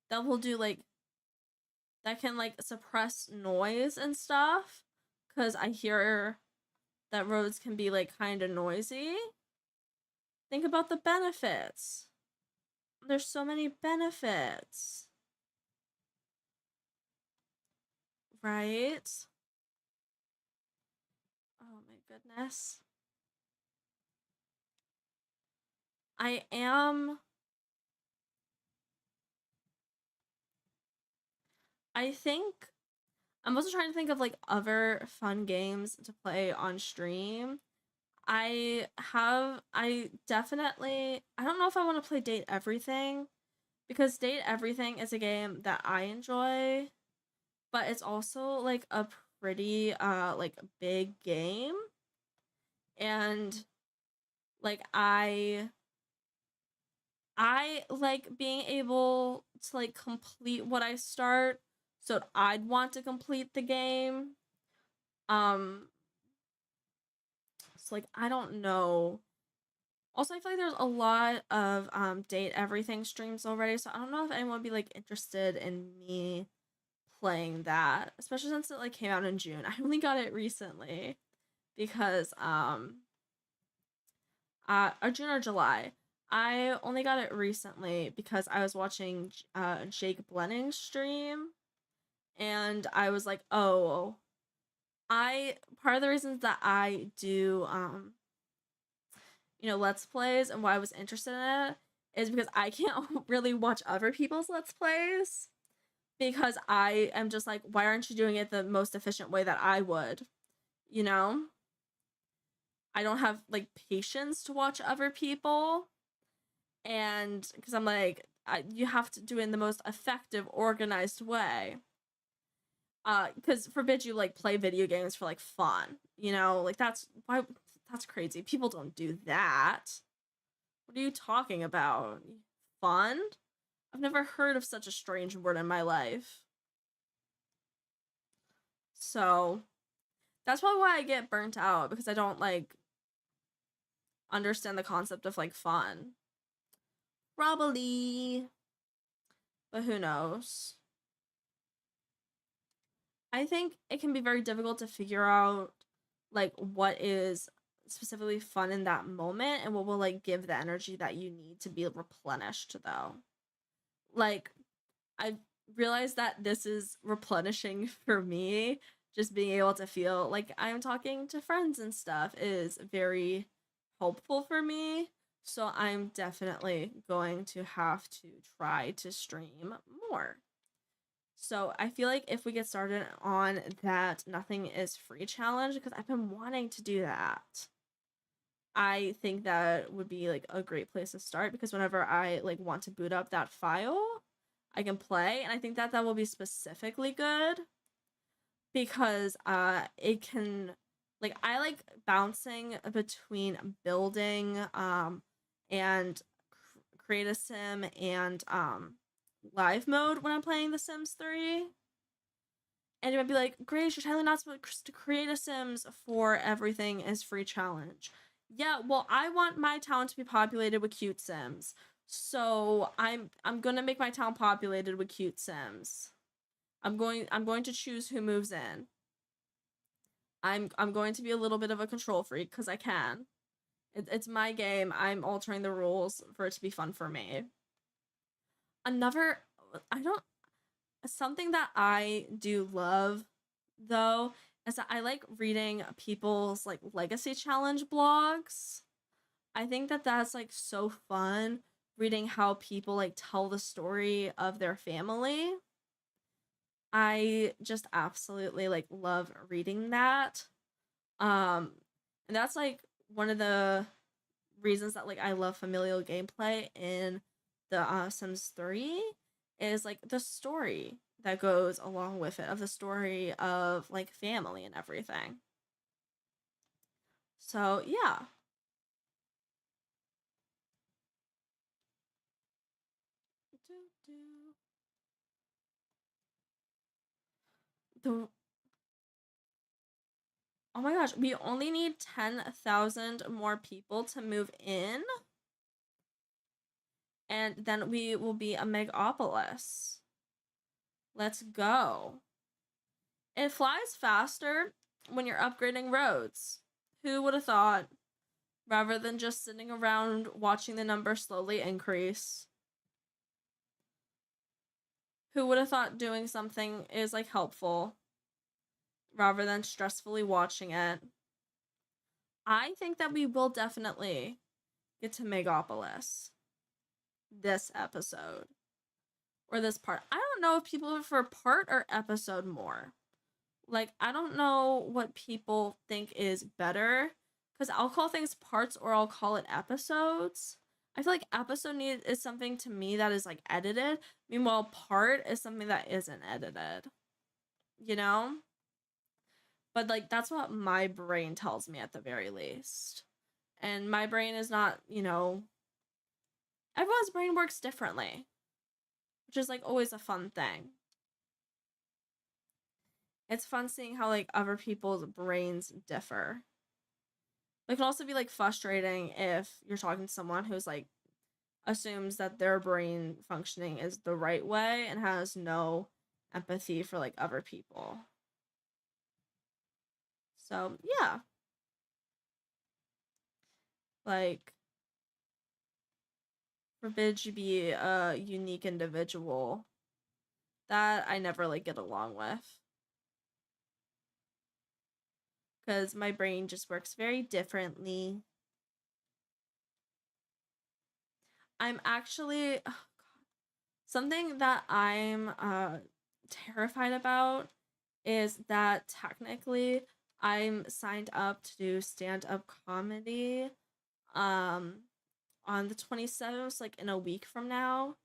Speaker 1: that will do like that can like suppress noise and stuff. Cause I hear that roads can be like kind of noisy. Think about the benefits. There's so many benefits. Right? Oh my goodness. I am. I think I'm also trying to think of like other fun games to play on stream. I definitely, I don't know if I want to play Date Everything, because Date Everything is a game that I enjoy, but it's also like a pretty like big game, and Like I like being able to like complete what I start, so I'd want to complete the game. Um so like I don't know. Also, I feel like there's a lot of date everything streams already, so I don't know if anyone would be like interested in me playing that, especially since it like came out in June. I only got it recently because or June or July. I only got it recently because I was watching Jake Blenning's stream, and I was like, "Oh, I part of the reasons that I do let's plays and why I was interested in it is because I can't really watch other people's let's plays because I am just like, why aren't you doing it the most efficient way that I would? You know? I don't have like patience to watch other people, and because I'm like, you have to do it in the most effective, organized way. Because forbid you like play video games for like fun, like that's crazy. People don't do that. What are you talking about? Fun? I've never heard of such a strange word in my life. So that's probably why I get burnt out because I don't like understand the concept of like fun. Probably. But who knows? I think it can be very difficult to figure out like what is specifically fun in that moment and what will like give the energy that you need to be replenished though. Like I realized that this is replenishing for me. Just being able to feel like I'm talking to friends and stuff is very helpful for me. So I'm definitely going to have to try to stream more. So I feel like if we get started on that nothing is free challenge, because I've been wanting to do that, I think that would be like a great place to start because whenever I like want to boot up that file, I can play, and I think that that will be specifically good because it can like I like bouncing between building and create a sim and live mode when I'm playing The Sims 3. And you might be like, Grace, you're totally not supposed to create a Sims for everything is free challenge. Yeah, well, I want my town to be populated with cute Sims. So I'm gonna make my town populated with cute Sims. I'm going to choose who moves in. I'm going to be a little bit of a control freak because I can. It's my game. I'm altering the rules for it to be fun for me. Another I don't something that I do love though is that I like reading people's like legacy challenge blogs. I think that that's like so fun reading how people like tell the story of their family. I just absolutely like love reading that. Um and that's like one of the reasons that like I love familial gameplay in the Sims 3 is like the story that goes along with it of the story of like family and everything. So, yeah. The Oh my gosh, we only need 10,000 more people to move in and then we will be a megapolis. Let's go. It flies faster when you're upgrading roads. Who would have thought? Rather than just sitting around watching the number slowly increase. Who would have thought doing something is like helpful rather than stressfully watching it? I think that we will definitely get to Megalopolis this episode or this part. I don't know if people prefer part or episode more. Like, I don't know what people think is better because I'll call things parts or I'll call it episodes. I feel like episode is something to me that is like edited. Meanwhile, part is something that isn't edited. You know? But like that's what my brain tells me at the very least. And my brain is not, everyone's brain works differently, which is like always a fun thing. It's fun seeing how like other people's brains differ. It can also be like frustrating if you're talking to someone who's like assumes that their brain functioning is the right way and has no empathy for like other people. So yeah, like forbid you be a unique individual that I never like get along with, because my brain just works very differently. I'm actually something that I'm terrified about is that technically I'm signed up to do stand-up comedy um on the 27th, like in a week from now.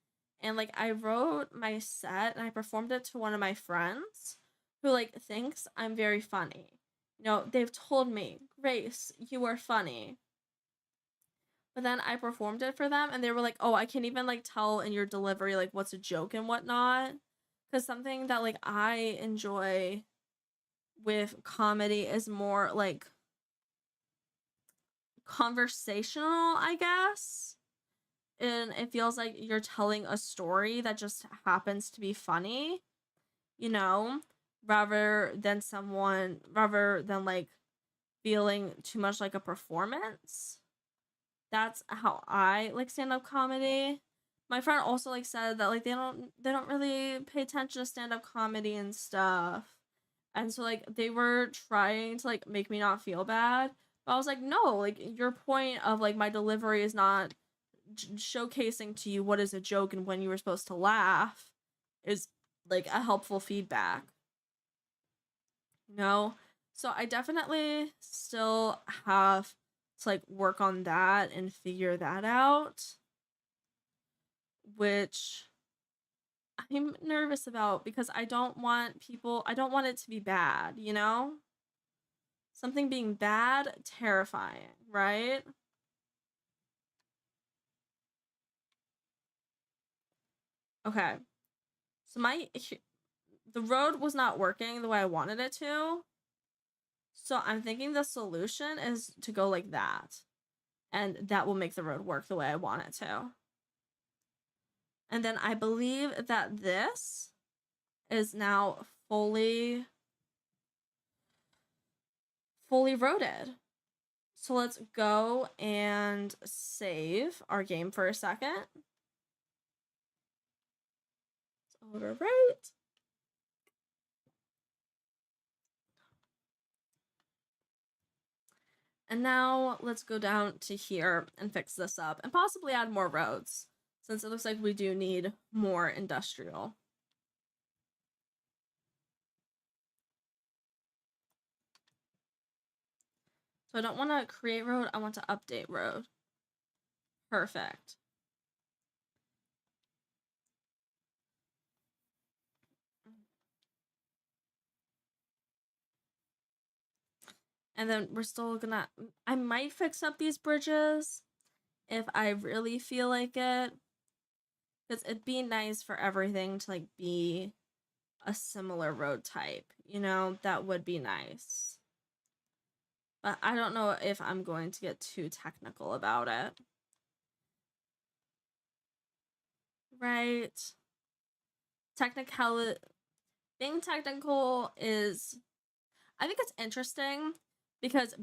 Speaker 1: And like I wrote my set and I performed it to one of my friends who like thinks I'm very funny. They've told me, Grace, you are funny. But then I performed it for them and they were like, oh, I can't even like tell in your delivery like what's a joke and whatnot. Because something that like I enjoy with comedy is more like conversational, I guess. And it feels like you're telling a story that just happens to be funny, you know, rather than like feeling too much like a performance. That's how I like stand-up comedy. My friend also like said that like they don't really pay attention to stand-up comedy and stuff. And so like they were trying to like make me not feel bad. But I was like, no, like your point of like my delivery is not showcasing to you what is a joke and when you were supposed to laugh is like a helpful feedback. So I definitely still have to like work on that and figure that out, which I'm nervous about because I don't want it to be bad, something being bad, terrifying, right? Okay, so the road was not working the way I wanted it to. So I'm thinking the solution is to go like that. And that will make the road work the way I want it to. And then I believe that this is now fully roaded. So let's go and save our game for a second. Let's overwrite. And now let's go down to here and fix this up and possibly add more roads, since it looks like we do need more industrial. So I don't want to create road, I want to update road. Perfect. And then we're still gonna, I might fix up these bridges if I really feel like it. Because it'd be nice for everything to like be a similar road type, that would be nice. But I don't know if I'm going to get too technical about it. Right? Being technical is, I think it's interesting because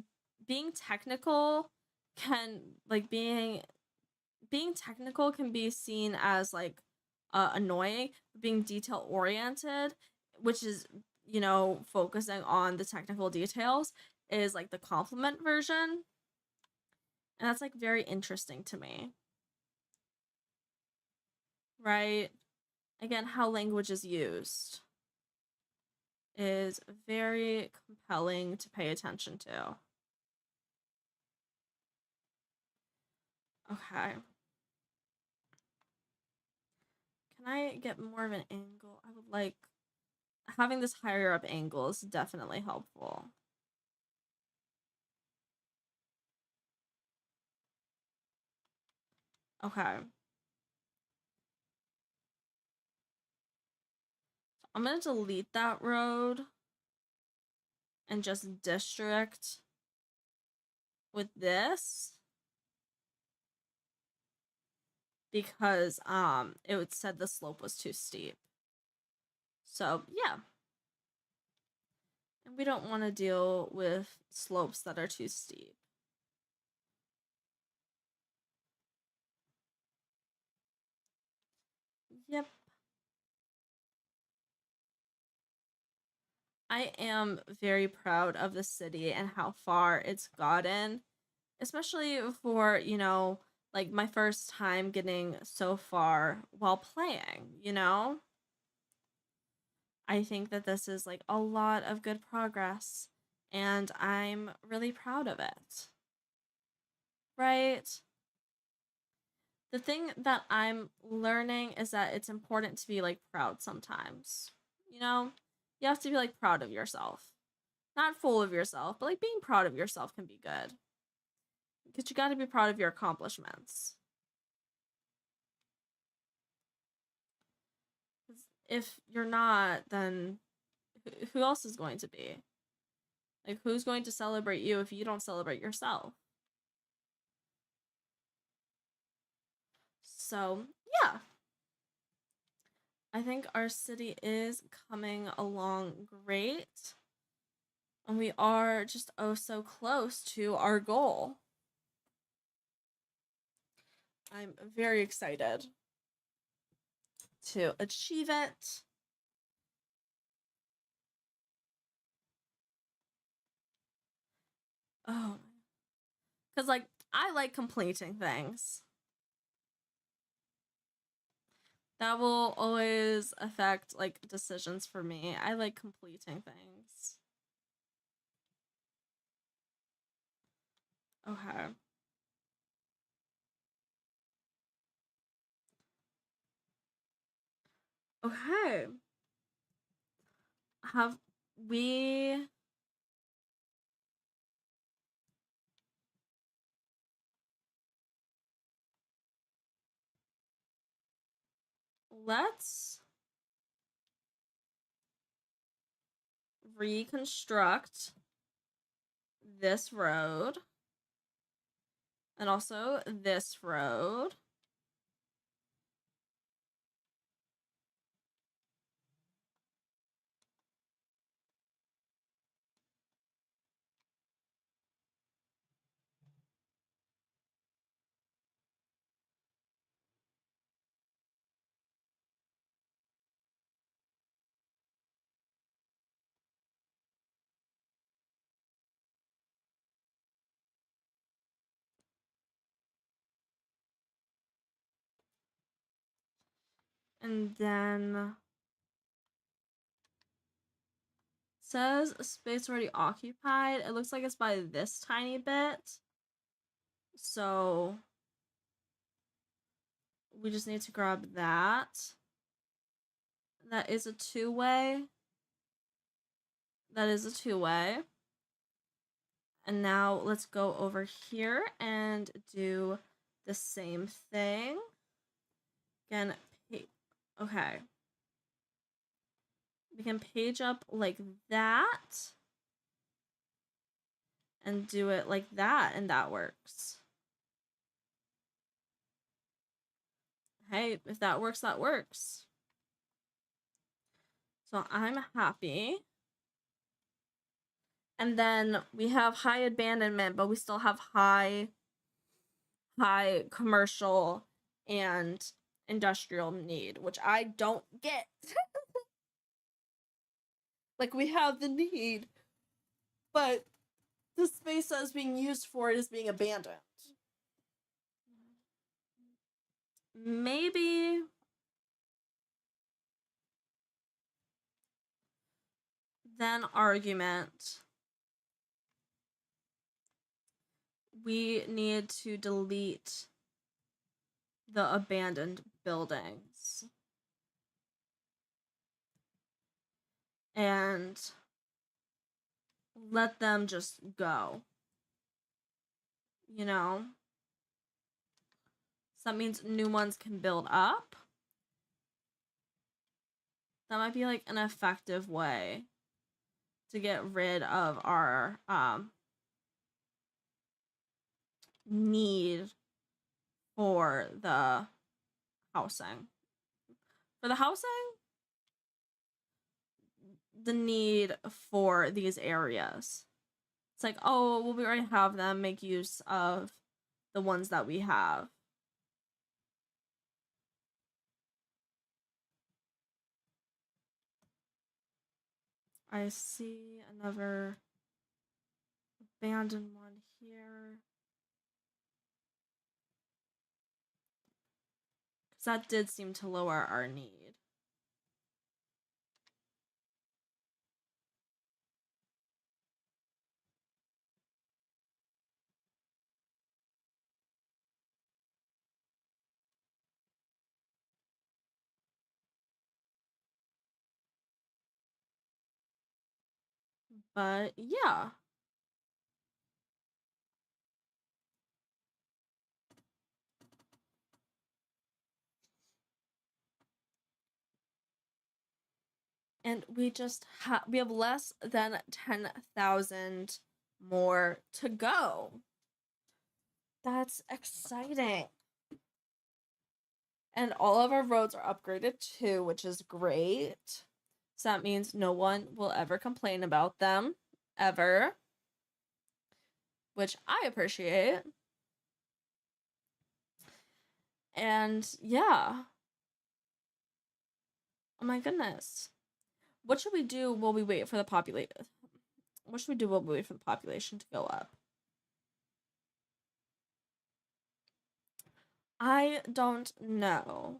Speaker 1: being technical can like being technical can be seen as like annoying. Being detail oriented, which is focusing on the technical details, is like the compliment version, and that's like very interesting to me, right? Again, how language is used is very compelling to pay attention to. Okay. Can I get more of an angle? I would like having this higher up angle is definitely helpful. Okay. I'm gonna delete that road and just district with this because it would said the slope was too steep. So yeah. And we don't want to deal with slopes that are too steep. Yep. I am very proud of the city and how far it's gotten, especially for, like my first time getting so far while playing, I think that this is like a lot of good progress and I'm really proud of it. Right? The thing that I'm learning is that it's important to be like proud sometimes. You know, you have to be like proud of yourself. Not full of yourself, but like being proud of yourself can be good. Because you got to be proud of your accomplishments. If you're not, then who else is going to be? Like, who's going to celebrate you if you don't celebrate yourself? So, yeah. I think our city is coming along great. And we are just oh so close to our goal. I'm very excited to achieve it. Oh, because like I like completing things. That will always affect like decisions for me. I like completing things. Okay. Okay. Have we let's reconstruct this road and also this road. And then says space already occupied. It looks like it's by this tiny bit. So we just need to grab that. That is a two-way. That is a two-way. And now let's go over here and do the same thing. Again, okay. We can page up like that. And do it like that, and that works. Hey, if that works, that works. So I'm happy. And then we have high abandonment, but we still have high commercial and industrial need, which I don't get. Like, we have the need, but the space that is being used for it is being abandoned. Maybe then argument. We need to delete the abandoned buildings. And let them just go. So that means new ones can build up. That might be like an effective way to get rid of our need for the housing. For the housing, the need for these areas. It's like, oh, well, we already have them. Make use of the ones that we have. I see another abandoned one here. Because that did seem to lower our need. But yeah. And we just we have less than 10,000 more to go. That's exciting. And all of our roads are upgraded too, which is great. So that means no one will ever complain about them, ever. Which I appreciate. And yeah. Oh my goodness. What should we do while we wait for the population? What should we do while we wait for the population to go up? I don't know.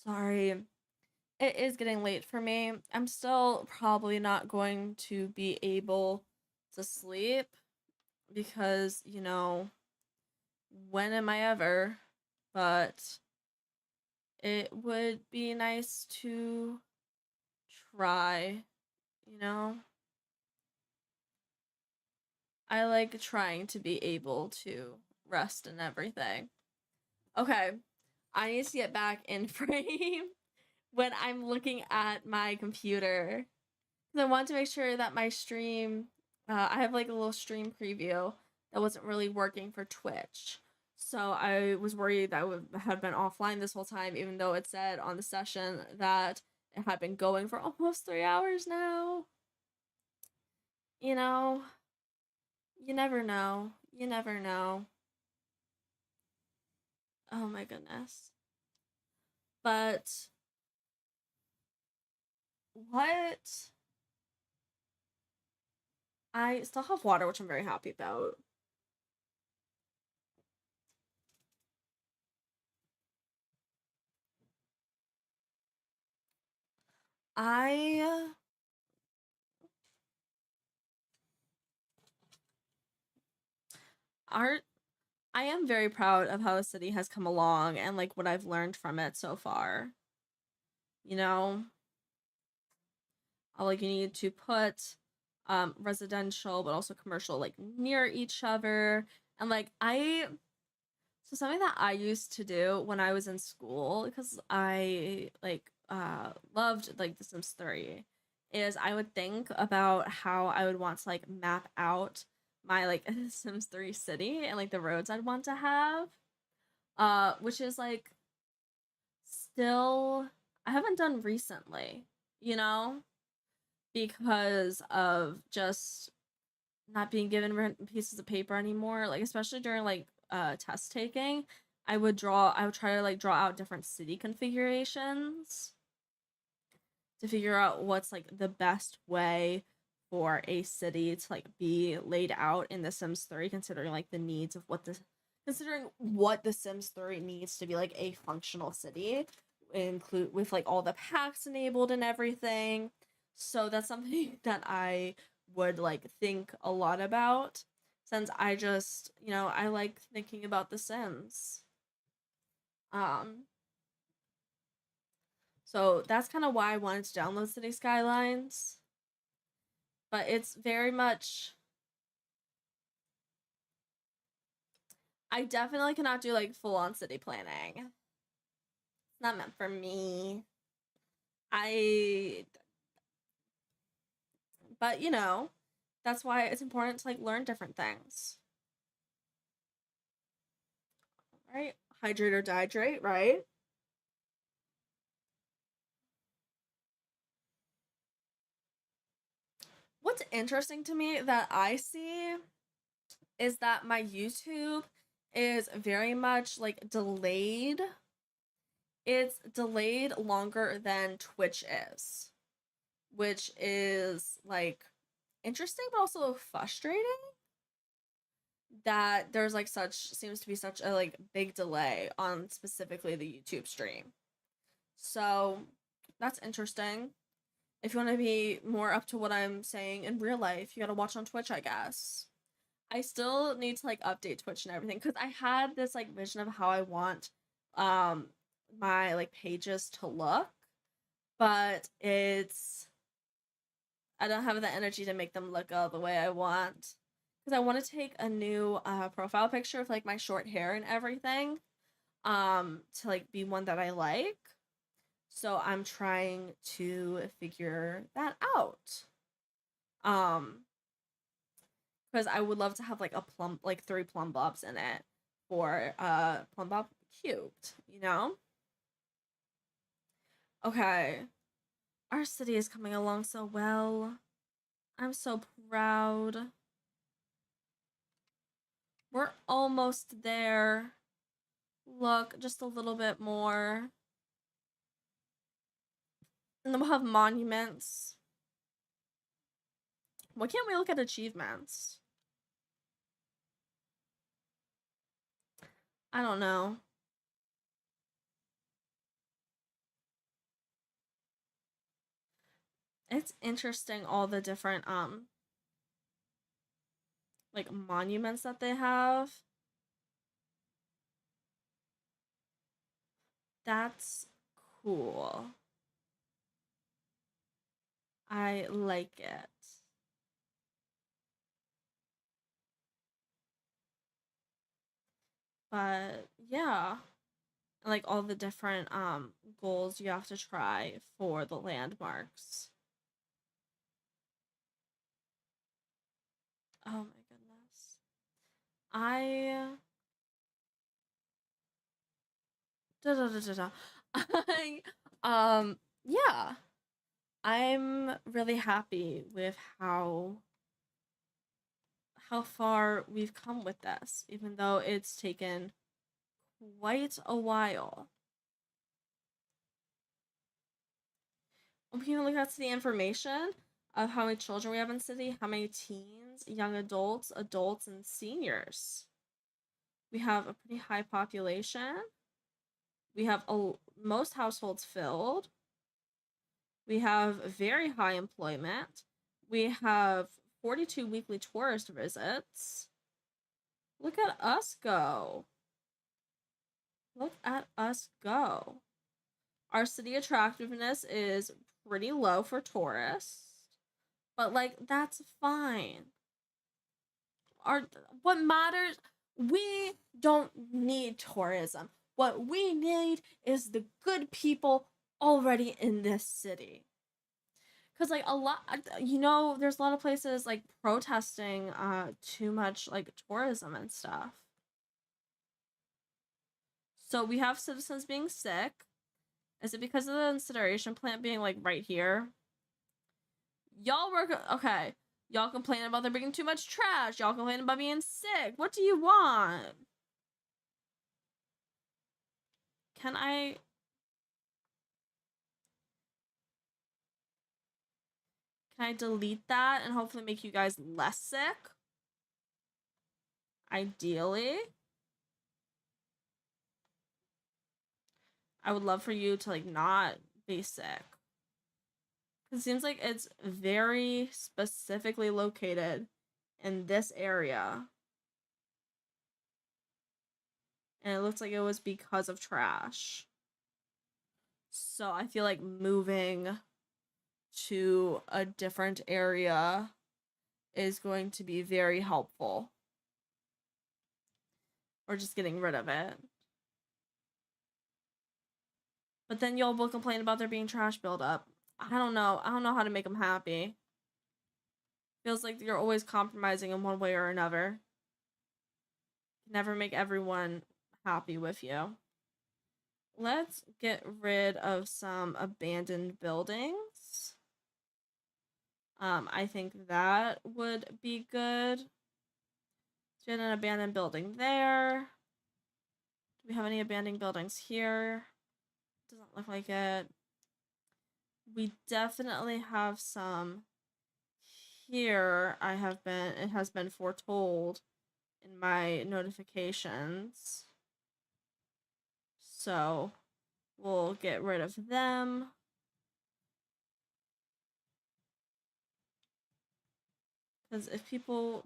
Speaker 1: Sorry. It is getting late for me. I'm still probably not going to be able to sleep because, you know, when am I ever? But it would be nice to try, you know? I like trying to be able to rest and everything. Okay, I need to get back in frame when I'm looking at my computer. Because I want to make sure that my stream, I have like a little stream preview that wasn't really working for Twitch. So I was worried that I would have been offline this whole time, even though it said on the session that it had been going for almost 3 hours now. You know, you never know. You never know. Oh my goodness. But what? I still have water, which I'm very happy about. I art I am very proud of how the city has come along and like what I've learned from it so far. You know, like you need to put residential but also commercial like near each other. And like so something that I used to do when I was in school, because I like loved like The Sims 3, is I would think about how I would want to like map out my like Sims 3 city and like the roads I'd want to have. Which is like still I haven't done recently, you know, because of just not being given written pieces of paper anymore. Like especially during like test taking, I would try to like draw out different city configurations to figure out what's like the best way for a city to like be laid out in The Sims 3, considering like the needs of considering what The Sims 3 needs to be like a functional city, include with like all the packs enabled and everything. So that's something that I would like think a lot about, since I just, you know, I like thinking about The Sims. Um so that's kind of why I wanted to download City Skylines. But it's very much I definitely cannot do like full on city planning. It's not meant for me. I but you know, that's why it's important to like learn different things. Right? Hydrate or dehydrate, right? What's interesting to me that I see is that my YouTube is very much like delayed. It's delayed longer than Twitch is, which is like interesting but also frustrating that there's like such seems to be such a like big delay on specifically the YouTube stream. So that's interesting. If you want to be more up to what I'm saying in real life, you gotta watch on Twitch, I guess. I still need to like update Twitch and everything because I had this like vision of how I want um my like pages to look, but it's I don't have the energy to make them look all the way I want. Because I want to take a new profile picture with like my short hair and everything. To like be one that I like. So I'm trying to figure that out. Um, because I would love to have like a plum like three plum bobs in it for plum bob cubed, you know? Okay. Our city is coming along so well. I'm so proud. We're almost there. Look, just a little bit more. And then we'll have monuments. Why can't we look at achievements? I don't know. It's interesting all the different like monuments that they have. That's cool. I like it. But yeah, like all the different goals you have to try for the landmarks. Oh my goodness. I da da da da da. I yeah. I'm really happy with how far we've come with this, even though it's taken quite a while. We can look at the information of how many children we have in the city, how many teens, young adults, adults, and seniors. We have a pretty high population. We have most households filled. We have very high employment. We have 42 weekly tourist visits. Look at us go. Look at us go. Our city attractiveness is pretty low for tourists, but like that's fine. Our what matters, we don't need tourism. What we need is the good people already in this city. Cause like a lot, there's a lot of places like protesting too much like tourism and stuff. So we have citizens being sick. Is it because of the incineration plant being like right here? Y'all work okay. Y'all complain about there being too much trash. Y'all complain about being sick. What do you want? Can I delete that and hopefully make you guys less sick? Ideally. I would love for you to like not be sick. It seems like it's very specifically located in this area. And it looks like it was because of trash. So I feel like moving to a different area is going to be very helpful. or just getting rid of it. But then y'all will complain about there being trash buildup. I don't know. I don't know how to make them happy. Feels like you're always compromising in one way or another. Never make everyone happy with you. Let's get rid of some abandoned buildings. I think that would be good. Get an abandoned building there. Do we have any abandoned buildings here? Doesn't look like it. We definitely have some here. It has been foretold in my notifications. So we'll get rid of them. Because if people,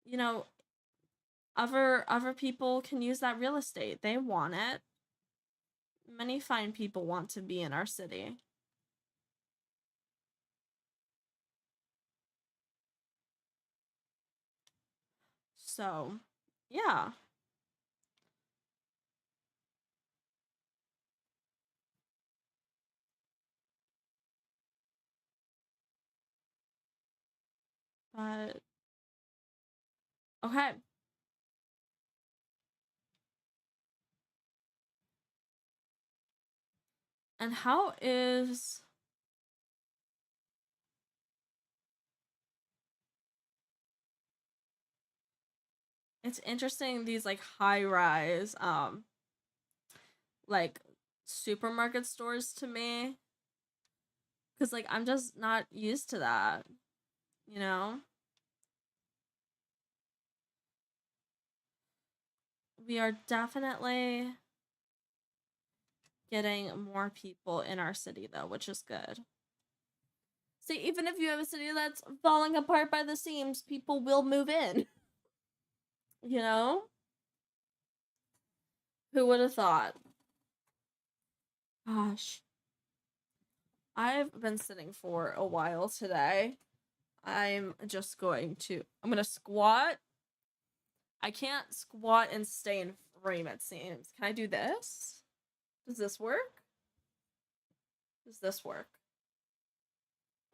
Speaker 1: you know, other people can use that real estate. They want it. Many fine people want to be in our city. So, yeah. But okay. And how is it's interesting these like high rise like supermarket stores to me, cuz like I'm just not used to that, you know? We are definitely getting more people in our city though, which is good. See, even if you have a city that's falling apart by the seams, people will move in. You know? Who would have thought? Gosh. I've been sitting for a while today. I'm gonna squat. I can't squat and stay in frame, it seems. Can I do this? Does this work? Does this work?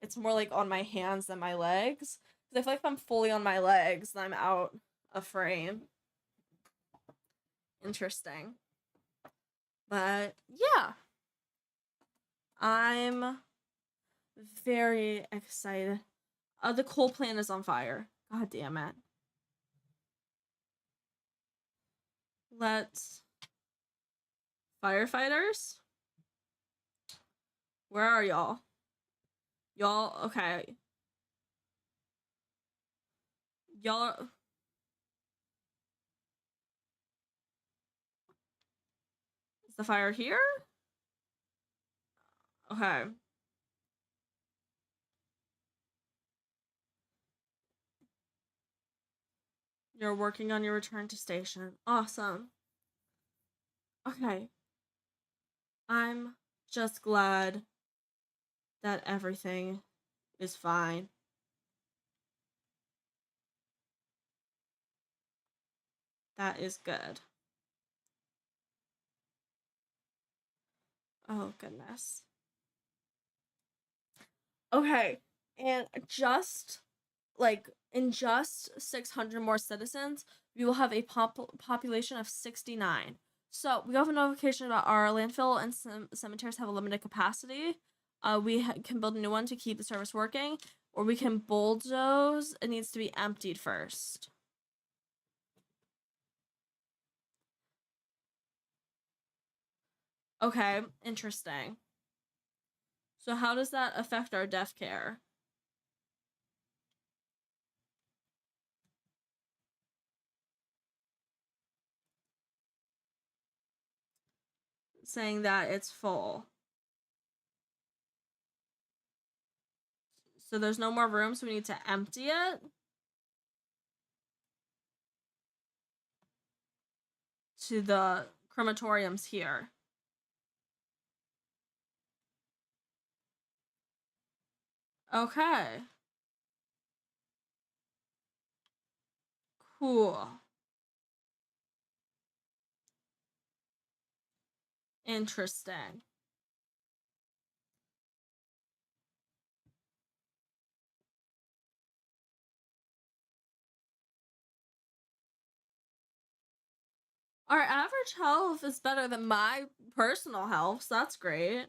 Speaker 1: It's more like on my hands than my legs. Because I feel like if I'm fully on my legs, then I'm out of frame. Interesting. But yeah. I'm very excited. The coal plant is on fire. God damn it. Let's firefighters? Where are y'all? Y'all, okay. Y'all. Is the fire here? Okay. You're working on your return to station. Awesome. Okay. I'm just glad that everything is fine. That is good. Oh, goodness. Okay. And in just 600 more citizens, we will have a population of 69. So we have a notification about our landfill and cemeteries have a limited capacity. We can build a new one to keep the service working, or we can bulldoze. It needs to be emptied first. Okay, interesting. So how does that affect our death care? Saying that it's full. So there's no more room, so we need to empty it. To the crematoriums here. Okay. Cool. Interesting. Our average health is better than my personal health, so that's great.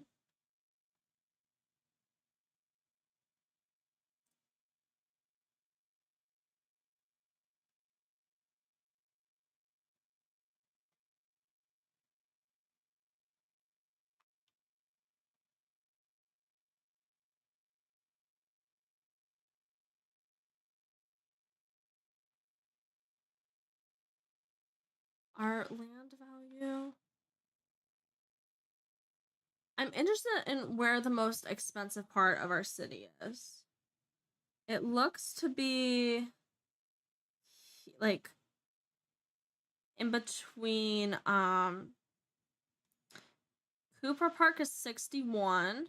Speaker 1: Our land value. I'm interested in where the most expensive part of our city is. It looks to be like in between Cooper Park is 61,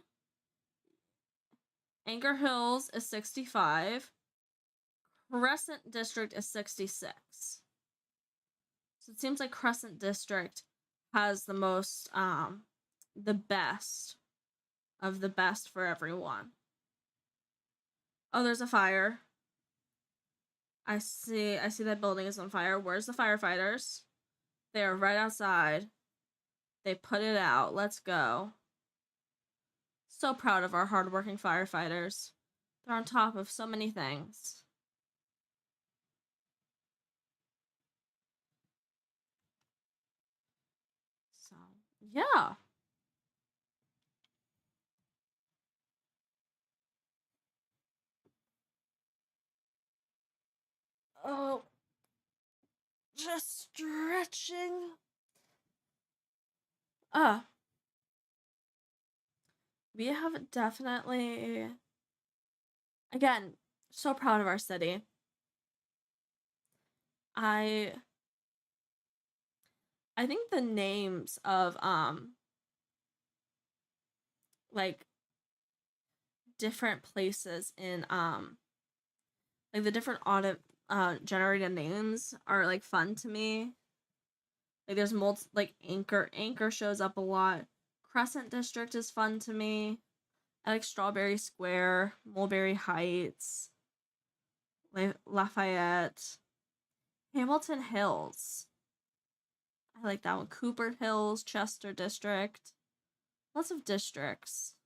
Speaker 1: Anchor Hills is 65, Crescent District is 66. So it seems like Crescent District has the most the best of the best for everyone. Oh, there's a fire. I see that building is on fire. Where's the firefighters? They are right outside. They put it out. Let's go. So proud of our hardworking firefighters. They're on top of so many things. So, yeah. Oh, just stretching. We have definitely, again, so proud of our city. I think the names of like different places in like the different audit generated names are like fun to me. Like there's like Anchor shows up a lot. Crescent District is fun to me. I like Strawberry Square, Mulberry Heights, Lafayette, Hamilton Hills. I like that one. Cooper Hills, Chester District. Lots of districts.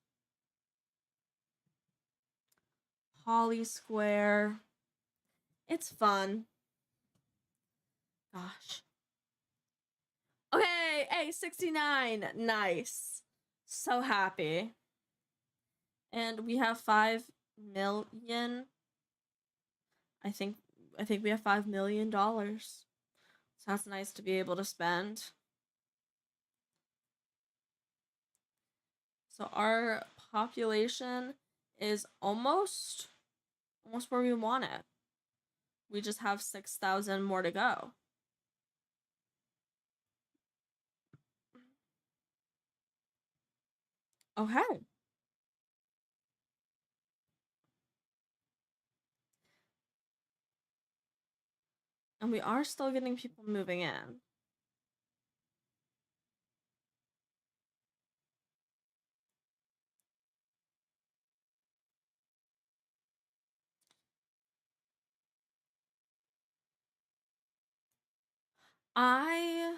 Speaker 1: Holly Square. It's fun. Gosh. Okay, A69. Nice. So happy. And we have 5 million. I think we have $5 million. So that's nice to be able to spend. So our population is almost where we want it. We just have 6,000 more to go. Okay. And we are still getting people moving in. I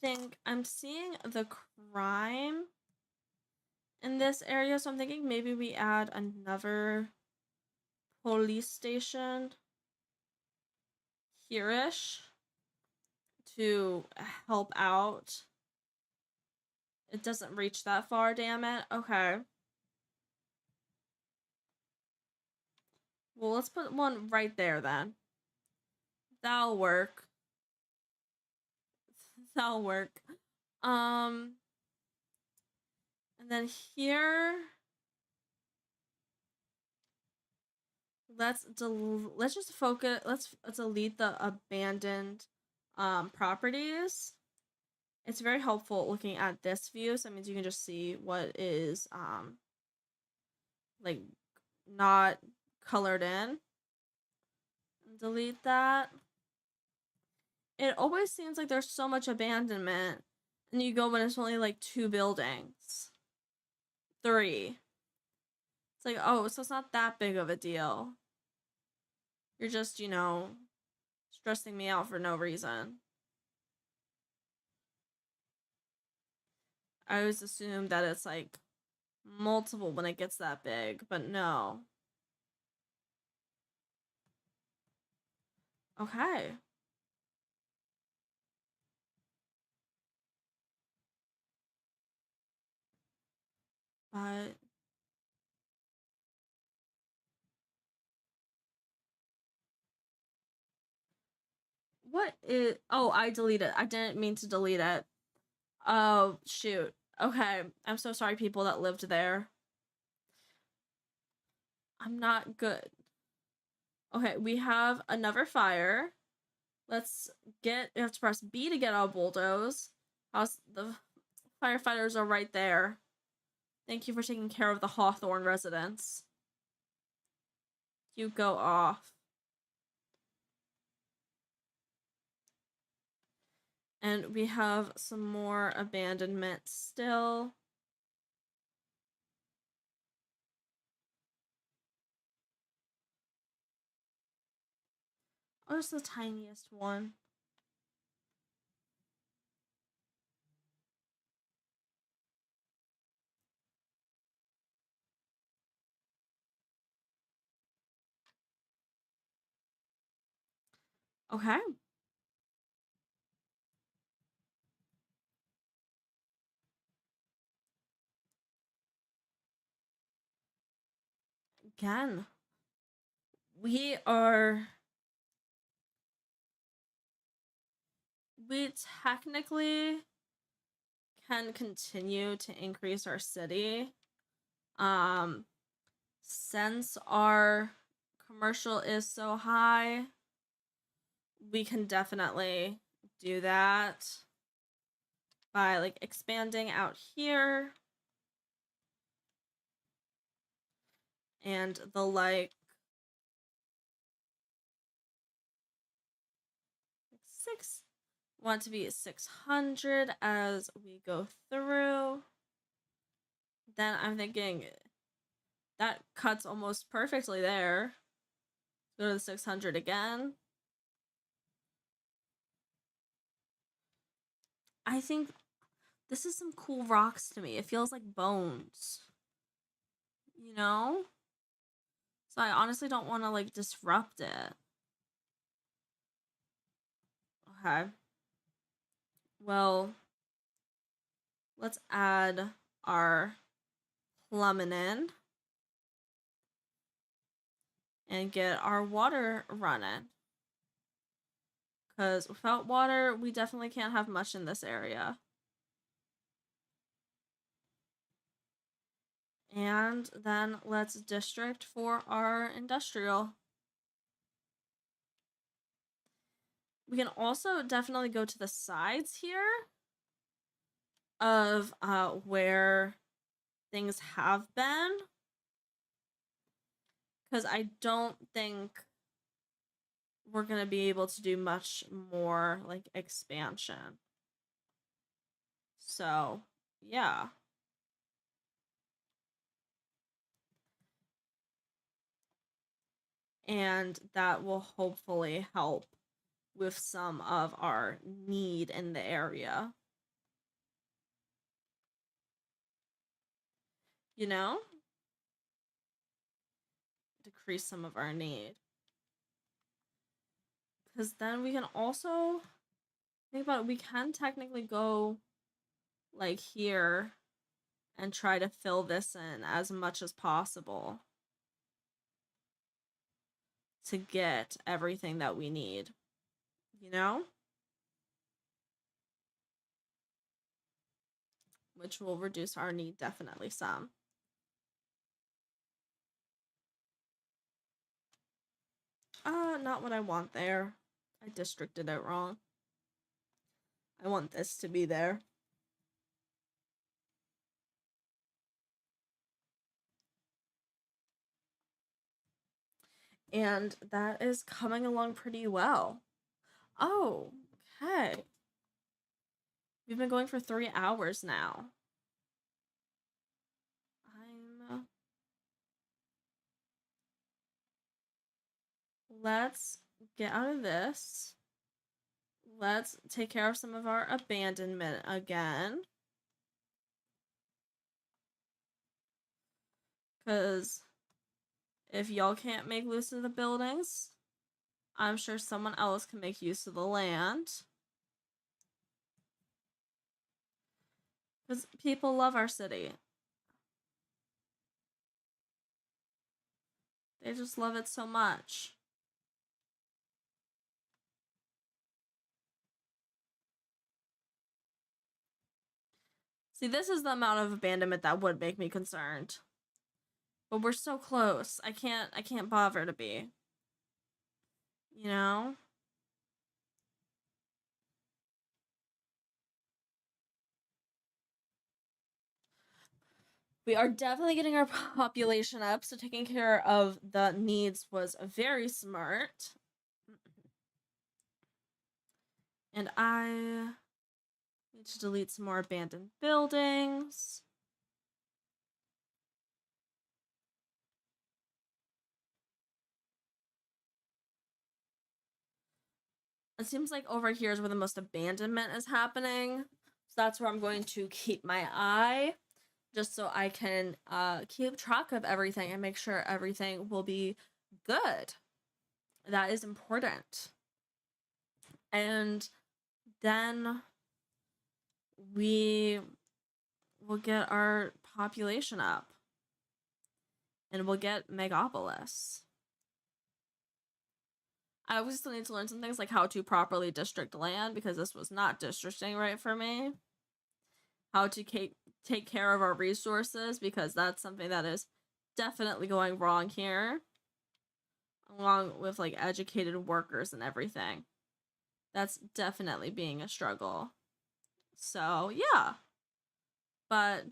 Speaker 1: think I'm seeing the crime in this area, so I'm thinking maybe we add another police station here-ish to help out. It doesn't reach that far, damn it. Okay. Well, let's put one right there then. That'll work. That'll work. And then here, let's just focus. Let's delete the abandoned properties. It's very helpful looking at this view, so it means you can just see what is like not colored in. Delete that. It always seems like there's so much abandonment And you go when it's only like 2 buildings. 3. It's like, oh, so it's not that big of a deal. You're just, stressing me out for no reason. I always assume that it's like multiple when it gets that big, but no. Okay. But what is... Oh, I deleted it. I didn't mean to delete it. Oh, shoot. Okay. I'm so sorry, people that lived there. I'm not good. Okay, we have another fire. Let's get... You have to press B to get out bulldoze. The firefighters are right there. Thank you for taking care of the Hawthorne residents. You go off. And we have some more abandonment still. Oh, it's the tiniest one. Okay. Again, we technically can continue to increase our city. Since our commercial is so high, we can definitely do that by like expanding out here. And the like 6 want to be 600 as we go through. Then I'm thinking that cuts almost perfectly there. Go to the 600 again. I think this is some cool rocks to me. It feels like bones. You know? So I honestly don't want to like disrupt it. Okay. Well, let's add our plumbing in and get our water running. Because without water, we definitely can't have much in this area. And then let's district for our industrial. We can also definitely go to the sides here of where things have been. Because I don't think we're going to be able to do much more like expansion. So, yeah. And that will hopefully help with some of our need in the area. You know? Decrease some of our need. Because then we can also think about it. We can technically go like here and try to fill this in as much as possible to get everything that we need, you know? Which will reduce our need definitely some. Not what I want there. I districted it wrong. I want this to be there. And that is coming along pretty well. Oh, okay. We've been going for 3 hours now. Let's get out of this. Let's take care of some of our abandonment again. Because if y'all can't make use of the buildings, I'm sure someone else can make use of the land. Because people love our city. They just love it so much. See, this is the amount of abandonment that would make me concerned. But we're so close. I can't bother to be. You know? We are definitely getting our population up, so taking care of the needs was very smart. And I need to delete some more abandoned buildings. It seems like over here is where the most abandonment is happening. So that's where I'm going to keep my eye, just so I can keep track of everything and make sure everything will be good. That is important. And then we will get our population up. And we'll get Megalopolis. I always still need to learn some things like how to properly district land, because this was not districting right for me. How to take care of our resources, because that's something that is definitely going wrong here. Along with like educated workers and everything. That's definitely being a struggle. So yeah. But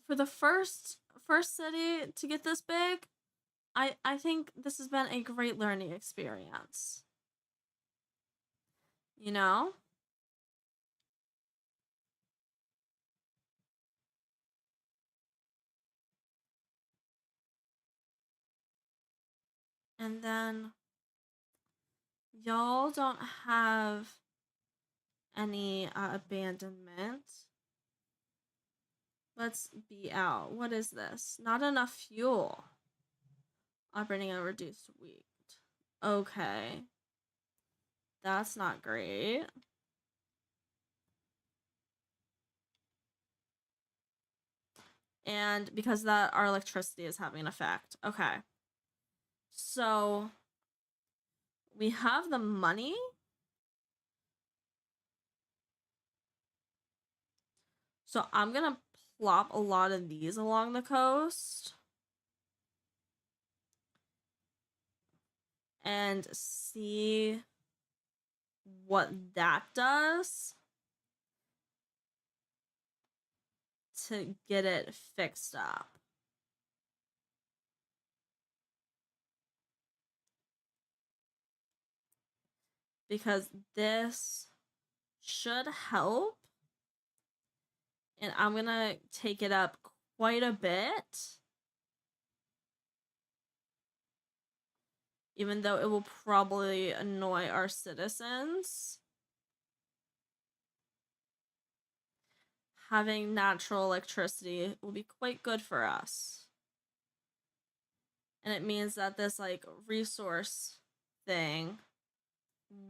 Speaker 1: for the first city to get this big, I think this has been a great learning experience. You know? And then y'all don't have any abandonment. Let's be out. What is this? Not enough fuel. Operating on a reduced weight. Okay. That's not great. And because of that, our electricity is having an effect. Okay. So we have the money. So I'm gonna plop a lot of these along the coast. And see what that does to get it fixed up. Because this should help. And I'm gonna take it up quite a bit. Even though it will probably annoy our citizens. Having natural electricity will be quite good for us. And it means that this like resource thing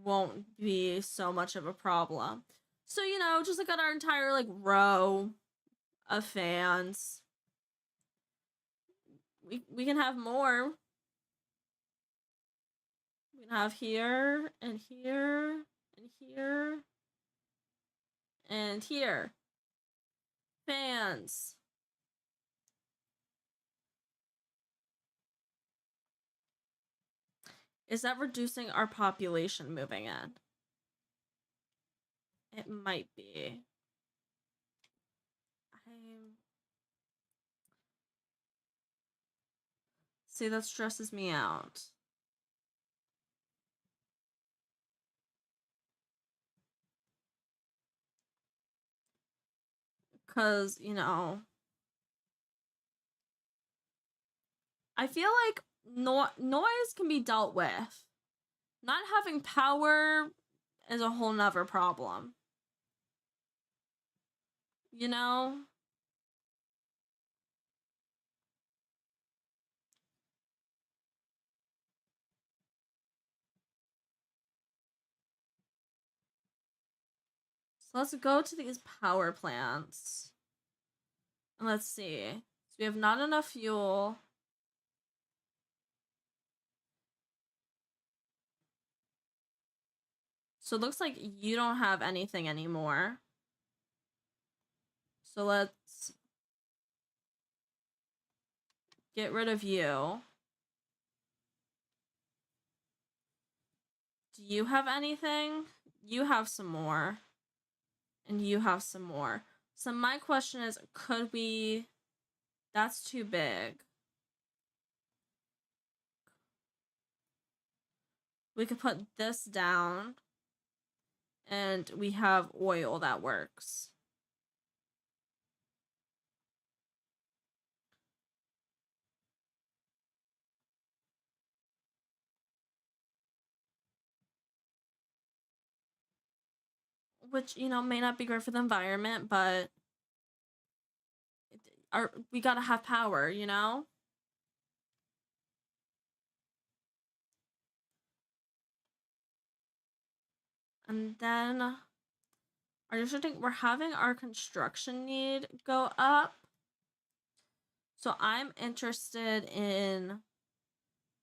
Speaker 1: won't be so much of a problem. So, you know, just like got our entire like row of fans. We can have more. We can have here and here and here and here. Fans. Is that reducing our population moving in? It might be. See, that stresses me out. Because, you know, I feel like noise can be dealt with. Not having power is a whole nother problem. You know? So let's go to these power plants. And let's see. So we have not enough fuel. So it looks like you don't have anything anymore. So let's get rid of you. Do you have anything? You have some more. And you have some more. So my question is, could we... That's too big. We could put this down. And we have oil that works. Which, you know, may not be great for the environment, but we gotta have power, you know? And then I just think we're having our construction need go up. So I'm interested in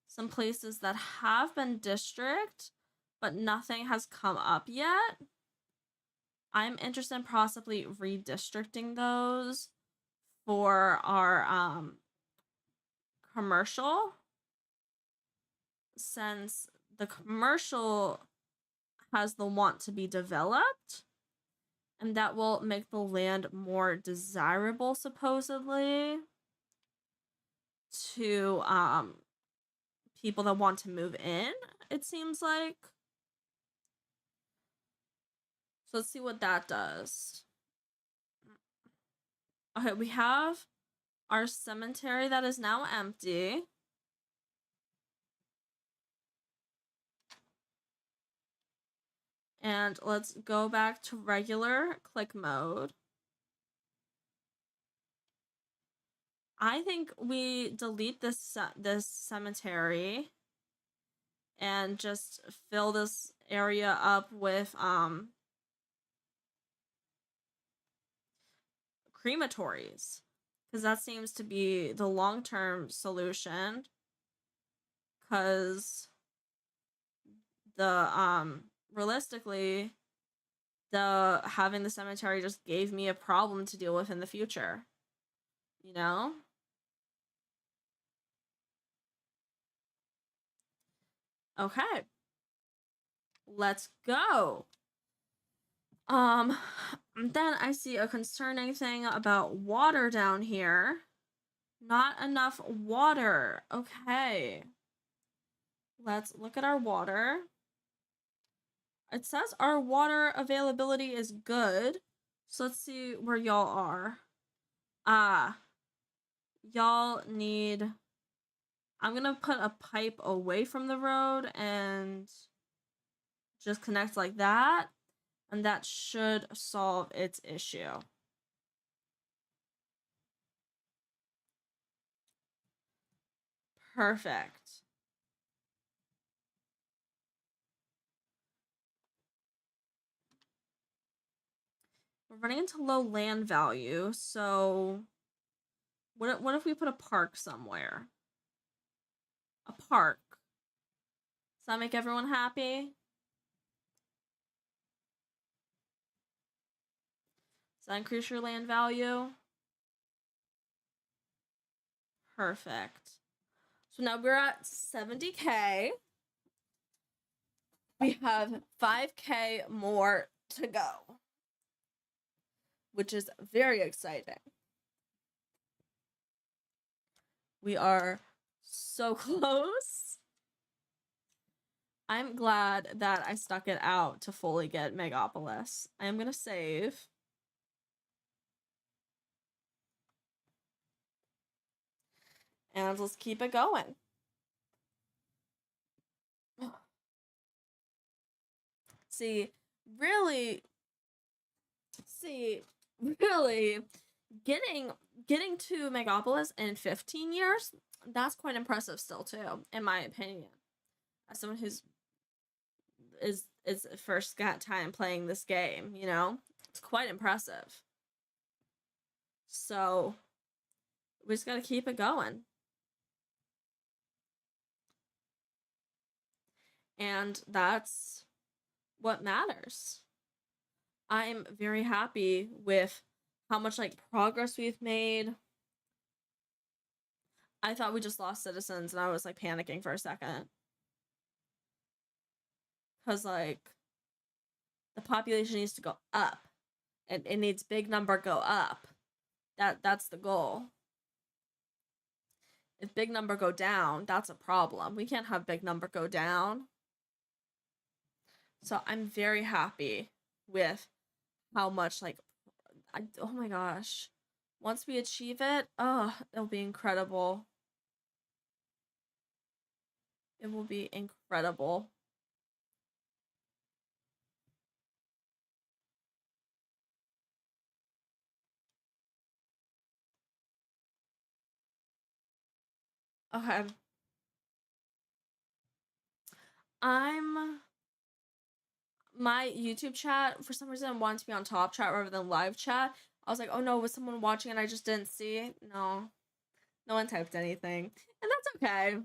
Speaker 1: some places that have been district, but nothing has come up yet. I'm interested in possibly redistricting those for our commercial, since the commercial has the want to be developed, and that will make the land more desirable, supposedly, to people that want to move in, it seems like. So let's see what that does. Okay, we have our cemetery that is now empty. And let's go back to regular click mode. I think we delete this cemetery and just fill this area up with crematories, because that seems to be the long-term solution, because the realistically, the having the cemetery just gave me a problem to deal with in the future, you know? Okay, let's go. Then I see a concerning thing about water down here. Not enough water. Okay. Let's look at our water. It says our water availability is good. So let's see where y'all are. Y'all need... I'm gonna put a pipe away from the road and just connect like that. And that should solve its issue. Perfect. We're running into low land value, so what if we put a park somewhere? A park. Does that make everyone happy? Does that increase your land value? Perfect. So now we're at 70K. We have 5K more to go, which is very exciting. We are so close. I'm glad that I stuck it out to fully get Megalopolis. I am gonna save. And let's keep it going. See, really, see, really, getting getting to Megalopolis in 15 years, that's quite impressive still too, in my opinion. As someone who's is first got time playing this game, you know? It's quite impressive. So we just gotta keep it going. And that's what matters. I'm very happy with how much like progress we've made. I thought we just lost citizens and I was like panicking for a second. Cause like the population needs to go up. And it needs big number go up. That's the goal. If big number go down, that's a problem. We can't have big number go down. So I'm very happy with how much like oh my gosh. Once we achieve it, oh, it'll be incredible. It will be incredible. Okay. My YouTube chat, for some reason, wanted to be on top chat rather than live chat. I was like, oh no, was someone watching and I just didn't see? No. No one typed anything. And that's okay.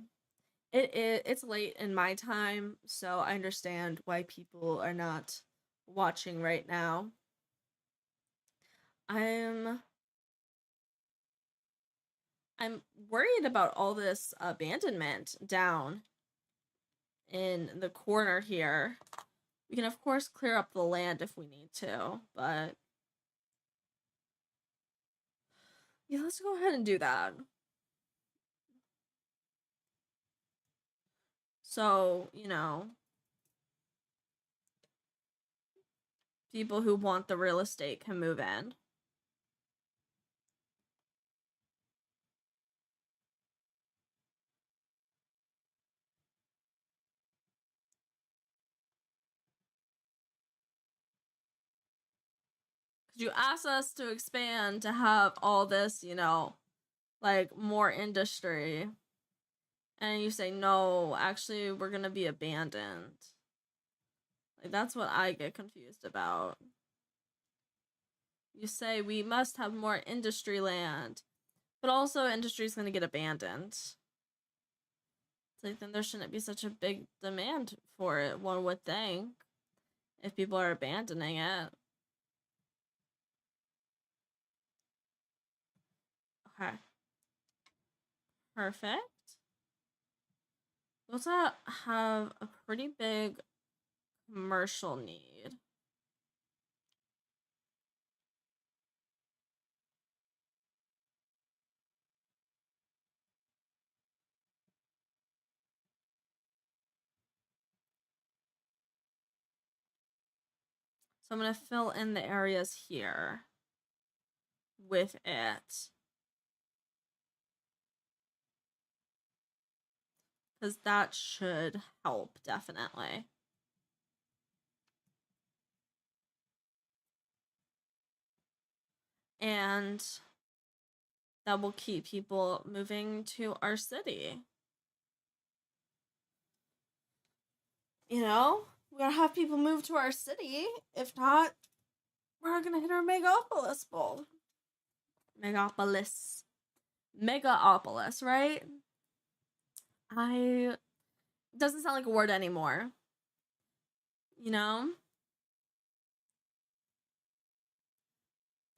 Speaker 1: It's late in my time, so I understand why people are not watching right now. I'm worried about all this abandonment down in the corner here. We can of course clear up the land if we need to, but yeah, let's go ahead and do that. So, you know, people who want the real estate can move in. You asked us to expand to have all this, you know, like more industry. And you say, no, actually, we're gonna be abandoned. Like, that's what I get confused about. You say, we must have more industry land, but also industry is gonna get abandoned. It's like, then there shouldn't be such a big demand for it, one would think, if people are abandoning it. Okay. Perfect. We also have a pretty big commercial need. So I'm going to fill in the areas here with it. Because that should help, definitely. And that will keep people moving to our city. You know, we gotta have people move to our city. If not, we're not gonna hit our Megalopolis goal. Megalopolis, right? It doesn't sound like a word anymore. You know?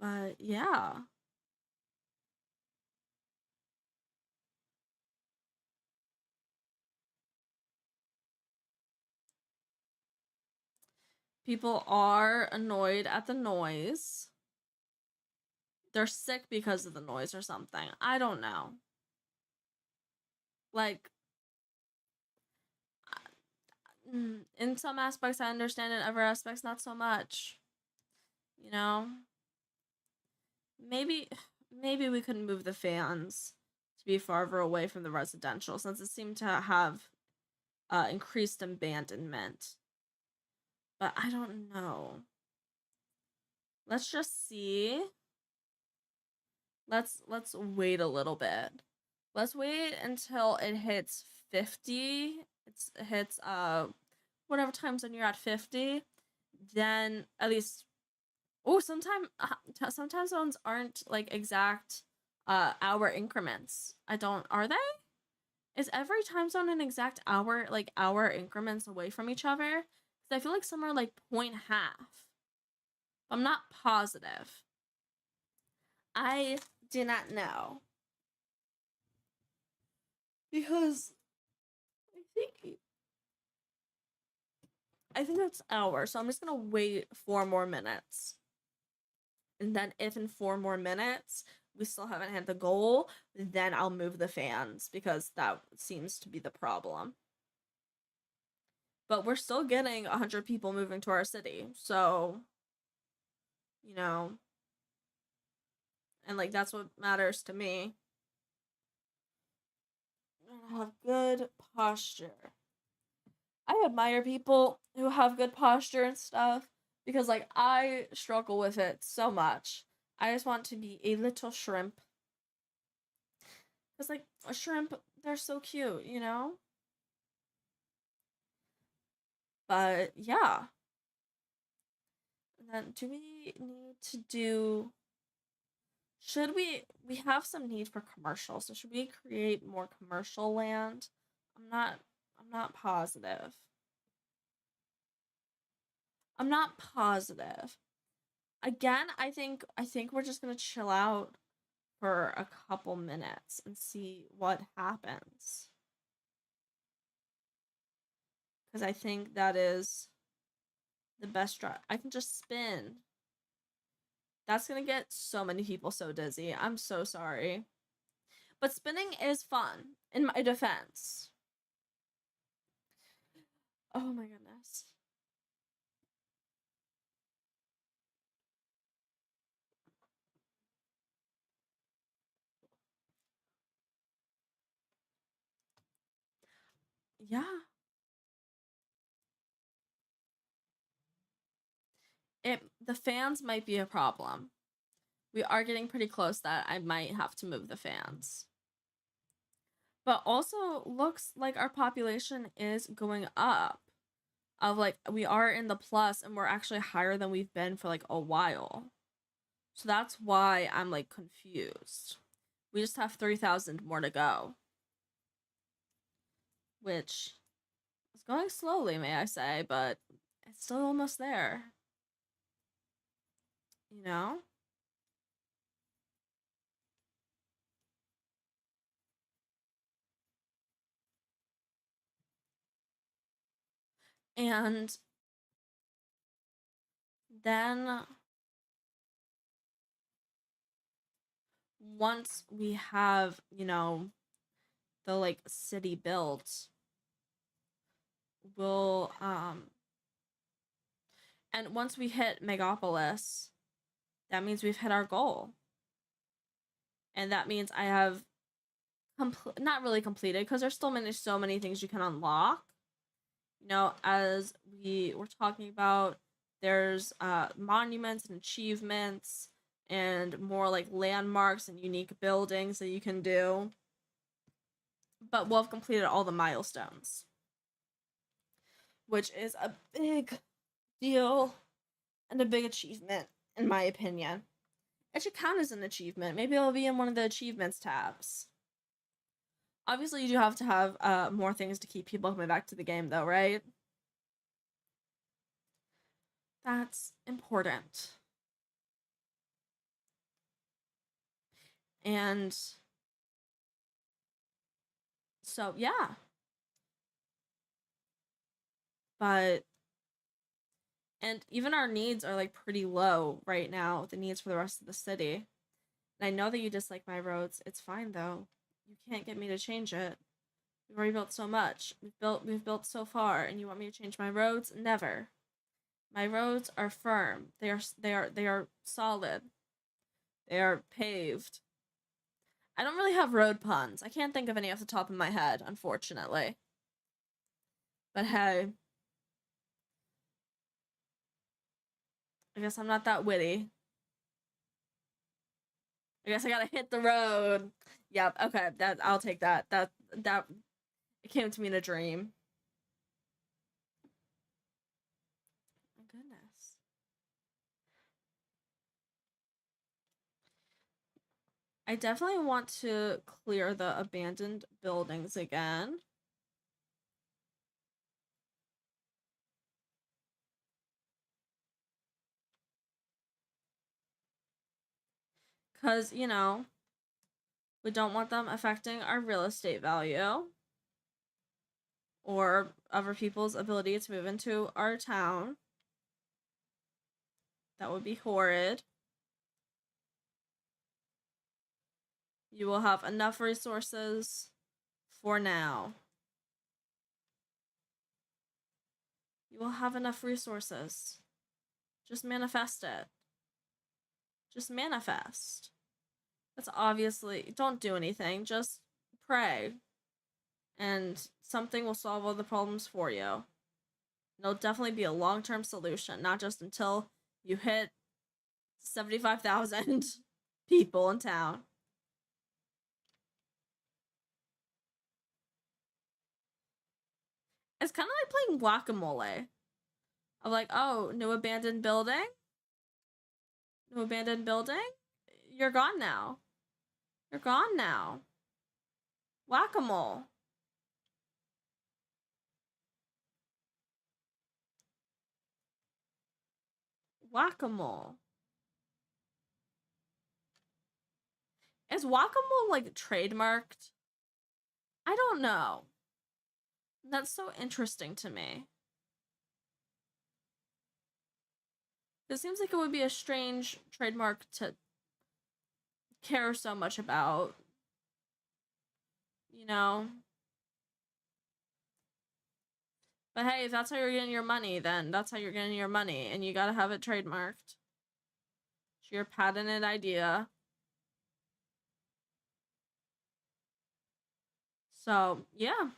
Speaker 1: But yeah. People are annoyed at the noise. They're sick because of the noise or something. I don't know. Like, in some aspects I understand, in other aspects not so much. You know? Maybe we could move the fans to be farther away from the residential since it seemed to have increased abandonment. But I don't know. Let's just see. Let's wait a little bit. Let's wait until it hits 50. It hits whatever time zone you're at 50. Then at least some zones aren't like exact hour increments. Are they? Is every time zone an exact hour increments away from each other? Because I feel like some are like point half. I'm not positive. I do not know. Because I think that's hours, so I'm just gonna wait 4 more minutes. And then if in 4 more minutes we still haven't hit the goal, then I'll move the fans because that seems to be the problem. But we're still getting 100 people moving to our city, so, you know, and like that's what matters to me. Have good posture. I admire people who have good posture and stuff because like I struggle with it so much. I just want to be a little shrimp. Cause like a shrimp, they're so cute, you know? But yeah. And then do we need to do should we have some need for commercial, so should we create more commercial land? I'm not positive. I'm not positive. Again, I think we're just gonna chill out for a couple minutes and see what happens. Because I think that is the best strat. I can just spin. That's gonna get so many people so dizzy. I'm so sorry. But spinning is fun, in my defense. Oh my goodness. Yeah. The fans might be a problem. We are getting pretty close that I might have to move the fans. But also looks like our population is going up. Of like we are in the plus and we're actually higher than we've been for like a while. So that's why I'm like confused. We just have 3,000 more to go. Which is going slowly, may I say, but it's still almost there. You know? And then once we have, you know, the like city built, we'll and once we hit Megalopolis, that means we've hit our goal. And that means I have not really completed because there's still so many things you can unlock. You know, as we were talking about, there's monuments and achievements and more like landmarks and unique buildings that you can do. But we'll have completed all the milestones, which is a big deal and a big achievement, in my opinion. It should count as an achievement. Maybe it'll be in one of the achievements tabs. Obviously, you do have to have more things to keep people coming back to the game, though, right? That's important. And so, yeah. But, and even our needs are like pretty low right now, the needs for the rest of the city. And I know that you dislike my roads. It's fine, though. You can't get me to change it. We've already built so much. We've built so far, and you want me to change my roads? Never. My roads are firm. They are solid. They are paved. I don't really have road puns. I can't think of any off the top of my head, unfortunately. But hey, I guess I'm not that witty. I guess I gotta hit the road. Yep, okay, I'll take that. That it came to me in a dream. My goodness. I definitely want to clear the abandoned buildings again. Because, you know, we don't want them affecting our real estate value or other people's ability to move into our town. That would be horrid. You will have enough resources for now. You will have enough resources. Just manifest it. Just manifest. That's obviously, don't do anything, just pray. And something will solve all the problems for you. It'll definitely be a long-term solution, not just until you hit 75,000 people in town. It's kind of like playing whack-a-mole. Of like, oh, new abandoned building? New abandoned building? You're gone now. You're gone now. Whack-a-mole. Whack-a-mole. Is whack-a-mole like trademarked? I don't know. That's so interesting to me. It seems like it would be a strange trademark to care so much about. You know? But hey, if that's how you're getting your money, then that's how you're getting your money. And you gotta have it trademarked. It's your patented idea. So, yeah.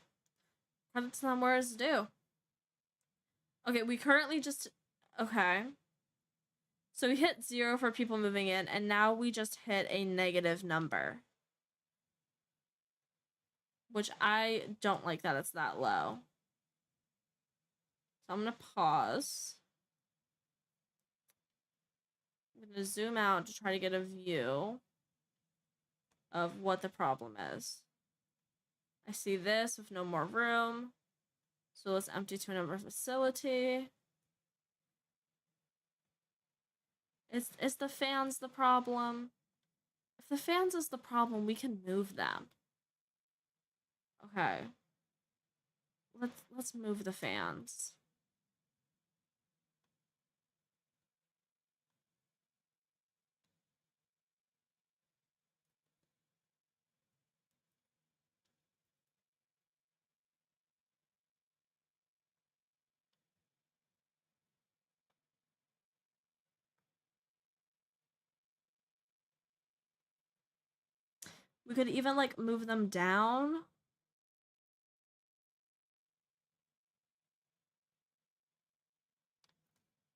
Speaker 1: Credit to them where it's due. Okay, we currently just... Okay. So we hit 0 for people moving in, and now we just hit a negative number. Which I don't like that it's that low. So I'm gonna pause. I'm gonna zoom out to try to get a view of what the problem is. I see this with no more room. So let's empty to another facility. Is the fans the problem? If the fans is the problem, we can move them. Okay. Let's move the fans. We could even like move them down.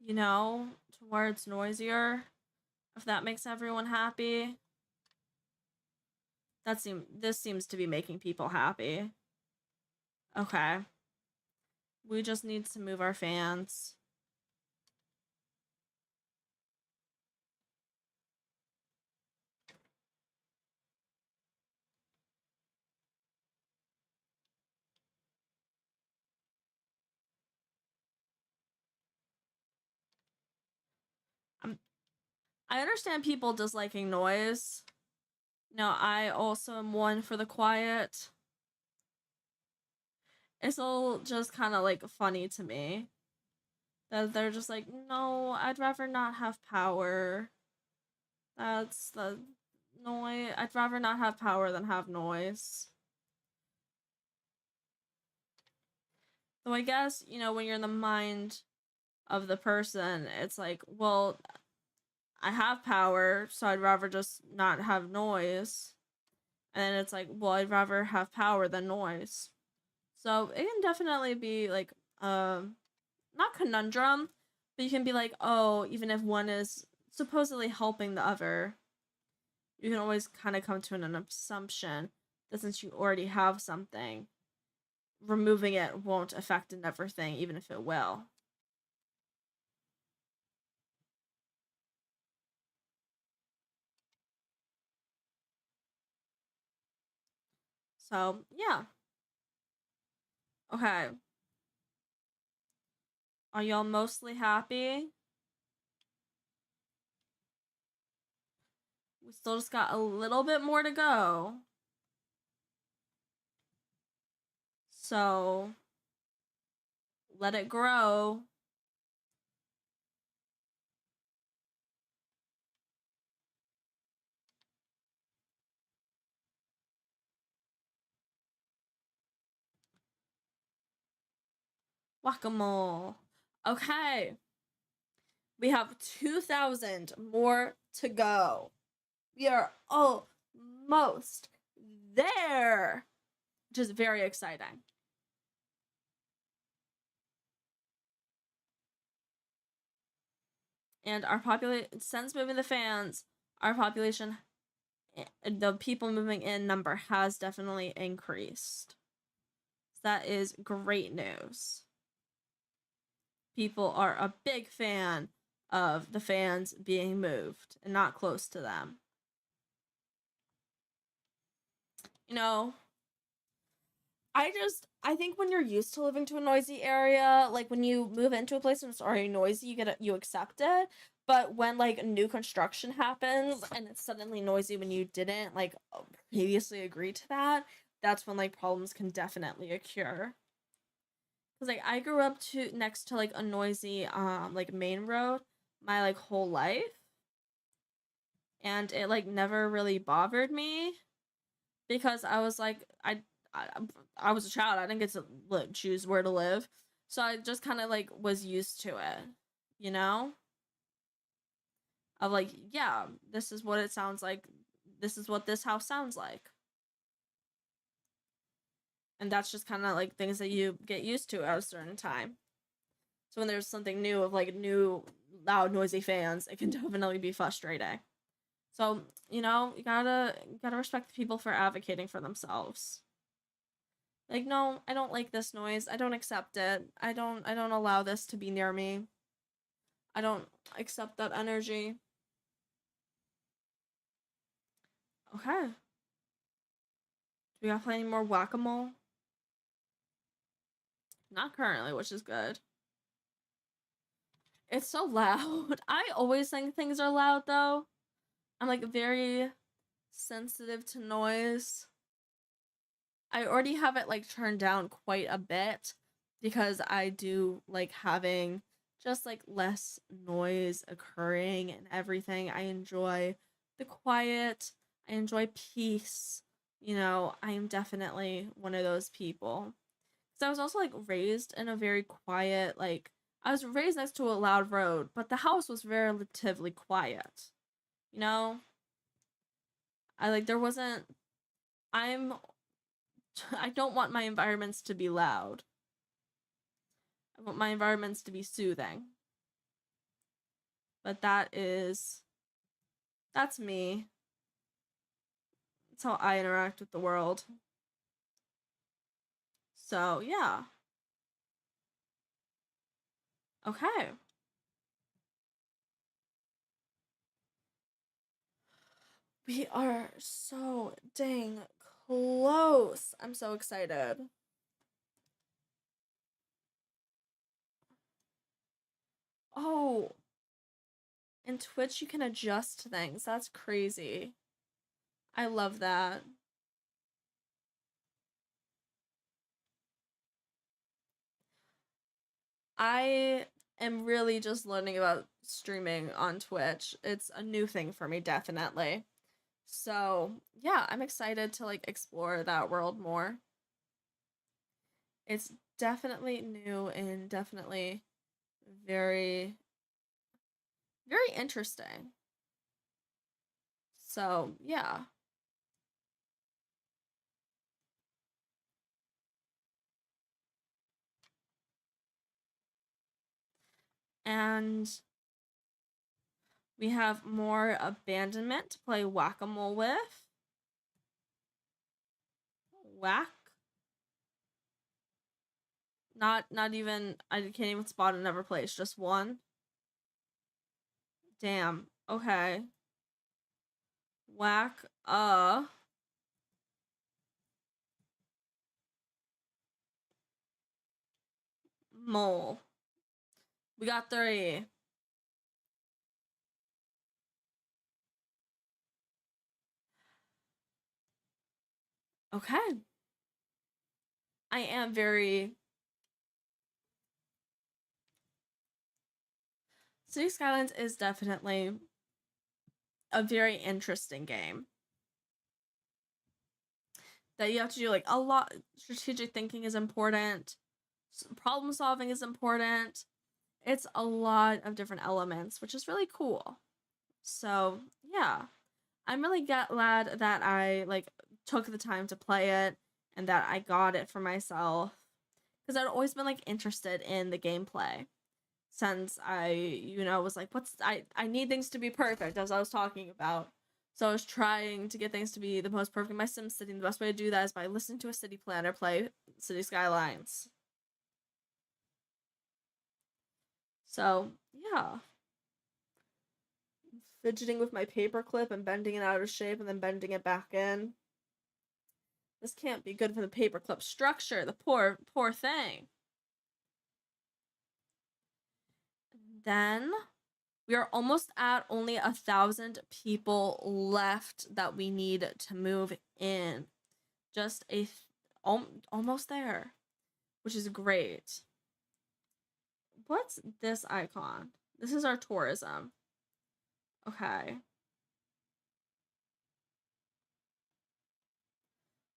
Speaker 1: You know, to where it's noisier. If that makes everyone happy. This seems to be making people happy. Okay. We just need to move our fans. I understand people disliking noise. No, I also am one for the quiet. It's all just kind of like funny to me. That they're just like, no, I'd rather not have power. That's the noise. I'd rather not have power than have noise. Though I guess, you know, when you're in the mind of the person, it's like, well, I have power, so I'd rather just not have noise. And then it's like, well, I'd rather have power than noise. So it can definitely be like not conundrum, but you can be like, oh, even if one is supposedly helping the other, you can always kind of come to an assumption that since you already have something, removing it won't affect everything, even if it will. So, yeah. Okay. Are y'all mostly happy? We still just got a little bit more to go. So, let it grow. Whack-a-mole. Okay. We have 2,000 more to go. We are almost there, which is very exciting. And our population, since moving the fans, our population, the people moving in number has definitely increased. So that is great news. People are a big fan of the fans being moved and not close to them. You know, I think when you're used to living to a noisy area, like when you move into a place and it's already noisy, you accept it. But when like new construction happens and it's suddenly noisy when you didn't like previously agree to that, that's when like problems can definitely occur. Cause like I grew up next to like a noisy like main road my like whole life, and it like never really bothered me because I was like I, I was a child. I didn't get to choose where to live, so I just kind of like was used to it, you know. Of like, yeah, this is what it sounds like. This is what this house sounds like, and that's just kind of like things that you get used to at a certain time. So when there's something new of like new loud noisy fans, it can definitely be frustrating. So, you know, you gotta respect the people for advocating for themselves. Like, no, I don't like this noise. I don't accept it. I don't allow this to be near me. I don't accept that energy. Okay. Do we got plenty more whack-a-mole? Not currently, which is good. It's so loud. I always think things are loud though. I'm like very sensitive to noise. I already have it like turned down quite a bit because I do like having just like less noise occurring and everything. I enjoy the quiet. I enjoy peace. You know, I am definitely one of those people. So I was also like raised in a very quiet, like I was raised next to a loud road, but the house was relatively quiet. You know? I like there wasn't I'm I don't want my environments to be loud. I want my environments to be soothing. But that's me. That's how I interact with the world. So, yeah. Okay. We are so dang close. I'm so excited. Oh, in Twitch you can adjust things. That's crazy. I love that. I am really just learning about streaming on Twitch. It's a new thing for me, definitely. So, yeah, I'm excited to like explore that world more. It's definitely new and definitely very, very interesting. So, yeah. And we have more abandonment to play whack-a-mole with. Whack. Not even, I can't even spot another place, just one. Damn. Okay. Whack a mole. We got 3. Okay. I am very... City Skylines is definitely a very interesting game. That you have to do like a lot. Strategic thinking is important. Problem solving is important. It's a lot of different elements, which is really cool. So yeah, I'm really glad that I like took the time to play it and that I got it for myself, because I'd always been like interested in the gameplay since I was like, I need things to be perfect, as I was talking about. So I was trying to get things to be the most perfect in my SimCity, and the best way to do that is by listening to a city planner play City Skylines. So, yeah. Fidgeting with my paperclip and bending it out of shape and then bending it back in. This can't be good for the paperclip structure. The poor thing. Then we are almost at only 1,000 people left that we need to move in. Just almost there, which is great. What's this icon? This is our tourism. Okay.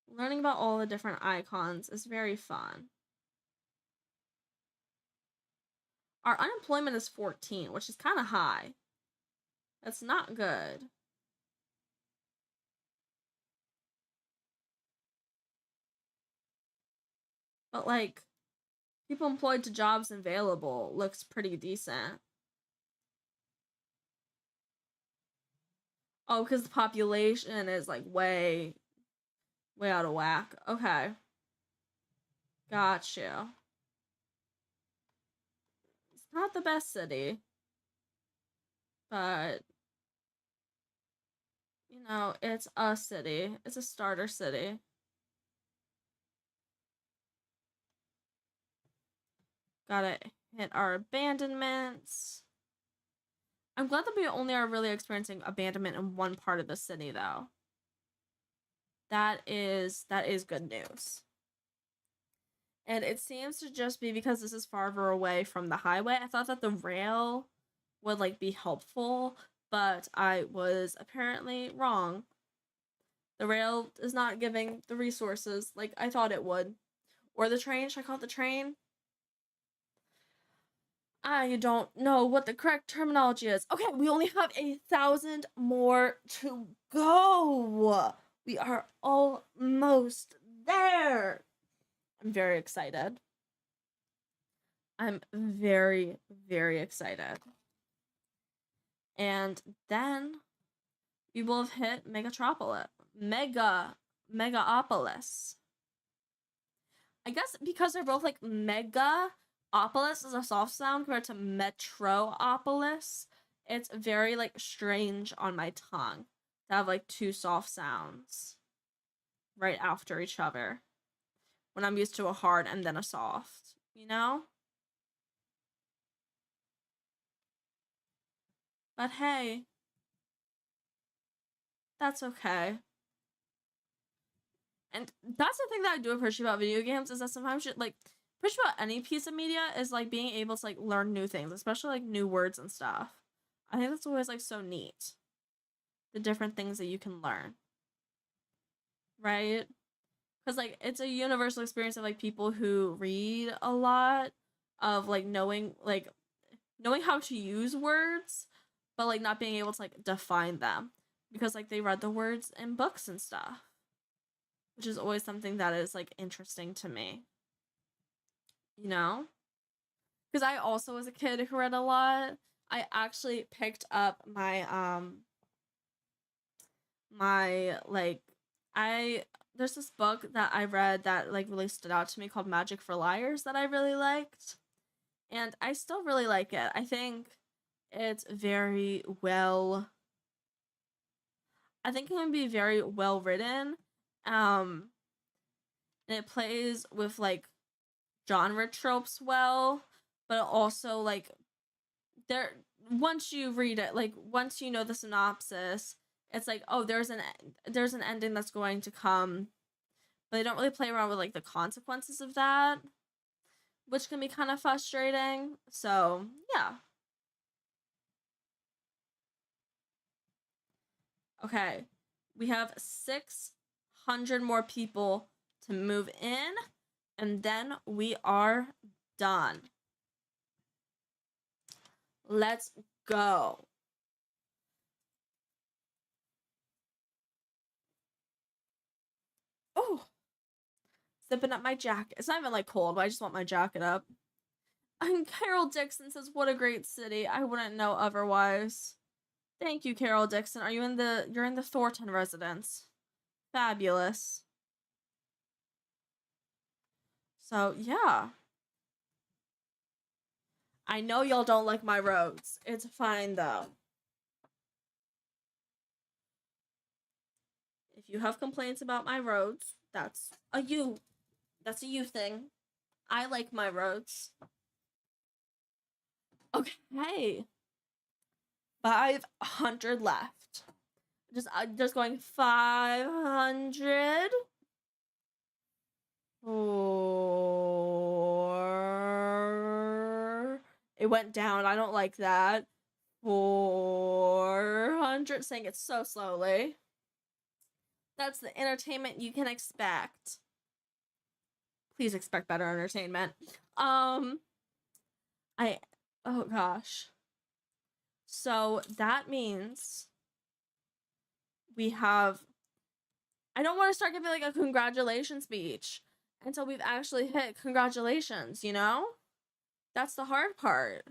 Speaker 1: Learning about all the different icons is very fun. Our unemployment is 14, which is kind of high. That's not good. But like, people employed to jobs available looks pretty decent. Oh, because the population is like way out of whack. Okay. Got you. It's not the best city, but it's a city. It's a starter city. Gotta hit our abandonments. I'm glad that we only are really experiencing abandonment in one part of the city, though. That is good news. And it seems to just be because this is farther away from the highway. I thought that the rail would like be helpful, but I was apparently wrong. The rail is not giving the resources like I thought it would. Or the train. Should I call it the train? I don't know what the correct terminology is. Okay, we only have 1,000 more to go. We are almost there. I'm very excited. I'm very, very excited. And then we will have hit Megalopolis. Megalopolis. I guess because they're both like Megalopolis is a soft sound compared to Metropolis. It's very like strange on my tongue to have like 2 soft sounds right after each other when I'm used to a hard and then a soft, But hey, that's okay. And that's the thing that I do appreciate about video games, is that sometimes appreciate about any piece of media is like being able to like learn new things, especially like new words and stuff. I think that's always like so neat. The different things that you can learn. Right? Because like it's a universal experience of like people who read a lot, of like knowing how to use words, but like not being able to like define them because like they read the words in books and stuff, which is always something that is like interesting to me, because because I also was a kid who read a lot. I actually picked up my like I there's this book that I read that like really stood out to me called Magic for Liars that I really liked. And I still really like it. I think it's very well I think it can be very well written. Um and it plays with like genre tropes well, but also like there once you read it, like once you know the synopsis, it's like, oh, there's an ending that's going to come, but they don't really play around with like the consequences of that, which can be kind of frustrating. So yeah. Okay, we have 600 more people to move in, and then we are done. Let's go. Oh, zipping up my jacket. It's not even like cold, but I just want my jacket up. And Carol Dixon says, "What a great city. I wouldn't know otherwise." Thank you, Carol Dixon. Are you in the you're in the Thornton residence? Fabulous. So yeah. I know y'all don't like my roads. It's fine though. If you have complaints about my roads, that's a you thing. I like my roads. Okay. 500 left. Just going 500. 4. It went down. I don't like that. 400. Saying it so slowly. That's the entertainment you can expect. Please expect better entertainment. Oh gosh. So that means we have I don't want to start giving like a congratulations speech until we've actually hit congratulations, you know? That's the hard part.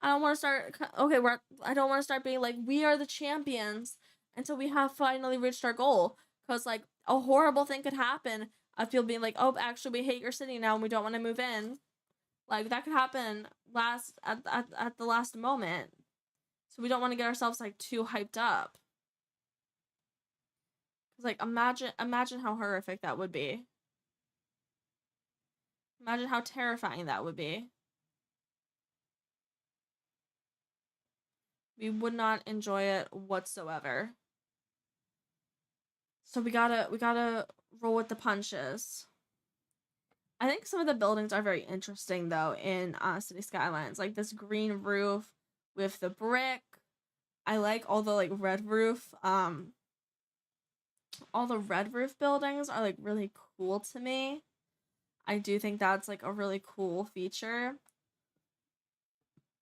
Speaker 1: I don't want to start I don't want to start being like we are the champions until we have finally reached our goal, cuz like a horrible thing could happen of people being like, "Oh, actually we hate your city now and we don't want to move in." Like that could happen at the last moment. So we don't want to get ourselves like too hyped up. Cuz like imagine how horrific that would be. Imagine how terrifying that would be. We would not enjoy it whatsoever. So we gotta roll with the punches. I think some of the buildings are very interesting though in City Skylines. Like this green roof with the brick. I like all the like red roof. All the red roof buildings are like really cool to me. I do think that's like a really cool feature.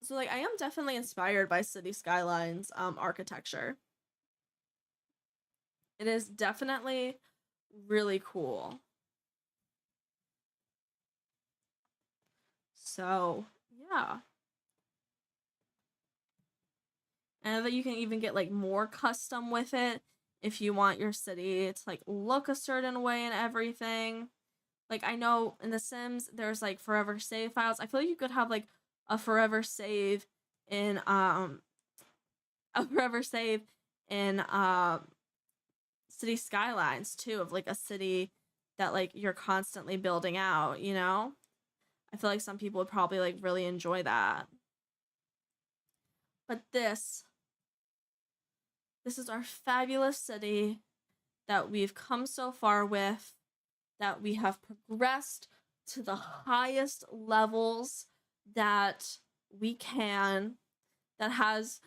Speaker 1: So like I am definitely inspired by City Skylines architecture. It is definitely really cool. So, yeah. And that you can even get like more custom with it if you want your city to like look a certain way and everything. Like I know in The Sims there's like forever save files. I feel like you could have like a forever save in a forever save in City Skylines too, of like a city that like you're constantly building out, you know? I feel like some people would probably like really enjoy that. But this is our fabulous city that we've come so far with, that we have progressed to the highest levels that we can, that has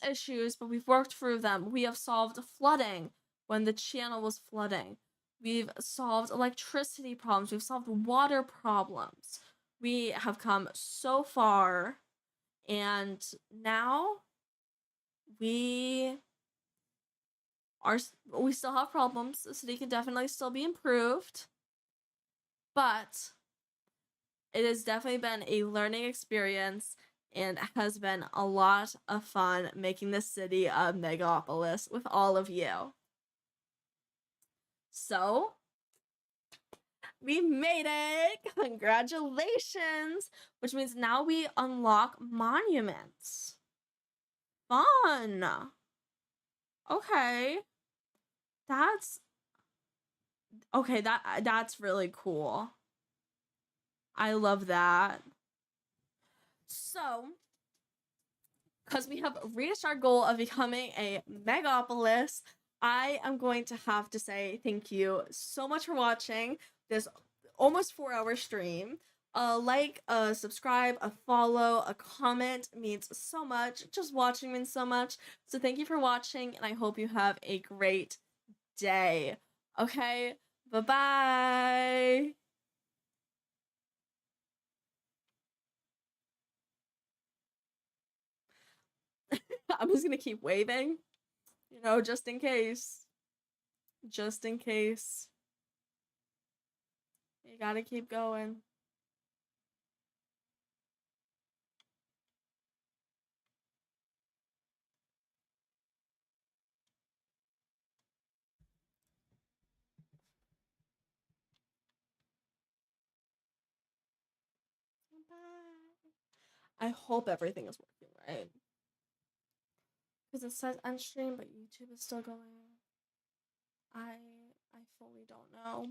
Speaker 1: issues, but we've worked through them. We have solved flooding when the channel was flooding. We've solved electricity problems. We've solved water problems. We have come so far, and now we we still have problems. The city can definitely still be improved, but It has definitely been a learning experience and has been a lot of fun making the city of Megalopolis with all of you. So, we made it! Congratulations! Which means now we unlock monuments. Fun! Okay. That's okay, that's really cool. I love that. So, because we have reached our goal of becoming a megapolis, I am going to have to say thank you so much for watching this almost 4-hour stream. A like, a subscribe, a follow, a comment means so much. Just watching means so much. So thank you for watching, and I hope you have a great day. Okay? Bye-bye! I'm just gonna keep waving, just in case. Just in case. You gotta keep going. Bye. I hope everything is working right. Because it says end stream, but YouTube is still going. I I fully don't know.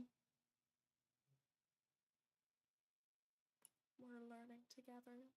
Speaker 1: We're learning together.